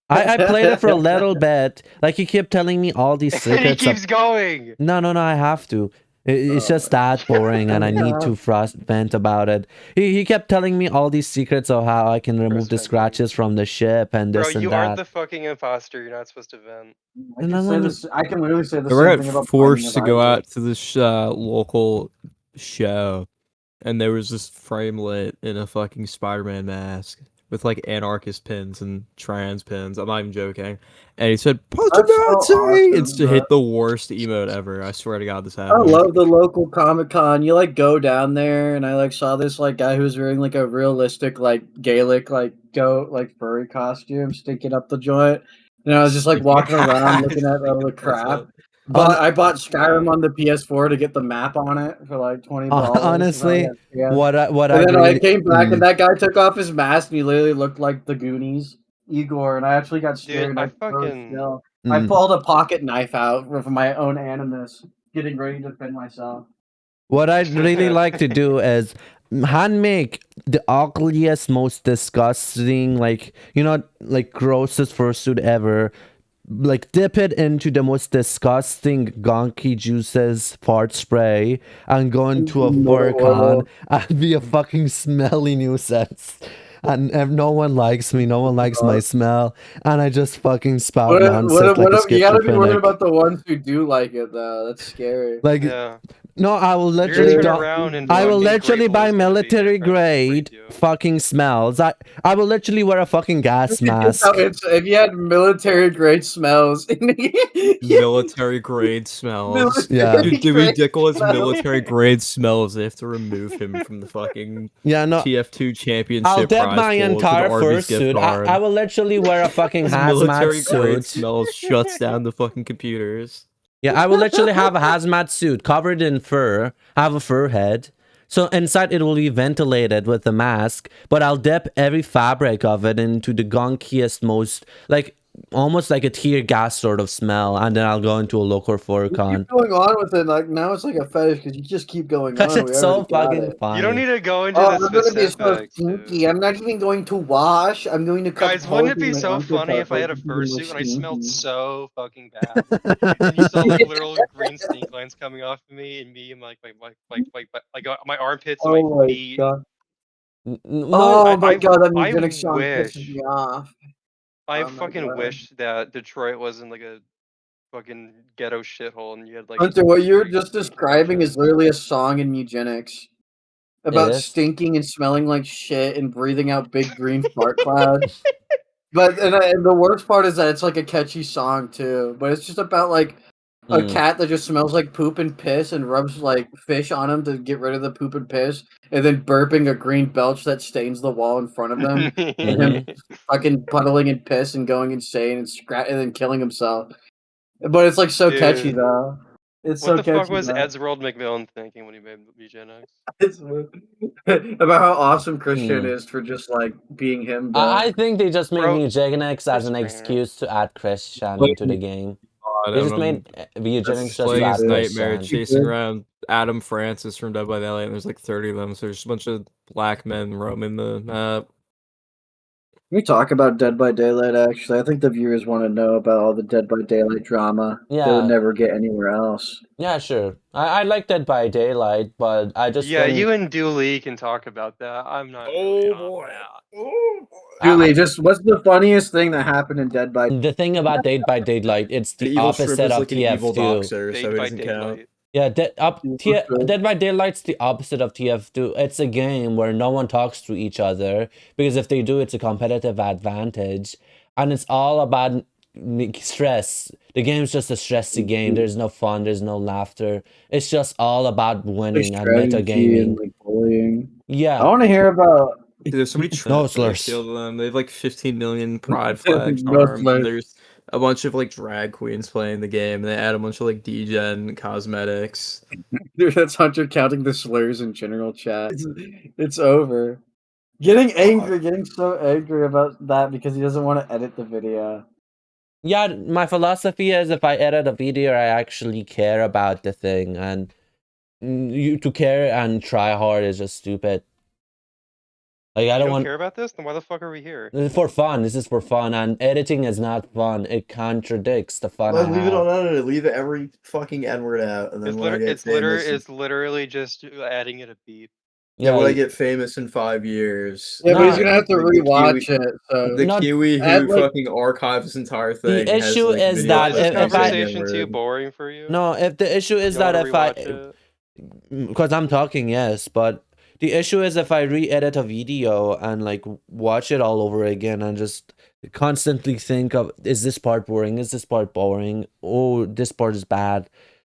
I played it for a little bit. Like, he kept telling me all these And he secrets. keeps going. No, I have to. It's just that boring, and I need to vent about it. He kept telling me all these secrets of how I can remove the venting. scratches from the ship and Bro, this and you that. aren't the fucking imposter. You're not supposed to vent. I can literally say the We were same thing about forced to Binding go of Isaac. out to this local show, and there was this framelit in a fucking Spider-Man mask with like anarchist pins and trans pins. I'm not even joking. And he said, "Punch a That's so Nazi!" awesome, It's to bro. hit the worst emote ever. I swear to God, this I happened. love the local Comic-Con. You like go down there, and I like saw this like guy who was wearing like a realistic like Gaelic like goat like furry costume sticking up the joint, and I was just like walking around looking at all the crap. But I bought Skyrim on the PS4 to get the map on it for like $20. Honestly, yeah. what I And then I really came back, and that guy took off his mask, and he literally looked like the Goonies, Igor. And I actually got scared. Dude, I and froze fucking still. I pulled a pocket knife out from my own animus, getting ready to defend myself. what I'd really like to do is hand make the ugliest, most disgusting, like, like grossest fursuit ever. Like, dip it into the most disgusting gonky juices fart spray and go into a fur con and be a fucking smelly nuisance. And if no one likes me, no one likes my smell, and I just fucking spout nonsense like a You gotta be worried schizophrenic. about the ones who do like it, though. That's scary. Like, yeah. no, I will You're literally gonna turn don't. around and I will fucking literally Grateful buy is gonna be your military friend and grade treat you. fucking smells. I will literally wear a fucking gas mask. If you had military grade smells, Military grade smells. Yeah. Dude, the Military ridiculous smells. military grade smells. They have to remove him from the fucking Yeah, no. TF2 championship. I'll dip prize my pool to the entire Arby's gift fursuit. card. I will literally wear a fucking His hazmat military grade suit. smells shuts down the fucking computers. Yeah, I will literally have a hazmat suit covered in fur, have a fur head. So inside it will be ventilated with the mask, but I'll dip every fabric of it into the gunkiest, most, like, almost like a tear gas sort of smell, and then I'll go into a local fur You con. keep going on with it, like now it's like a fetish because you just keep going on. Because it's so fucking funny. You don't need to go into Oh, the I'm gonna be so specifics. stinky. I'm not even going to wash. I'm going to cut. Guys, wouldn't it holes in be my so undercut funny if I had a like you do fursuit and I smelled stinky. so fucking bad? And you saw like little green stink lines coming off of me, and me and my armpits and Oh my my feet. god. No, Oh my god, that I eugenic song pisses wish. me off. I Oh my fucking God. wish that Detroit wasn't like a fucking ghetto shithole, and you had like. Hunter, what you were street just stink describing is options. literally a song in eugenics about is? stinking and smelling like shit and breathing out big green fart clouds. But and the worst part is that it's like a catchy song too. But it's just about like a Mm. cat that just smells like poop and piss and rubs like fish on him to get rid of the poop and piss, and then burping a green belch that stains the wall in front of them, and him fucking puddling in piss and going insane and and then killing himself. But it's like so catchy Dude. though. It's What so the fuck catchy. was though. Edsworld McMillan thinking when he made Eugenics? It's about how awesome Christian Hmm. is for just like being him. Bro. I think they just made Bro, eugenics as an Chris excuse to add Christian Like, into the game. God, They and just made eugenics just to playing add his nightmare, Christian. chasing around Adam Francis from Dead by Daylight, and there's like 30 of them, so there's just a bunch of black men roaming the map. Can we talk about Dead by Daylight? Actually, I think the viewers want to know about all the Dead by Daylight drama. They would Yeah. never get anywhere else. Yeah, sure. I like Dead by Daylight, but I just yeah, don't. you and Dooley can talk about that. I'm not. really on that. Julie, just what's the funniest thing that happened in Dead by? The thing about Dead by Daylight, it's The the evil shrimp opposite is of like an evil TF2. doxer, so Date it by doesn't count. Daylight. Yeah, Shrimp? Dead by Daylight's the opposite of TF2. It's a game where no one talks to each other because if they do, it's a competitive advantage, and it's all about stress. The game's just a stressy game. There's no fun. There's no laughter. It's just all about winning and Strategy and metagaming. like bullying. I Yeah. want to hear about Dude, there's so many No trends slurs. killed them. They have like 15 million pride flags No armed. slurs. And there's a bunch of like drag queens playing the game. And they add a bunch of like degen cosmetics. Dude, that's Hunter counting the slurs in general chat. It's over. Getting angry, getting so angry about that because he doesn't want to edit the video. Yeah, my philosophy is if I edit a video, I actually care about the thing, and you to care and try hard is just stupid. Like I You don't don't want care about this? Then why the fuck are we here? this is for fun. This is for fun, and editing is not fun. It contradicts the fun. Well, I leave it have. on. Leave every fucking N word out, and then It's when I get it's famous, literally just adding it a beep. yeah, when I you- get famous in 5 years, Yeah, but he's No, gonna have to the rewatch Kiwi- it. So the No, Kiwi add, who like- fucking archives this entire thing has issue like is videos that Is of this if him saying the conversation too N-word. boring for you? no, if the issue is You wanna that if I, rewatch it? because I'm talking, yes, but the issue is if I re-edit a video and like watch it all over again and just constantly think of, is this part boring? Is this part boring? Oh, this part is bad.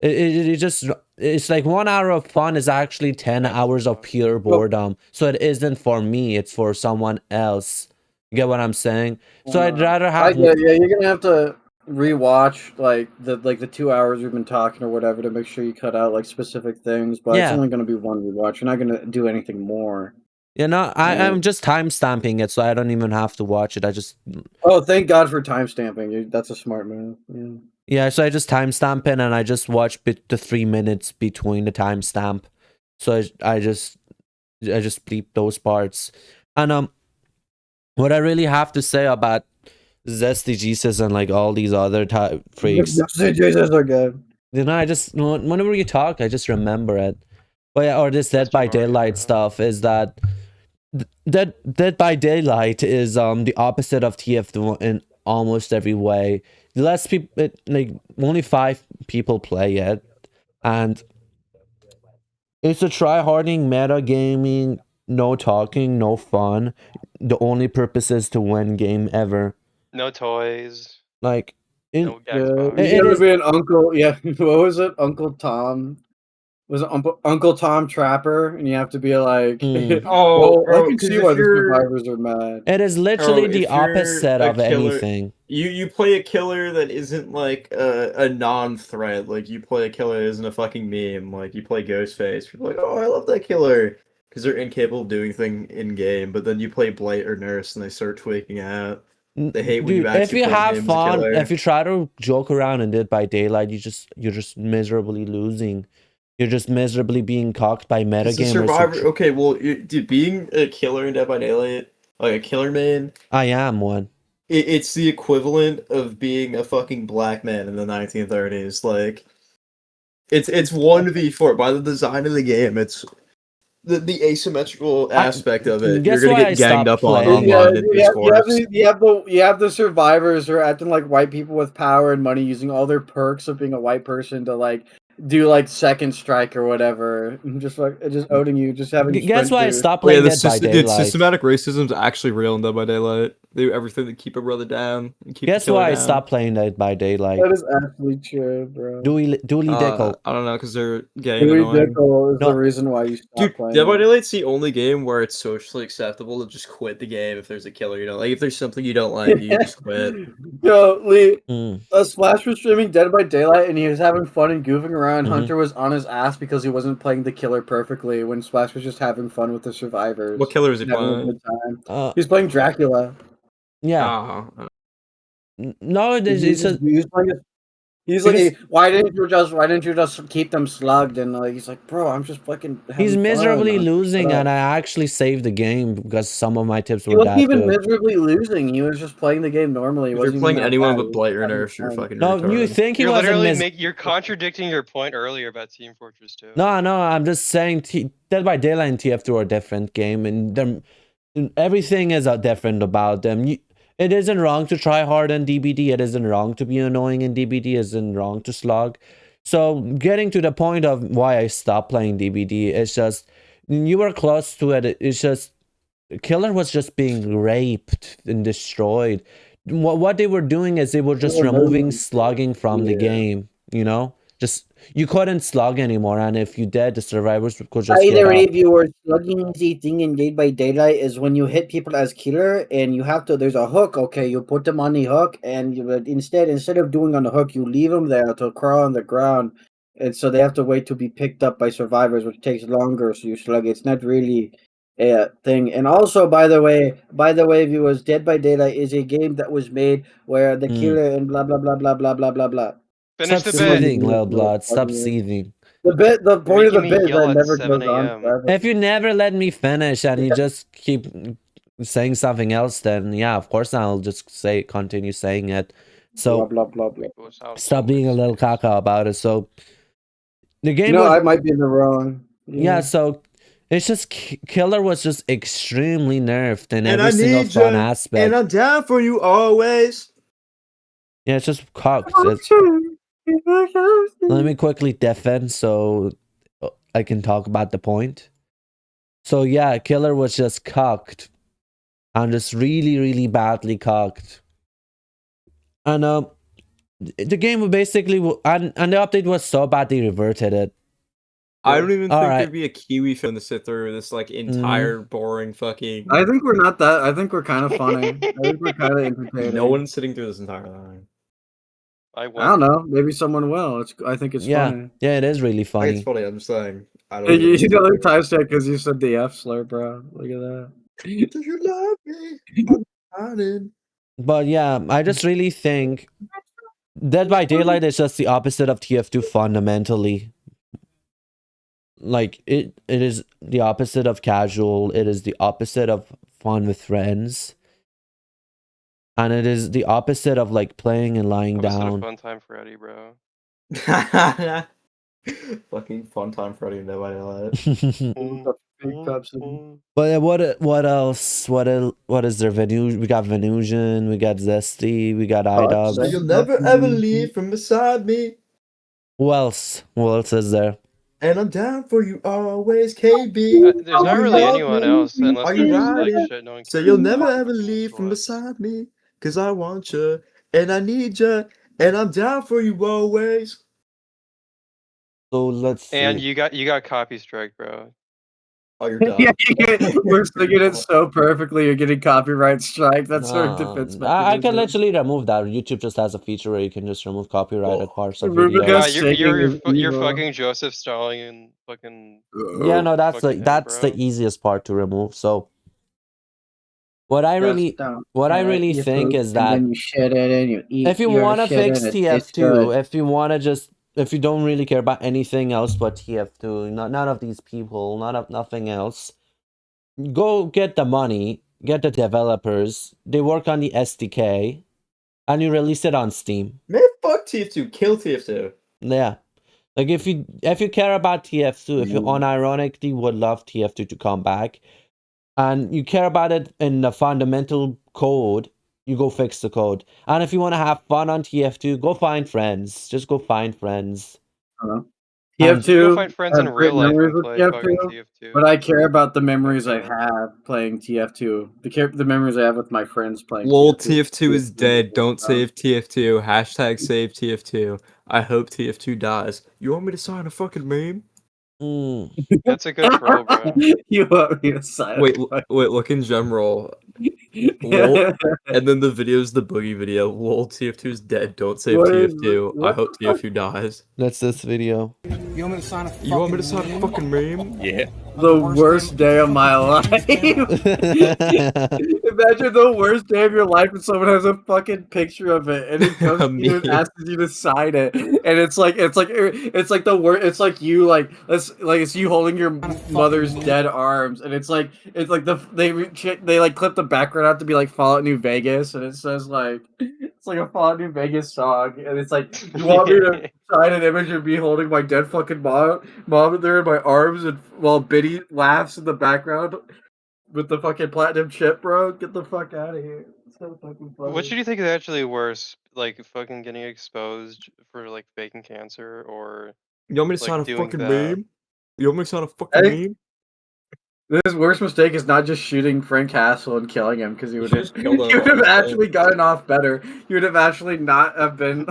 It just, it's like 1 hour of fun is actually 10 That's hours of fun. pure boredom. So it isn't for me, it's for someone else. You get what I'm saying? So I'd rather I have get, yeah, you're gonna have to rewatch like the 2 hours we've been talking or whatever to make sure you cut out like specific things. But it's Yeah. only gonna be one rewatch. You're not gonna do anything more. You know, Yeah. I'm just time stamping it, so I don't even have to watch it. I just Oh, thank God for timestamping. That's a smart move. Yeah. yeah, so I just timestamp it and I just watch the 3 minutes between the timestamp. So I just bleep those parts. And what I really have to say about Zesty Jesus and like all these other freaks, Jesus are good. you know, I just whenever you talk, I just remember it. But yeah, or this Dead Mr. by Mario, Daylight bro. stuff is that Dead by Daylight is the opposite of TF2 in almost every way. Less people, like only 5 people play it, and it's a try-harding meta gaming, no talking, no fun. The only purpose is to win game ever. No toys. Like in No Yeah, Xbox. It you gotta is- be an uncle. Yeah, what was it? Uncle Tom. Was it Uncle Tom Trapper? And you have to be like, Mm. Oh, well, I bro, can 'cause see if why the you're- survivors are mad. it is literally if the you're opposite a of killer- anything. You play a killer that isn't like a non-threat. Like you play a killer that isn't a fucking meme. Like you play Ghostface. People are like, oh, I love that killer because they're incapable of doing thing in game. But then you play Blight or Nurse and they start tweaking out. They hate when you Dude, if actually you play have the game as a fun, killer. if you try to joke around in Dead by Daylight, you're just miserably losing. You're just miserably being cocked by It's a metagamers. survivor. Okay, well, dude, being a killer in Dead by Daylight, like a killer main, I am one. it's the equivalent of being a fucking black man in the 1930s. Like, it's 1v4 by the design of the game. It's the asymmetrical aspect of it. guess You're gonna why I get ganged stopped up on playing. online in discourse. You have the survivors who are acting like white people with power and money, using all their perks of being a white person to like do like second strike or whatever. Just owning you, just having. Guess why I stopped Oh, yeah, playing Dead by dude, Daylight. systematic racism is actually real in Dead by Daylight. do everything to keep a brother down and keep Guess the killer why I down. stopped playing Dead by Daylight? That is absolutely true, bro. Dooley Dickle. I don't know, because they're gay and Dewey annoying. Dickel is No. the reason why you stopped Dude, playing. Dead by it. Daylight's the only game where it's socially acceptable to just quit the game if there's a killer. You know, like if there's something you don't like, you just quit. Yo, Lee, Mm. Splash was streaming Dead by Daylight, and he was having fun and goofing around. Mhm. Hunter was on his ass because he wasn't playing the killer perfectly when Splash was just having fun with the survivors. What killer is he and having a playing? good time. Uh, He's playing Dracula. yeah. Oh, No, it's just He's because like, why didn't you just keep them slugged? And like, he's like, bro, I'm just fucking having he's fun. miserably Like, losing, shut up. and I actually saved the game because some of my tips He were wasn't that even good. miserably losing. He was just playing the game normally. He if you're wasn't even playing that anyone bad. but He was Blight or having Nerfs, you're fun. fucking No, retarded. you think he You're was literally you're contradicting your point earlier about Team Fortress 2. No, I'm just saying Dead by Daylight and TF2 are a different game, and everything is different about them. It isn't wrong to try hard in DBD. It isn't wrong to be annoying in DBD. It isn't wrong to slog. So getting to the point of why I stopped playing DBD, it's just you were close to it. It's just Killer was just being raped and destroyed. What they were doing is they were just removing slugging from the game. You know, just you couldn't slug anymore, and if you did, the survivors could just give Either up. if you were slugging the thing in Dead by Daylight is when you hit people as killer and you have to. There's a hook. Okay, you put them on the hook, and you would instead of doing on the hook, you leave them there to crawl on the ground, and so they have to wait to be picked up by survivors, which takes longer. So you slug. It's not really a thing. And also, by the way, viewers, Dead by Daylight is a game that was made where the killer and blah blah blah blah blah blah blah blah. Finish Stop the bit. seething, little blood. Stop seething. The point of the making me bit is yell that it at never 7 goes on a.m.. forever. If you never let me finish and you just keep saying something else, then yeah, of course I'll just continue saying it. So blah blah blah. It sounds stop so being a little exciting. caca about it. So the game No, was I might be in the wrong. yeah. So it's just Killer was just extremely nerfed in And every I single need fun you, aspect. and I'm down for you always. Yeah, it's just cocked. Let me quickly defend so I can talk about the point. So yeah, Killer was just cocked. And just really, really badly cocked. And the game was basically and the update was so bad they reverted it. I don't even think Alright. there'd be a Kiwi film to sit through this like entire boring fucking. I think we're not that. I think we're kind of funny. I think we're kind of entertaining. No one's sitting through this entire line. I I don't know. Maybe someone will. I think it's Yeah, funny. yeah, it is really Like, funny. it's funny. I'm just saying. I don't. Hey, even you know. got the timestamp because you said the F slur, bro. Look at that. Do you love me? I'm hiding. But yeah, I just really think Dead by Daylight is just the opposite of TF2 fundamentally. Like it is the opposite of casual. It is the opposite of fun with friends. And it is the opposite of like playing and lying Opposite of down. Fun Time Freddy, bro. Fucking fun time Freddy and Dead by Daylight. But what else? What is there? We got Venusian, we got Zesty, we got iDubbbz. So you'll never ever leave from beside me. Who else? Who else is there? And I'm down for you always, KB. There's not really anyone else unless Are they're you just like riding? shit. No one So cares you'll about never the ever person's leave from choice. beside me. Cause I want you. And I need you. And I'm down for you always. So let's see. And you got copy strike, bro. Oh, you're done. Yeah, we're singing it so perfectly. You're getting copyright strike. That's our defense I mechanism. can literally remove that. YouTube just has a feature where you can just remove copyrighted parts of Ruben videos. goes Yeah, singing you're is evil. fucking Joseph Stalin and fucking. Yeah, no, that's fucking the bro. easiest part to remove. So what I really think is that and then you shit it and you eat. if you your want to shit fix and it tastes TF2, good. if you don't really care about anything else but TF2, none of these people, nothing else, go get the money, get the developers, they work on the SDK, and you release it on Steam. Man, fuck TF2. Kill TF2. Yeah. Like if you care about TF2, if you Mm. unironically would love TF2 to come back, and you care about it in the fundamental code, you go fix the code. And if you want to have fun on TF2, go find friends. Just go find friends. You go TF2 find friends have in great real life memories and with play fucking TF2, TF2. but I care about the memories I Okay. have playing TF2. The memories I have with my friends playing Lol, TF2. TF2 is dead. Don't save TF2. Hashtag save TF2. I hope TF2 dies. You want me to sign a fucking meme? Mm. That's a good troll, bro. You want me to sign Wait, up? wait, look in general. Lol. And then the video's the boogie video. Lol, TF2 is dead. Don't save What is TF2. I what hope the fuck? TF2 dies. That's this video. You want me to sign a You want me to fucking sign a meme? fucking meme? Yeah. The worst day of my life. Imagine the worst day of your life and someone has a fucking picture of it and it comes A to you and meme. asks you to sign it. And it's like the worst, it's like you it's you holding your mother's dead arms and it's like they like clip the background out to be like Fallout New Vegas and it says like it's like a Fallout New Vegas song and it's like you want me to sign an image of me holding my dead fucking mom there in my arms and while Biddy laughs in the background with the fucking platinum chip, bro. Get the fuck out of here. It's so fucking funny. What should you think is actually worse? Like fucking getting exposed for like faking cancer or You want me to like sign a doing fucking that? meme? You want me to sign a I fucking think meme? this worst mistake is not just shooting Frank Castle and killing him because he You would should have just kill he him would have on actually stage. gotten off better. He would have actually not have been.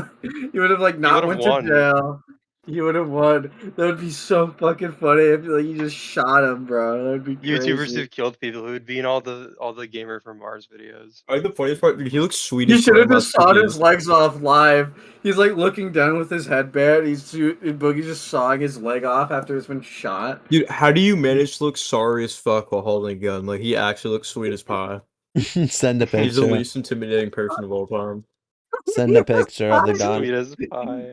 He would have like You not would have went to won. jail. He would have won. That would be so fucking funny if like you just shot him, bro. That would be YouTubers crazy. who've killed people who would be in all the Gamer from Mars videos. I think the funniest part, dude, he looks sweet You as should have fuck. just sawed his legs off live. He's like looking down with his headband. And Boogie's just sawing his leg off after it's been shot. Dude, how do you manage to look sorry as fuck while holding a gun? Like, he actually looks sweet as pie. Send a He's the picture. least intimidating person of all time. Send a picture of the gun. Sweet as pie.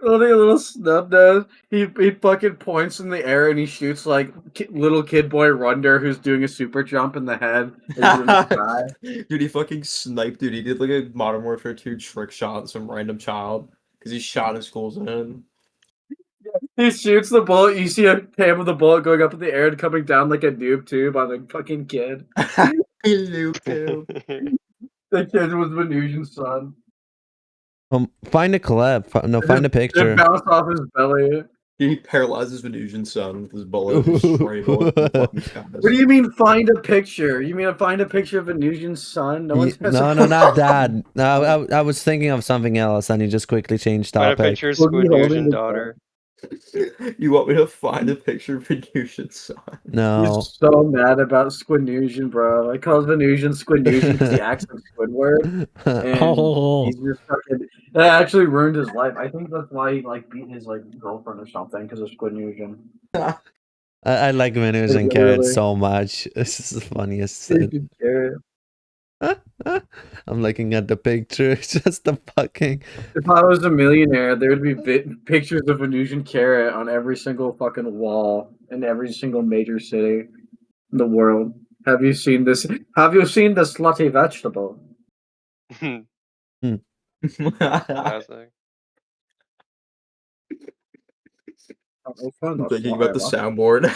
Holding a little snub nose. He fucking points in the air and he shoots like little kid boy Runder who's doing a super jump in the head. As he's in the sky. Dude, he fucking sniped, dude. He did like a Modern Warfare 2 trick shot on some random child. Because he shot his school's in. He shoots the bullet. You see a cam of the bullet going up in the air and coming down like a noob tube on the fucking kid. Noob tube. The kid was Venusian's son. Find a clip. No, find a It picture. bounced off his belly. He paralyzes Venusian's son with his bullet. Just sprayed him with the fucking skies. What do you mean find a picture? You mean find a picture of Venusian's son? No one's No, not that. No, I was thinking of something else, and he just quickly changed Find a topic. picture of Boogie holding Squidnusion the daughter. You want me to find a picture of Venusian's son? No. He's so mad about Squidnusion, bro. I call Venusian Squidnusion because he acts like Squidward. And Oh, he's just fucking. That actually ruined his life. I think that's why he like beat his like girlfriend or something because of Squidnusion. I like Venusian and Literally. Carrot so much. This is the funniest thing. Freaking Carrot. I'm looking at the picture. It's just the fucking. If I was a millionaire, there would be pictures of Venusian Carrot on every single fucking wall in every single major city in the world. Have you seen this? Have you seen the slutty vegetable? Classic. I'm thinking about the soundboard.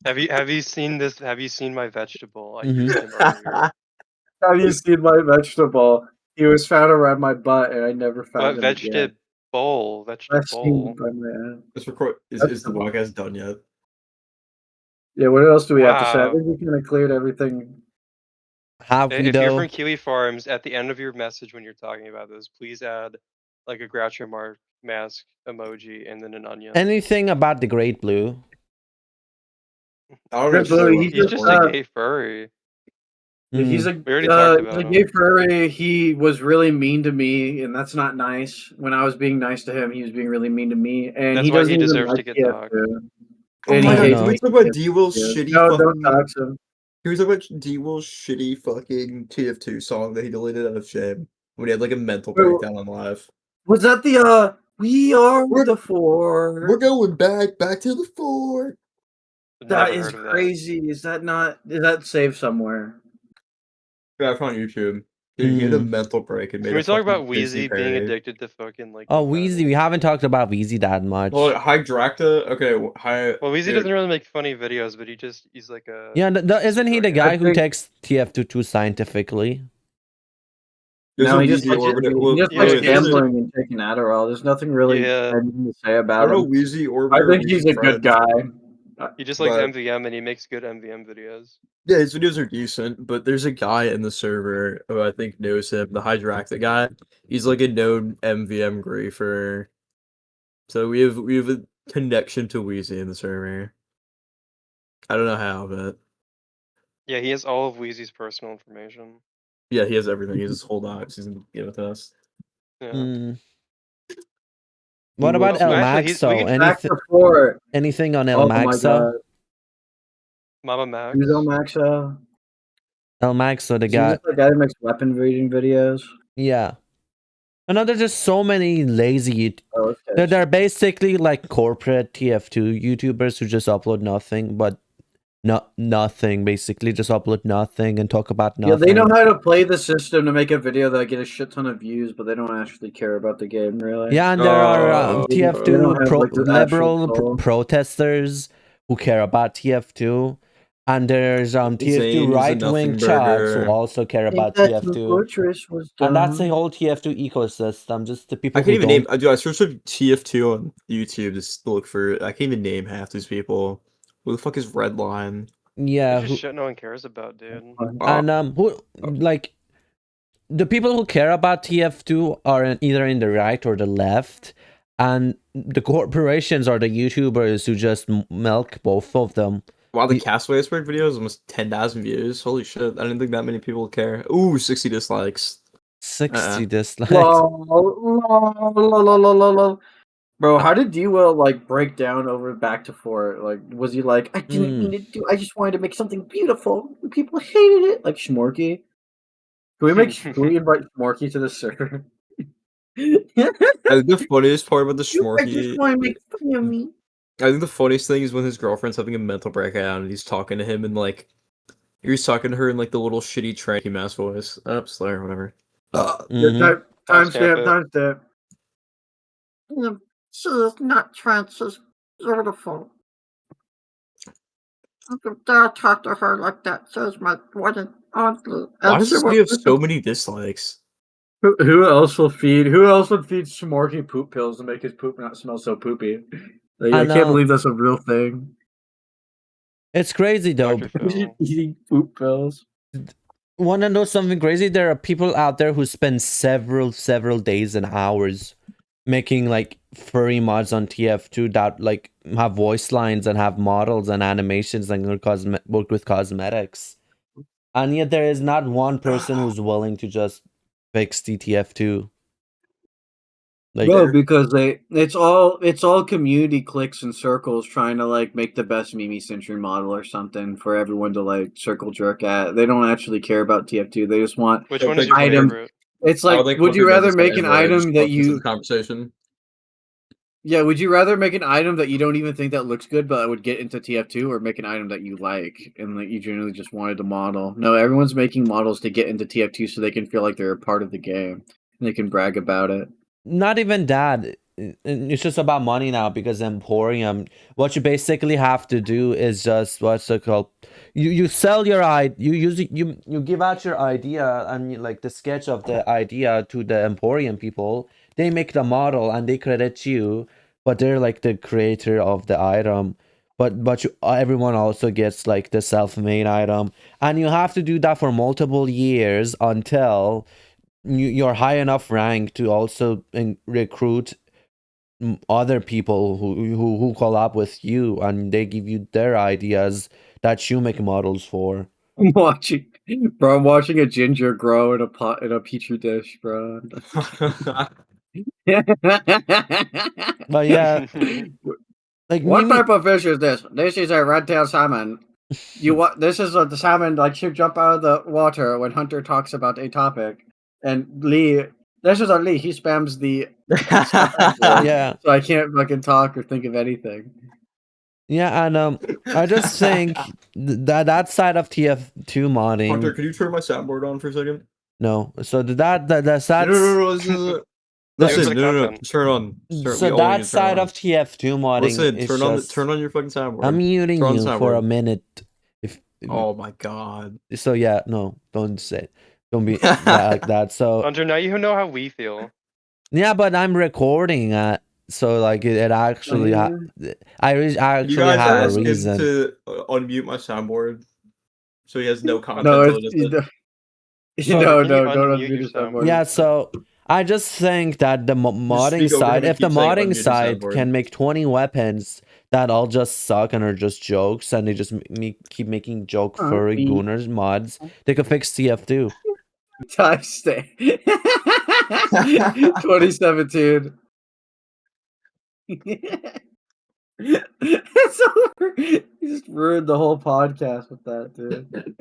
Have you seen this? Have you seen my vegetable? I Mhm. used him earlier. Have you seen my vegetable? He was found around my butt, and I never found What him again. vegetable? I've seen Vegetable. by my ass. Let's record. Is the podcast done yet? Yeah, what else do we have to say? I Wow. think we kind of cleared everything. Have we If you're though? from Kiwi Farms, at the end of your message when you're talking about this, please add like a Groucho Marx mask emoji and then an onion. Anything about the Great Blue? I don't Red know. Blue, He's just a gay furry. He's Mm. a We already talked he's about a gay him. furry. He was really mean to me, and that's not nice. When I was being nice to him, he was being really mean to me, and That's he why doesn't he even deserves like to get TF2. dogged. Oh And my he God, hates no. Can we talk about D-Will's shitty No, don't fucking... dox him. He was talking about D-Will's shitty fucking TF2 song that he deleted out of shame when he had like a mental Wait, breakdown on live. Was that the We Are We're- the Four? We're going back to the fort. That Never is heard of that. crazy. Is that saved somewhere? Back on YouTube. Dude, he had a mental break and made Can we a talk fucking about Disney Wheezy being parody. addicted to fucking like? Oh, the Wheezy. We haven't talked about Wheezy that much. Well, hi Drakta. Okay, hi. Well, Wheezy dude. doesn't really make funny videos, but he's like a. Yeah, isn't he the Sorry, guy I who think- takes TF2 too scientifically? There's No, a he just Wheezy likes, Orbiter. he Well, just Yeah, likes wait, there's a, gambling and taking Adderall. There's nothing really Yeah. anything to say I about don't know him. Wheezy I Orbiter or think he's Wheezy a good Friends, guy. He just likes but MVM and he makes good MVM videos. yeah, his videos are decent. But there's a guy in the server who I think knows him, the Hydractic guy. He's like a known MVM griefer. So we have a connection to Wheezy in the server. I don't know how, but Yeah, he has all of Wheezy's personal information. yeah, he has everything. He has his whole docs. He's gonna give it to us. Yeah. Mm. He What will about keep El Actually, we Maxo? can back to Fort. Anything on El Oh my Maxo? god. Mama Max. Who's El Maxo? El Maxo, the Is he guy. just the guy that makes weapon reading videos? Yeah. I know there's just so many lazy. Oh, okay. They're basically like corporate TF2 YouTubers who just upload nothing, but nothing. Basically, just upload nothing and talk about Yeah, nothing. they know how to play the system to make a video that get a shit ton of views, but they don't actually care about the game, really. Yeah, and there are Oh, They TF2 don't have, like, the actual liberal soul. protesters who care about TF2, and there's TF2 Zane is a right wing chads who nothing-burger. also care I think about that the TF2, fortress was and that's the done. whole TF2 ecosystem. Just the people I who can't even don't. name. Dude, I searched up TF2 on YouTube just to look for. I can't even name half these people. Who the fuck is Redline? Yeah, It's just shit no one cares about, dude. and who like the people who care about TF2 are either in the right or the left, and the corporations are the YouTubers who just milk both of them. Wow, the Castaway Iceberg video is almost 10,000 views. Holy shit! I didn't think that many people would care. Ooh, 60 dislikes. 60 dislikes. Bro, how did D-Will like break down over back to Fort? Like, was he like, I didn't mean to do, I just wanted to make something beautiful. And people hated it. Like Shmorky. Can we invite Shmorky to the server? I think the funniest part about the I just Shmorky. want to make fun of me. I think the funniest thing is when his girlfriend's having a mental breakdown and he's talking to him and like he's talking to her in like the little shitty tranky mouse voice. Oh, slur, whatever. Mhm. Timestamp. She is not trans, she's beautiful. I could dare talk to her like that, says my wedding auntie. Why does this video have so many dislikes? Who else would feed Shmorky poop pills to make his poop not smell so poopy? Like, I can't believe that's a real thing. It's crazy though. Dr. Phil. Eating poop pills. Want to know something crazy? There are people out there who spend several days and hours making like furry mods on TF2 that like have voice lines and have models and animations and work with cosmetics, and yet there is not one person who's willing to just fix the TF2. Like, No, because it's all community cliques and circles trying to like make the best Mimi Century model or something for everyone to like circle jerk at. They don't actually care about TF2. They just want Which one is your item. favorite? It's like, would you rather make an item that you conversation? Yeah, would you rather make an item that you don't even think that looks good, but would get into TF2, or make an item that you like and that you generally just wanted to model? No, everyone's making models to get into TF2 so they can feel like they're a part of the game and they can brag about it. not even that. It's just about money now because Emporium. What you basically have to do is just what's it called? You sell your you give out your idea and like the sketch of the idea to the Emporium people. They make the model and they credit you, but they're like the creator of the item. But everyone also gets like the self-made item, and you have to do that for multiple years until you're high enough rank to also recruit other people who collab with you, and they give you their ideas that you make models for. I'm watching a ginger grow in a pot in a petri dish, bro. But yeah, like What Mimi, type of fish is this? This is a red-tailed salmon. This is the salmon like should jump out of the water when Hunter talks about a topic. And Lee, this is on Lee. He spams the yeah, so I can't fucking talk or think of anything. yeah, and I just think that side of TF2 modding. Hunter, could you turn my soundboard on for a second? No, so that side. No. Listen, no. Turn on. So that side of TF2 modding. Listen, is turn on your fucking soundboard. I'm muting you for a minute. If Oh my god. so, yeah, no, don't say it. Don't be that like that. So Hunter, now you know how we feel. yeah, but I'm recording. So like it actually, Yeah. I You actually guys have a ask him reason. to unmute my soundboard, so he has no content No, till it's it is. Hunter, no, can you don't unmute unmute your his soundboard? soundboard. Yeah, so I just think that the Just modding speak over him side, and if the keep saying modding unmute his side soundboard. can make 20 weapons that all just suck and are just jokes, and they just keep making joke furry Beep. gooners mods, they could fix TF2. Time stamp. 2017. It's over. You just ruined the whole podcast with that, dude.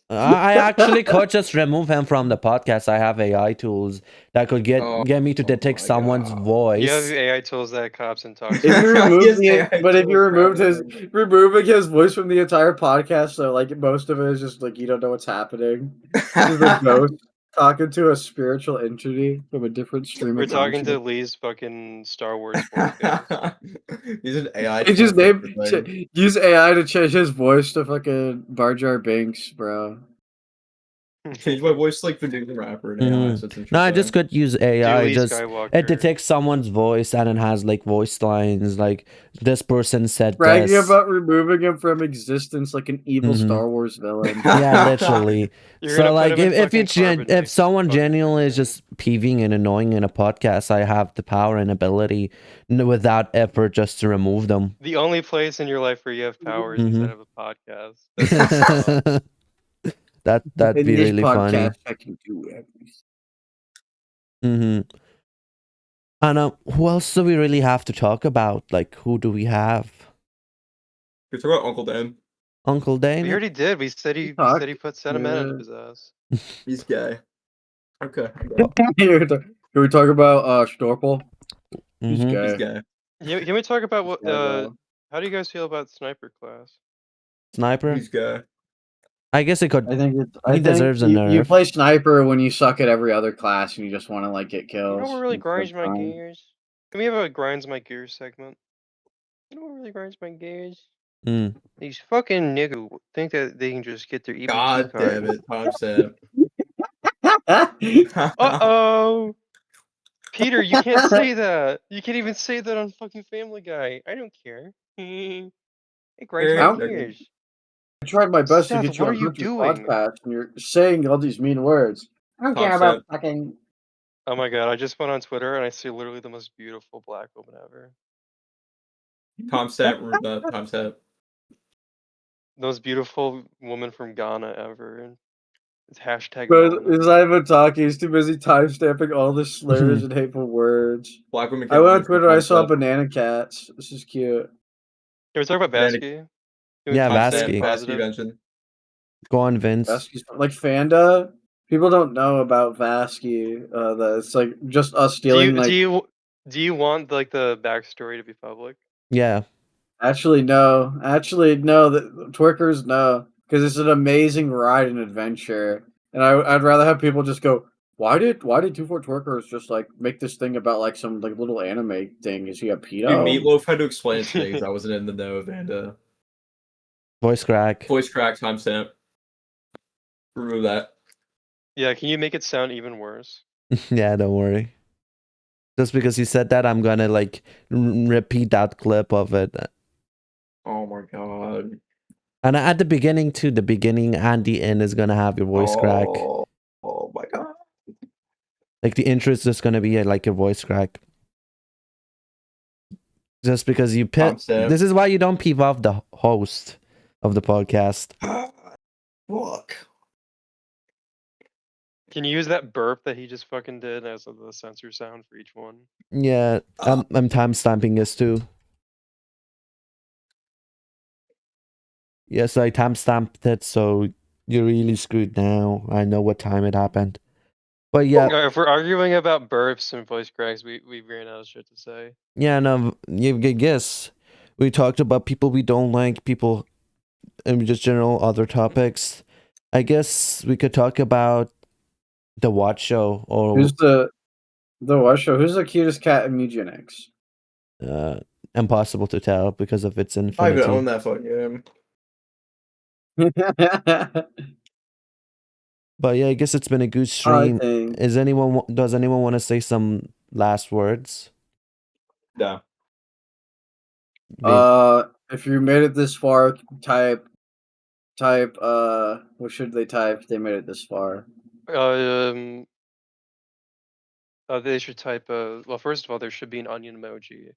I actually could just remove him from the podcast. I have AI tools that could get me to detect my someone's God. You have voice. AI tools that cops and talks. If you remove Yes, the, AI but if you tools, removed bro. his, removing his voice from the entire podcast, so like most of it is just like you don't know what's happening. Just a ghost talking to a spiritual entity from a different stream We're of talking to consciousness. Lee's fucking Star Wars voice guys. Use an AI He tool just for named everything. use AI to change his voice to fucking Bar Jar Binks, bro. Change my voice to, like the new rapper in AI, Mhm. so it's interesting. No, I just could use AI. Julie Just it Skywalker. detects someone's voice and it has like voice lines like this person said Bragging this. about removing him from existence like an evil Mhm. Star Wars villain. Yeah, literally. You're So gonna put like him in if fucking if carbonite. someone Fucking genuinely is insane. just peeving and annoying in a podcast, I have the power and ability without effort just to remove them. The only place in your life where you have powers Mhm. instead of a podcast. That's That'd In be this really funny. podcast, I can do everything. Mm-hmm. And who else do we really have to talk about? Like, who do we have? You're talking about Uncle Dan. Uncle we Dane? already did. We said he put sentiment into his ass. He's gay. Okay. Can we talk about Storple? He's Mhm. gay. He's gay. Can we talk about what? Yeah, bro. How do you guys feel about sniper class? Sniper? He's gay. I guess it could. I think it's. He I think deserves a you nerf. play sniper when you suck at every other class and you just want to like get You know kills. what really instead of grinds my trying. gears? Can we have a grinds my gears segment? You know what really grinds my gears? Mm. These fucking niggas who think that they can just get their EBT God card. damn it, timestamp. Uh-oh! Peter, you can't say that. You can't even say that on fucking Family Guy. I don't care. It grinds my Ow. gears. I tried my best to Seth, get you what are on you Hunter's doing? podcast, and you're saying all these mean words. I don't care about fucking. Oh my god, I just went on Twitter and I see literally the most beautiful black woman ever. Timestamp. The most beautiful woman from Ghana ever. And it's hashtag But Mona. he's not even talking. He's too busy timestamping all the slurs and hateful words. Black women I can't went on be Twitter. I saw timestamp. banana cats. This is cute. Can we talk about Banana- Vasky? Can we Yeah, keep Vasky. staying Timestamp. positive? Vasky Go on, Vince. Vasky's like Fanda. People don't know about Vasky. That it's like just us stealing. Do you want like the backstory to be public? Yeah. Actually, no. The Twerkers, no, because it's an amazing ride and adventure. And I'd rather have people just go, why did 24 Twerkers just like make this thing about like some like little anime thing? Is he a pedo? Dude, Meatloaf had to explain it to me because I wasn't in the know of Vanda. Voice crack. Voice crack timestamp. Remove that. Yeah, can you make it sound even worse? Yeah, don't worry. Just because you said that, I'm gonna like repeat that clip of it. Oh my god. And at the beginning too, the beginning and the end is gonna have your voice crack. Oh my god. Like the intro is just gonna be like your voice crack. Just because you pit. Timestamp. This is why you don't peeve off the host of the podcast. Fuck. Can you use that burp that he just fucking did as the censor sound for each one? Yeah, I'm time stamping this too. Yes, I time stamped it, so you're really screwed now. I know what time it happened. But yeah, If we're arguing about burps and voice cracks, we ran out of shit to say. yeah, no, you guess. We talked about people we don't like, people, and just general other topics. I guess we could talk about the Watch Show or Who's the what show? Who's the cutest cat in Eugenics? impossible to tell because of its I even infinity. own that fucking game. But yeah, I guess it's been a good I stream. think. Does anyone want to say some last words? No. If you made it this far, type. What should they type? If they made it this far. They should type. Well, first of all, there should be an onion emoji.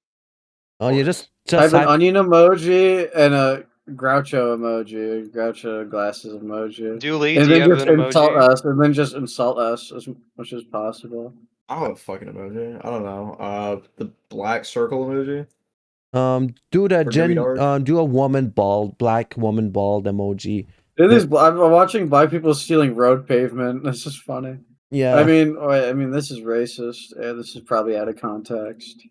Oh, you course. just Type an onion emoji and a Groucho emoji, Groucho glasses emoji, Dooley, and do you then have just an insult emoji? us, and then just insult us as much as possible. I don't have a fucking emoji. I don't know. The black circle emoji. do the Or do we know do a black woman bald emoji. Dude, I'm watching black people stealing road pavement. This is funny. Yeah. I mean, this is racist. Yeah, this is probably out of context.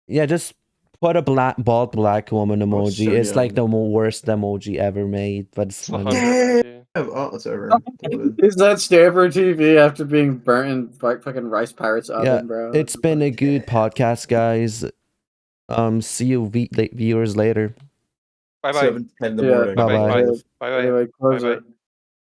Yeah, just put a bald black woman Oh, emoji. so It's like the young. worst emoji ever made, but it's It's the funny. hunger emoji. Oh, it's over. Is that Stanford TV after being burnt in fucking Rice Pirates oven, Yeah, bro? it's been a good podcast, guys. See you viewers later. Bye bye. 7:10 in the Yeah. morning. Bye-bye. Live. Bye bye. Anyway, close Bye-bye. it.